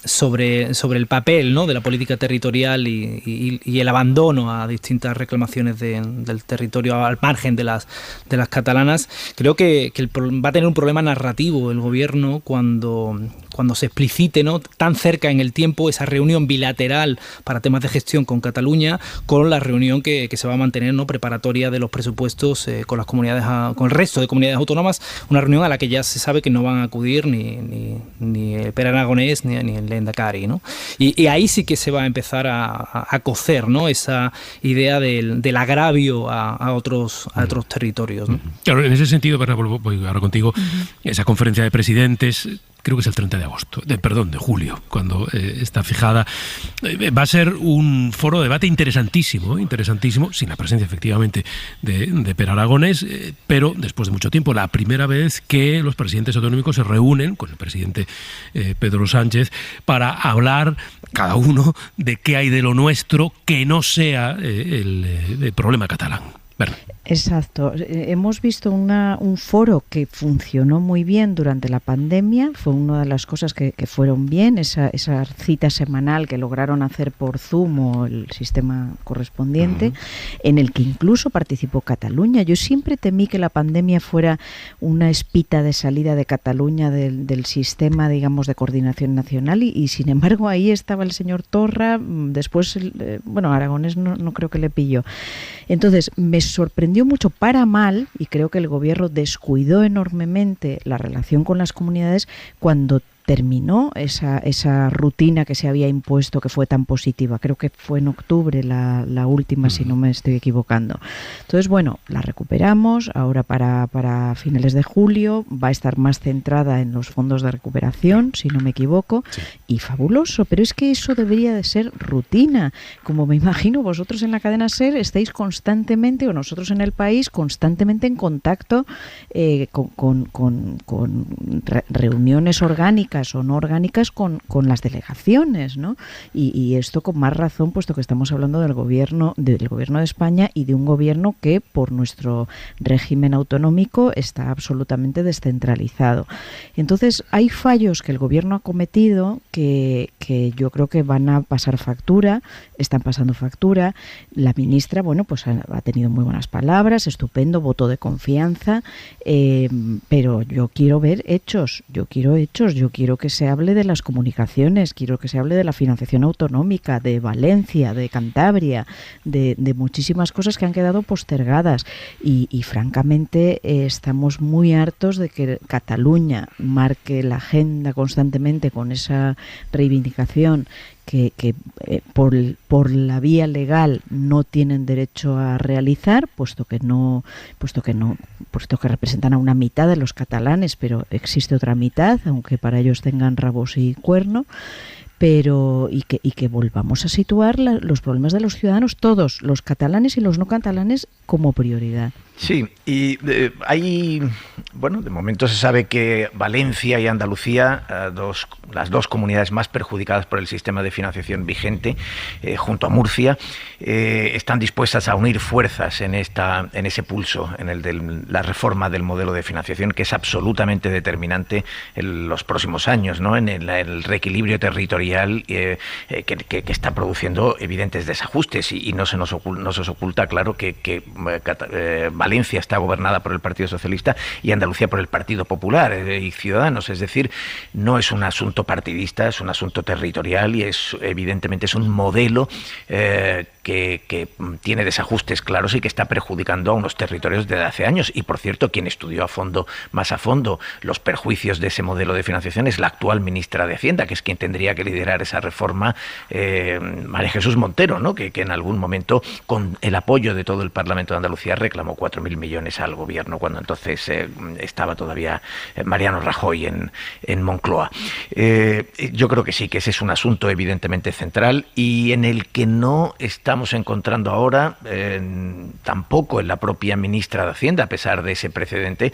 sobre el papel, ¿no?, de la política territorial y el abandono a distintas reclamaciones del territorio al margen de las catalanas, creo que va a tener un problema narrativo el gobierno cuando se explicite, ¿no?, tan cerca en el tiempo esa reunión bilateral para temas de gestión con Cataluña, con la reunión que se va a mantener, ¿no?, preparatoria de los presupuestos con el resto de comunidades autónomas, una reunión a la que ya se sabe que no van a acudir ni Pere Aragonés ni el Lehendakari, ¿no? Y ahí sí que se va a empezar a cocer, ¿no?, esa idea del agravio a otros territorios, ¿no? Claro, en ese sentido, Bernat, voy ahora contigo, esa conferencia de presidentes, creo que es el 30 de julio, cuando está fijada. Va a ser un foro de debate interesantísimo, sin la presencia efectivamente de Pere Aragonés, pero después de mucho tiempo, la primera vez que los presidentes autonómicos se reúnen con el presidente Pedro Sánchez para hablar cada uno de qué hay de lo nuestro que no sea el problema catalán. Exacto. Hemos visto un foro que funcionó muy bien durante la pandemia. Fue una de las cosas que fueron bien, esa cita semanal que lograron hacer por Zoom o el sistema correspondiente, en el que incluso participó Cataluña. Yo siempre temí que la pandemia fuera una espita de salida de Cataluña del sistema, digamos, de coordinación nacional, y sin embargo ahí estaba el señor Torra. Después, Aragonés no creo que le pilló. Entonces, me sorprendió mucho para mal, y creo que el gobierno descuidó enormemente la relación con las comunidades cuando terminó esa rutina que se había impuesto, que fue tan positiva. Creo que fue en octubre la última, si no me estoy equivocando. Entonces, bueno, la recuperamos. Ahora para finales de julio va a estar más centrada en los fondos de recuperación, si no me equivoco, sí. Y fabuloso, pero es que eso debería de ser rutina. Como me imagino vosotros en la cadena SER estáis constantemente, o nosotros en El País, constantemente en contacto con reuniones orgánicas orgánicas o no orgánicas con las delegaciones, ¿no? Y esto con más razón, puesto que estamos hablando del gobierno de España y de un gobierno que por nuestro régimen autonómico está absolutamente descentralizado. Entonces hay fallos que el gobierno ha cometido que yo creo que van a pasar factura, están pasando factura. La ministra, bueno, pues ha tenido muy buenas palabras, estupendo, voto de confianza, pero yo quiero ver hechos, yo quiero que se hable de las comunicaciones, quiero que se hable de la financiación autonómica, de Valencia, de Cantabria, de muchísimas cosas que han quedado postergadas y francamente estamos muy hartos de que Cataluña marque la agenda constantemente con esa reivindicación que por la vía legal no tienen derecho a realizar, puesto que representan a una mitad de los catalanes, pero existe otra mitad, aunque para ellos tengan rabos y cuerno. Pero y que volvamos a situar los problemas de los ciudadanos, todos, los catalanes y los no catalanes, como prioridad. Sí, y bueno, de momento se sabe que Valencia y Andalucía, las dos comunidades más perjudicadas por el sistema de financiación vigente, junto a Murcia, están dispuestas a unir fuerzas en ese pulso, en el de la reforma del modelo de financiación, que es absolutamente determinante en los próximos años, ¿no? En el reequilibrio territorial que está produciendo evidentes desajustes y no se nos oculta, claro, que Valencia está gobernada por el Partido Socialista y Andalucía por el Partido Popular y Ciudadanos, es decir, no es un asunto partidista, es un asunto territorial y evidentemente es un modelo que tiene desajustes claros y que está perjudicando a unos territorios desde hace años. Y por cierto, quien estudió más a fondo los perjuicios de ese modelo de financiación es la actual ministra de Hacienda, que es quien tendría que liderar esa reforma, María Jesús Montero, ¿no? que en algún momento, con el apoyo de todo el Parlamento de Andalucía, reclamó 4.000 millones al gobierno, cuando entonces estaba todavía Mariano Rajoy en Moncloa. Yo creo que sí, que ese es un asunto evidentemente central y en el que no estamos encontrando ahora, tampoco en la propia ministra de Hacienda, a pesar de ese precedente,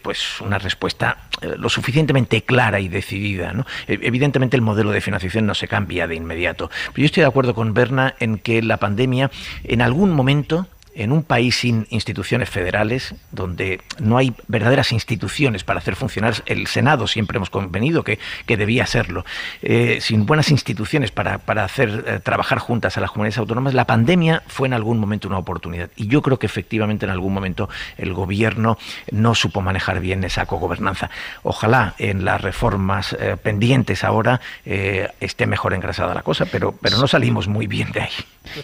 pues una respuesta lo suficientemente clara y decidida, ¿no? Evidentemente el modelo de financiación no se cambia de inmediato, pero yo estoy de acuerdo con Berna en que la pandemia en algún momento, en un país sin instituciones federales, donde no hay verdaderas instituciones para hacer funcionar, el Senado siempre hemos convenido que debía serlo, sin buenas instituciones para hacer trabajar juntas a las comunidades autónomas, la pandemia fue en algún momento una oportunidad. Y yo creo que efectivamente en algún momento el gobierno no supo manejar bien esa cogobernanza. Ojalá en las reformas pendientes ahora esté mejor engrasada la cosa, pero no salimos muy bien de ahí.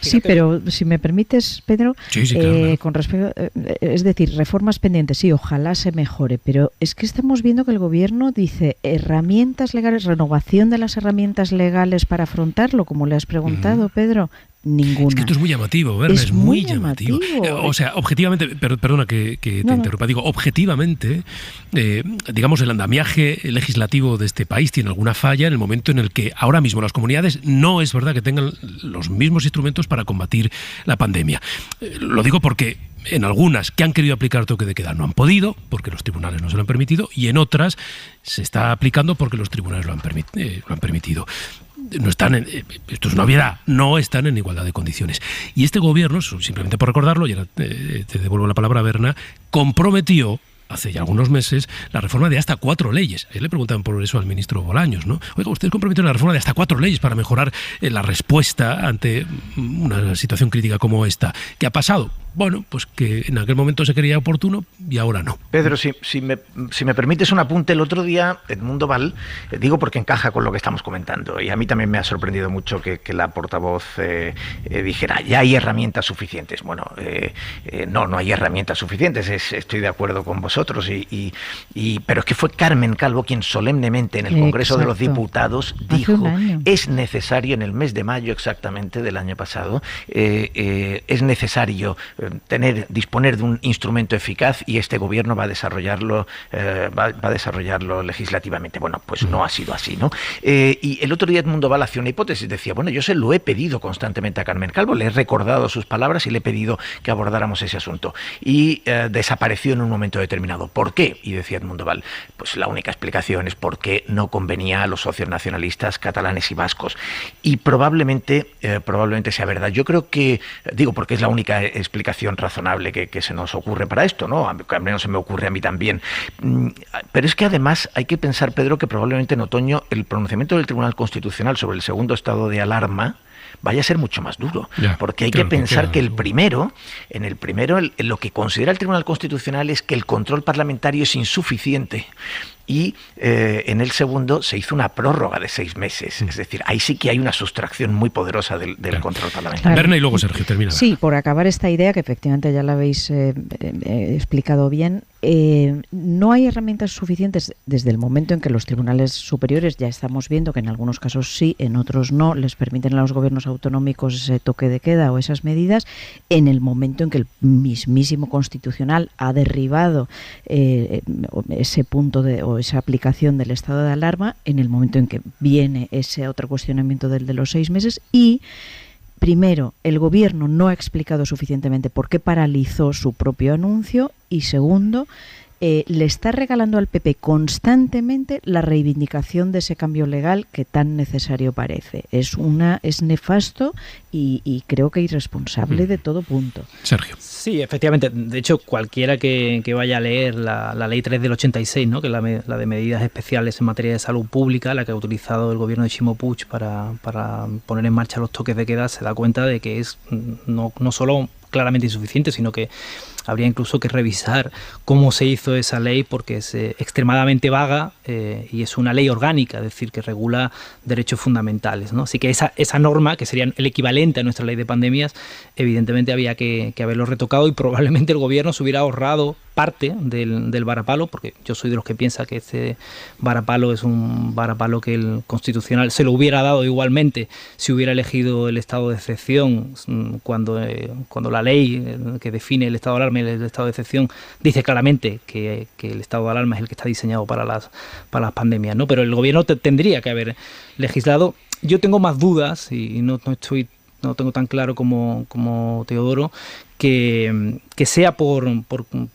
Sí, pero si me permites, Pedro, sí, claro. Con respecto, es decir, reformas pendientes, sí, ojalá se mejore, pero es que estamos viendo que el gobierno dice herramientas legales, renovación de las herramientas legales para afrontarlo, como le has preguntado, Pedro. Ninguna. Es que esto es muy llamativo, Berna, es muy llamativo. O sea, objetivamente, perdona que te interrumpa, digo, objetivamente, digamos, el andamiaje legislativo de este país tiene alguna falla en el momento en el que ahora mismo las comunidades no es verdad que tengan los mismos instrumentos para combatir la pandemia. Lo digo porque en algunas que han querido aplicar toque de queda no han podido, porque los tribunales no se lo han permitido, y en otras se está aplicando porque los tribunales lo han permitido. No están esto es una obviedad, no están en igualdad de condiciones. Y este gobierno, simplemente por recordarlo, y ahora te devuelvo la palabra, Berna, comprometió hace ya algunos meses la reforma de hasta 4 leyes. Ayer le preguntaban por eso al ministro Bolaños, ¿no? Oiga, usted comprometió la reforma de hasta 4 leyes para mejorar la respuesta ante una situación crítica como esta. ¿Qué ha pasado? Bueno, pues que en aquel momento se creía oportuno y ahora no. Pedro, si me permites un apunte, el otro día Edmundo Val, digo porque encaja con lo que estamos comentando, y a mí también me ha sorprendido mucho que la portavoz dijera, ya hay herramientas suficientes. Bueno, no hay herramientas suficientes, estoy de acuerdo con vosotros, pero es que fue Carmen Calvo quien solemnemente en el Congreso de los Diputados dijo, es necesario, en el mes de mayo exactamente del año pasado, es necesario disponer de un instrumento eficaz y este gobierno va a desarrollarlo legislativamente. Bueno, pues no ha sido así, ¿no? Y el otro día Edmundo Val hacía una hipótesis, decía, bueno, yo se lo he pedido constantemente a Carmen Calvo, le he recordado sus palabras y le he pedido que abordáramos ese asunto. Y desapareció en un momento determinado. ¿Por qué? Y decía Edmundo Val, pues la única explicación es porque no convenía a los socios nacionalistas catalanes y vascos. Y probablemente sea verdad. Yo creo que, digo, porque es la única explicación razonable que se nos ocurre para esto, ¿no? Al menos se me ocurre a mí también. Pero es que además hay que pensar, Pedro, que probablemente en otoño el pronunciamiento del Tribunal Constitucional sobre el segundo estado de alarma vaya a ser mucho más duro, porque hay que pensar que en el primero lo que considera el Tribunal Constitucional es que el control parlamentario es insuficiente. Y en el segundo se hizo una prórroga de 6 meses. Es decir, ahí sí que hay una sustracción muy poderosa del control parlamentario. Berna y luego Sergio, termina. Sí, por acabar esta idea, que efectivamente ya la habéis explicado bien, no hay herramientas suficientes desde el momento en que los tribunales superiores, ya estamos viendo que en algunos casos sí, en otros no, les permiten a los gobiernos autonómicos ese toque de queda o esas medidas, en el momento en que el mismísimo Constitucional ha derribado ese punto o esa aplicación del estado de alarma, en el momento en que viene ese otro cuestionamiento del de los 6 meses y primero, el gobierno no ha explicado suficientemente por qué paralizó su propio anuncio y segundo, le está regalando al PP constantemente la reivindicación de ese cambio legal que tan necesario parece. Es nefasto y creo que irresponsable de todo punto. Sergio. Sí, efectivamente. De hecho, cualquiera que vaya a leer la Ley 3 del 86, ¿no? Que es la de medidas especiales en materia de salud pública, la que ha utilizado el gobierno de Ximo Puig para poner en marcha los toques de queda, se da cuenta de que es no solo claramente insuficiente, sino que habría incluso que revisar cómo se hizo esa ley porque es extremadamente vaga y es una ley orgánica, es decir, que regula derechos fundamentales, ¿no? Así que esa norma, que sería el equivalente a nuestra ley de pandemias, evidentemente había que haberlo retocado y probablemente el gobierno se hubiera ahorrado parte del varapalo, porque yo soy de los que piensa que este varapalo es un varapalo que el Constitucional se lo hubiera dado igualmente si hubiera elegido el estado de excepción cuando la ley que define el estado de alarma y el estado de excepción dice claramente que el estado de alarma es el que está diseñado para las pandemias, ¿no? Pero el gobierno tendría que haber legislado. Yo tengo más dudas y no tengo tan claro como Teodoro que sea por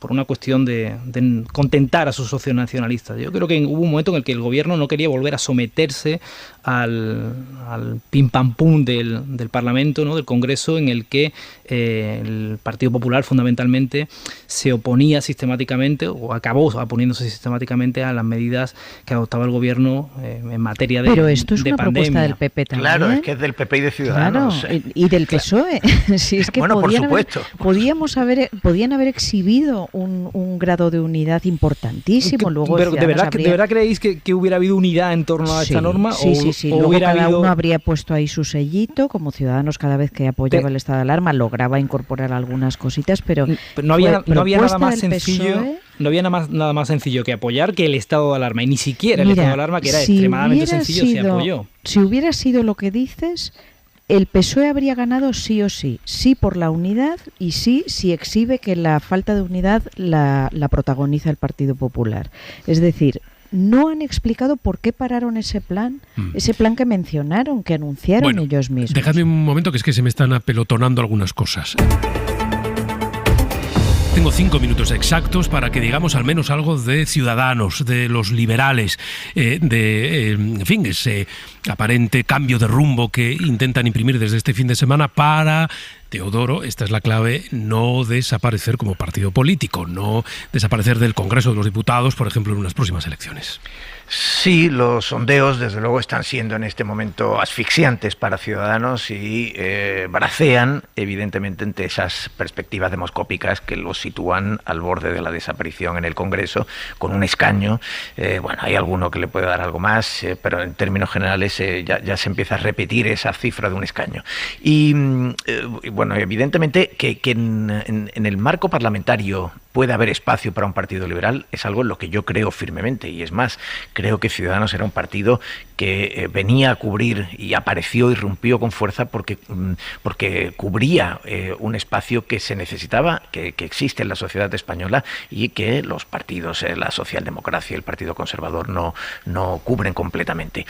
una cuestión de contentar a sus socios nacionalistas. Yo creo que hubo un momento en el que el gobierno no quería volver a someterse al pim pam pum del Parlamento, ¿no? Del Congreso, en el que el Partido Popular fundamentalmente se oponía sistemáticamente o acabó oponiéndose sistemáticamente a las medidas que adoptaba el gobierno en materia de pandemia. Pero esto es una propuesta del PP también. Claro, es que es del PP y de Ciudadanos. Claro, y del PSOE. Si es que bueno, por supuesto. Podían haber exhibido un grado de unidad importantísimo. Luego pero ¿de verdad creéis que hubiera habido unidad en torno a esta norma? Sí. Luego cada uno habría puesto ahí su sellito, como Ciudadanos cada vez que apoyaba el estado de alarma lograba incorporar algunas cositas, pero no había nada más sencillo. PSOE, no había nada más sencillo que apoyar que el estado de alarma, y ni siquiera el estado de alarma, que era extremadamente sencillo, se apoyó. Si hubiera sido lo que dices, el PSOE habría ganado sí o sí. Sí por la unidad y sí si exhibe que la falta de unidad la protagoniza el Partido Popular. Es decir, no han explicado por qué pararon ese plan que mencionaron, que anunciaron ellos mismos. Dejadme un momento, que es que se me están apelotonando algunas cosas. Tengo 5 minutos exactos para que digamos al menos algo de Ciudadanos, de los liberales, en fin, ese aparente cambio de rumbo que intentan imprimir desde este fin de semana para, Teodoro, esta es la clave, no desaparecer como partido político, no desaparecer del Congreso de los Diputados, por ejemplo, en unas próximas elecciones. Sí, los sondeos desde luego están siendo en este momento asfixiantes para Ciudadanos y bracean evidentemente entre esas perspectivas demoscópicas que los sitúan al borde de la desaparición en el Congreso con un escaño. Bueno, hay alguno que le puede dar algo más, pero en términos generales ya se empieza a repetir esa cifra de un escaño. Y bueno, evidentemente que en el marco parlamentario puede haber espacio para un partido liberal es algo en lo que yo creo firmemente, y es más, creo que Ciudadanos era un partido que venía a cubrir y apareció, irrumpió con fuerza porque cubría un espacio que se necesitaba, que existe en la sociedad española y que los partidos, la socialdemocracia y el Partido Conservador no cubren completamente.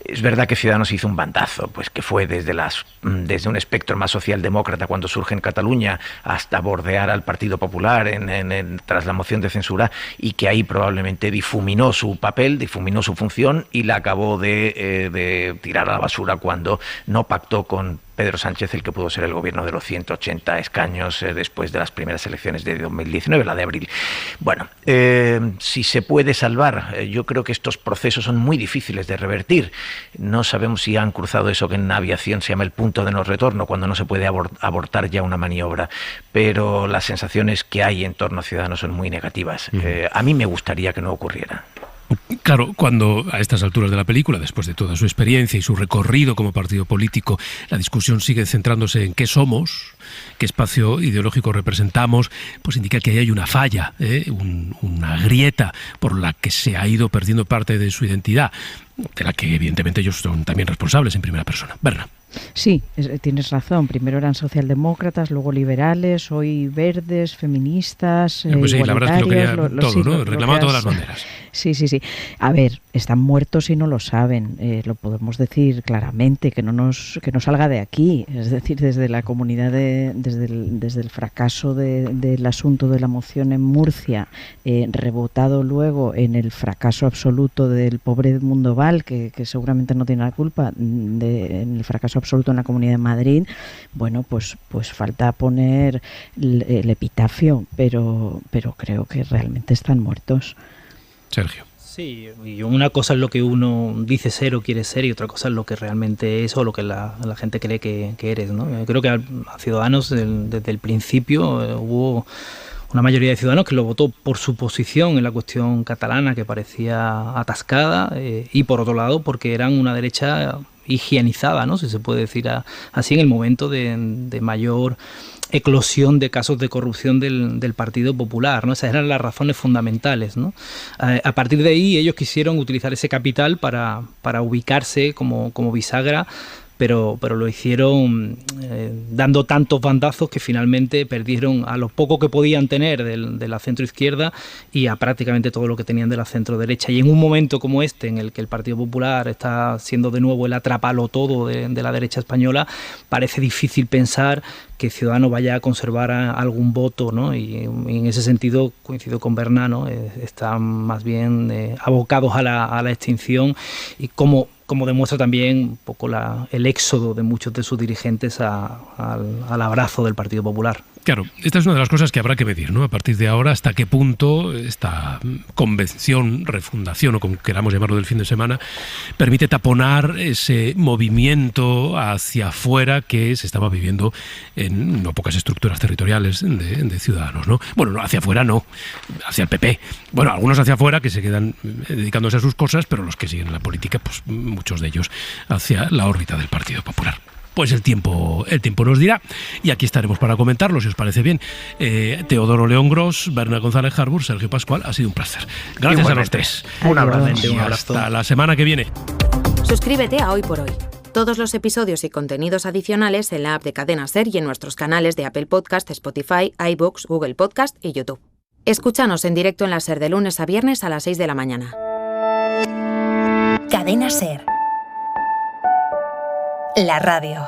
Es verdad que Ciudadanos hizo un bandazo, pues que fue desde un espectro más socialdemócrata cuando surge en Cataluña hasta bordear al Partido Popular tras la moción de censura, y que ahí probablemente difuminó su papel, difuminó su función y la acabó de tirar a la basura cuando no pactó con Pedro Sánchez el que pudo ser el gobierno de los 180 escaños después de las primeras elecciones de 2019, la de abril. Bueno, si se puede salvar, yo creo que estos procesos son muy difíciles de revertir. No sabemos si han cruzado eso que en aviación se llama el punto de no retorno, cuando no se puede abortar ya una maniobra, pero las sensaciones que hay en torno a Ciudadanos son muy negativas. A mí me gustaría que no ocurriera. Claro, cuando a estas alturas de la película, después de toda su experiencia y su recorrido como partido político, la discusión sigue centrándose en qué somos, qué espacio ideológico representamos, pues indica que ahí hay una falla, una grieta por la que se ha ido perdiendo parte de su identidad, de la que evidentemente ellos son también responsables en primera persona. Berna. Sí, tienes razón. Primero eran socialdemócratas, luego liberales, hoy verdes, feministas, pues sí, la verdad es que lo querían todo, sí, ¿no? Reclamaban todas las banderas. Sí. A ver, están muertos y no lo saben. Lo podemos decir claramente, que no salga de aquí. Es decir, desde la comunidad, desde el fracaso del asunto de la moción en Murcia, rebotado luego en el fracaso absoluto del pobre Edmundo Val, que seguramente no tiene la culpa, en el fracaso absoluto en la Comunidad de Madrid. Bueno, pues falta poner el epitafio, pero creo que realmente están muertos. Sergio. Sí, y una cosa es lo que uno dice ser o quiere ser, y otra cosa es lo que realmente es o lo que la gente cree que eres, ¿no? Yo creo que a Ciudadanos desde el principio hubo una mayoría de ciudadanos que lo votó por su posición en la cuestión catalana, que parecía atascada, y por otro lado porque eran una derecha higienizada, ¿no? Si se puede decir así, en el momento de mayor eclosión de casos de corrupción del Partido Popular, ¿no? Esas eran las razones fundamentales, ¿no? A partir de ahí ellos quisieron utilizar ese capital para ubicarse como bisagra, pero lo hicieron dando tantos bandazos que finalmente perdieron a lo poco que podían tener de la centroizquierda y a prácticamente todo lo que tenían de la centroderecha. Y en un momento como este, en el que el Partido Popular está siendo de nuevo el atrapalotodo de la derecha española, parece difícil pensar que Ciudadanos vaya a conservar algún voto, ¿no? Y en ese sentido coincido con Berna, ¿no? Están más bien abocados a la extinción, y como demuestra también un poco el éxodo de muchos de sus dirigentes al abrazo del Partido Popular. Claro, esta es una de las cosas que habrá que medir, ¿no? A partir de ahora, hasta qué punto esta convención, refundación o como queramos llamarlo del fin de semana, permite taponar ese movimiento hacia afuera que se estaba viviendo en no pocas estructuras territoriales de Ciudadanos, ¿no? Bueno, hacia afuera no, hacia el PP. Bueno, algunos hacia afuera que se quedan dedicándose a sus cosas, pero los que siguen en la política, pues muchos de ellos hacia la órbita del Partido Popular. Pues el tiempo nos dirá, y aquí estaremos para comentarlo, si os parece bien. Teodoro León Gros, Berna González Harbour, Sergio Pascual, ha sido un placer. Gracias a los tres. Un abrazo. Y hasta la semana que viene. Suscríbete a Hoy por Hoy. Todos los episodios y contenidos adicionales en la app de Cadena SER y en nuestros canales de Apple Podcast, Spotify, iVoox, Google Podcast y YouTube. Escúchanos en directo en la SER de lunes a viernes a las 6 de la mañana. Cadena SER. La radio.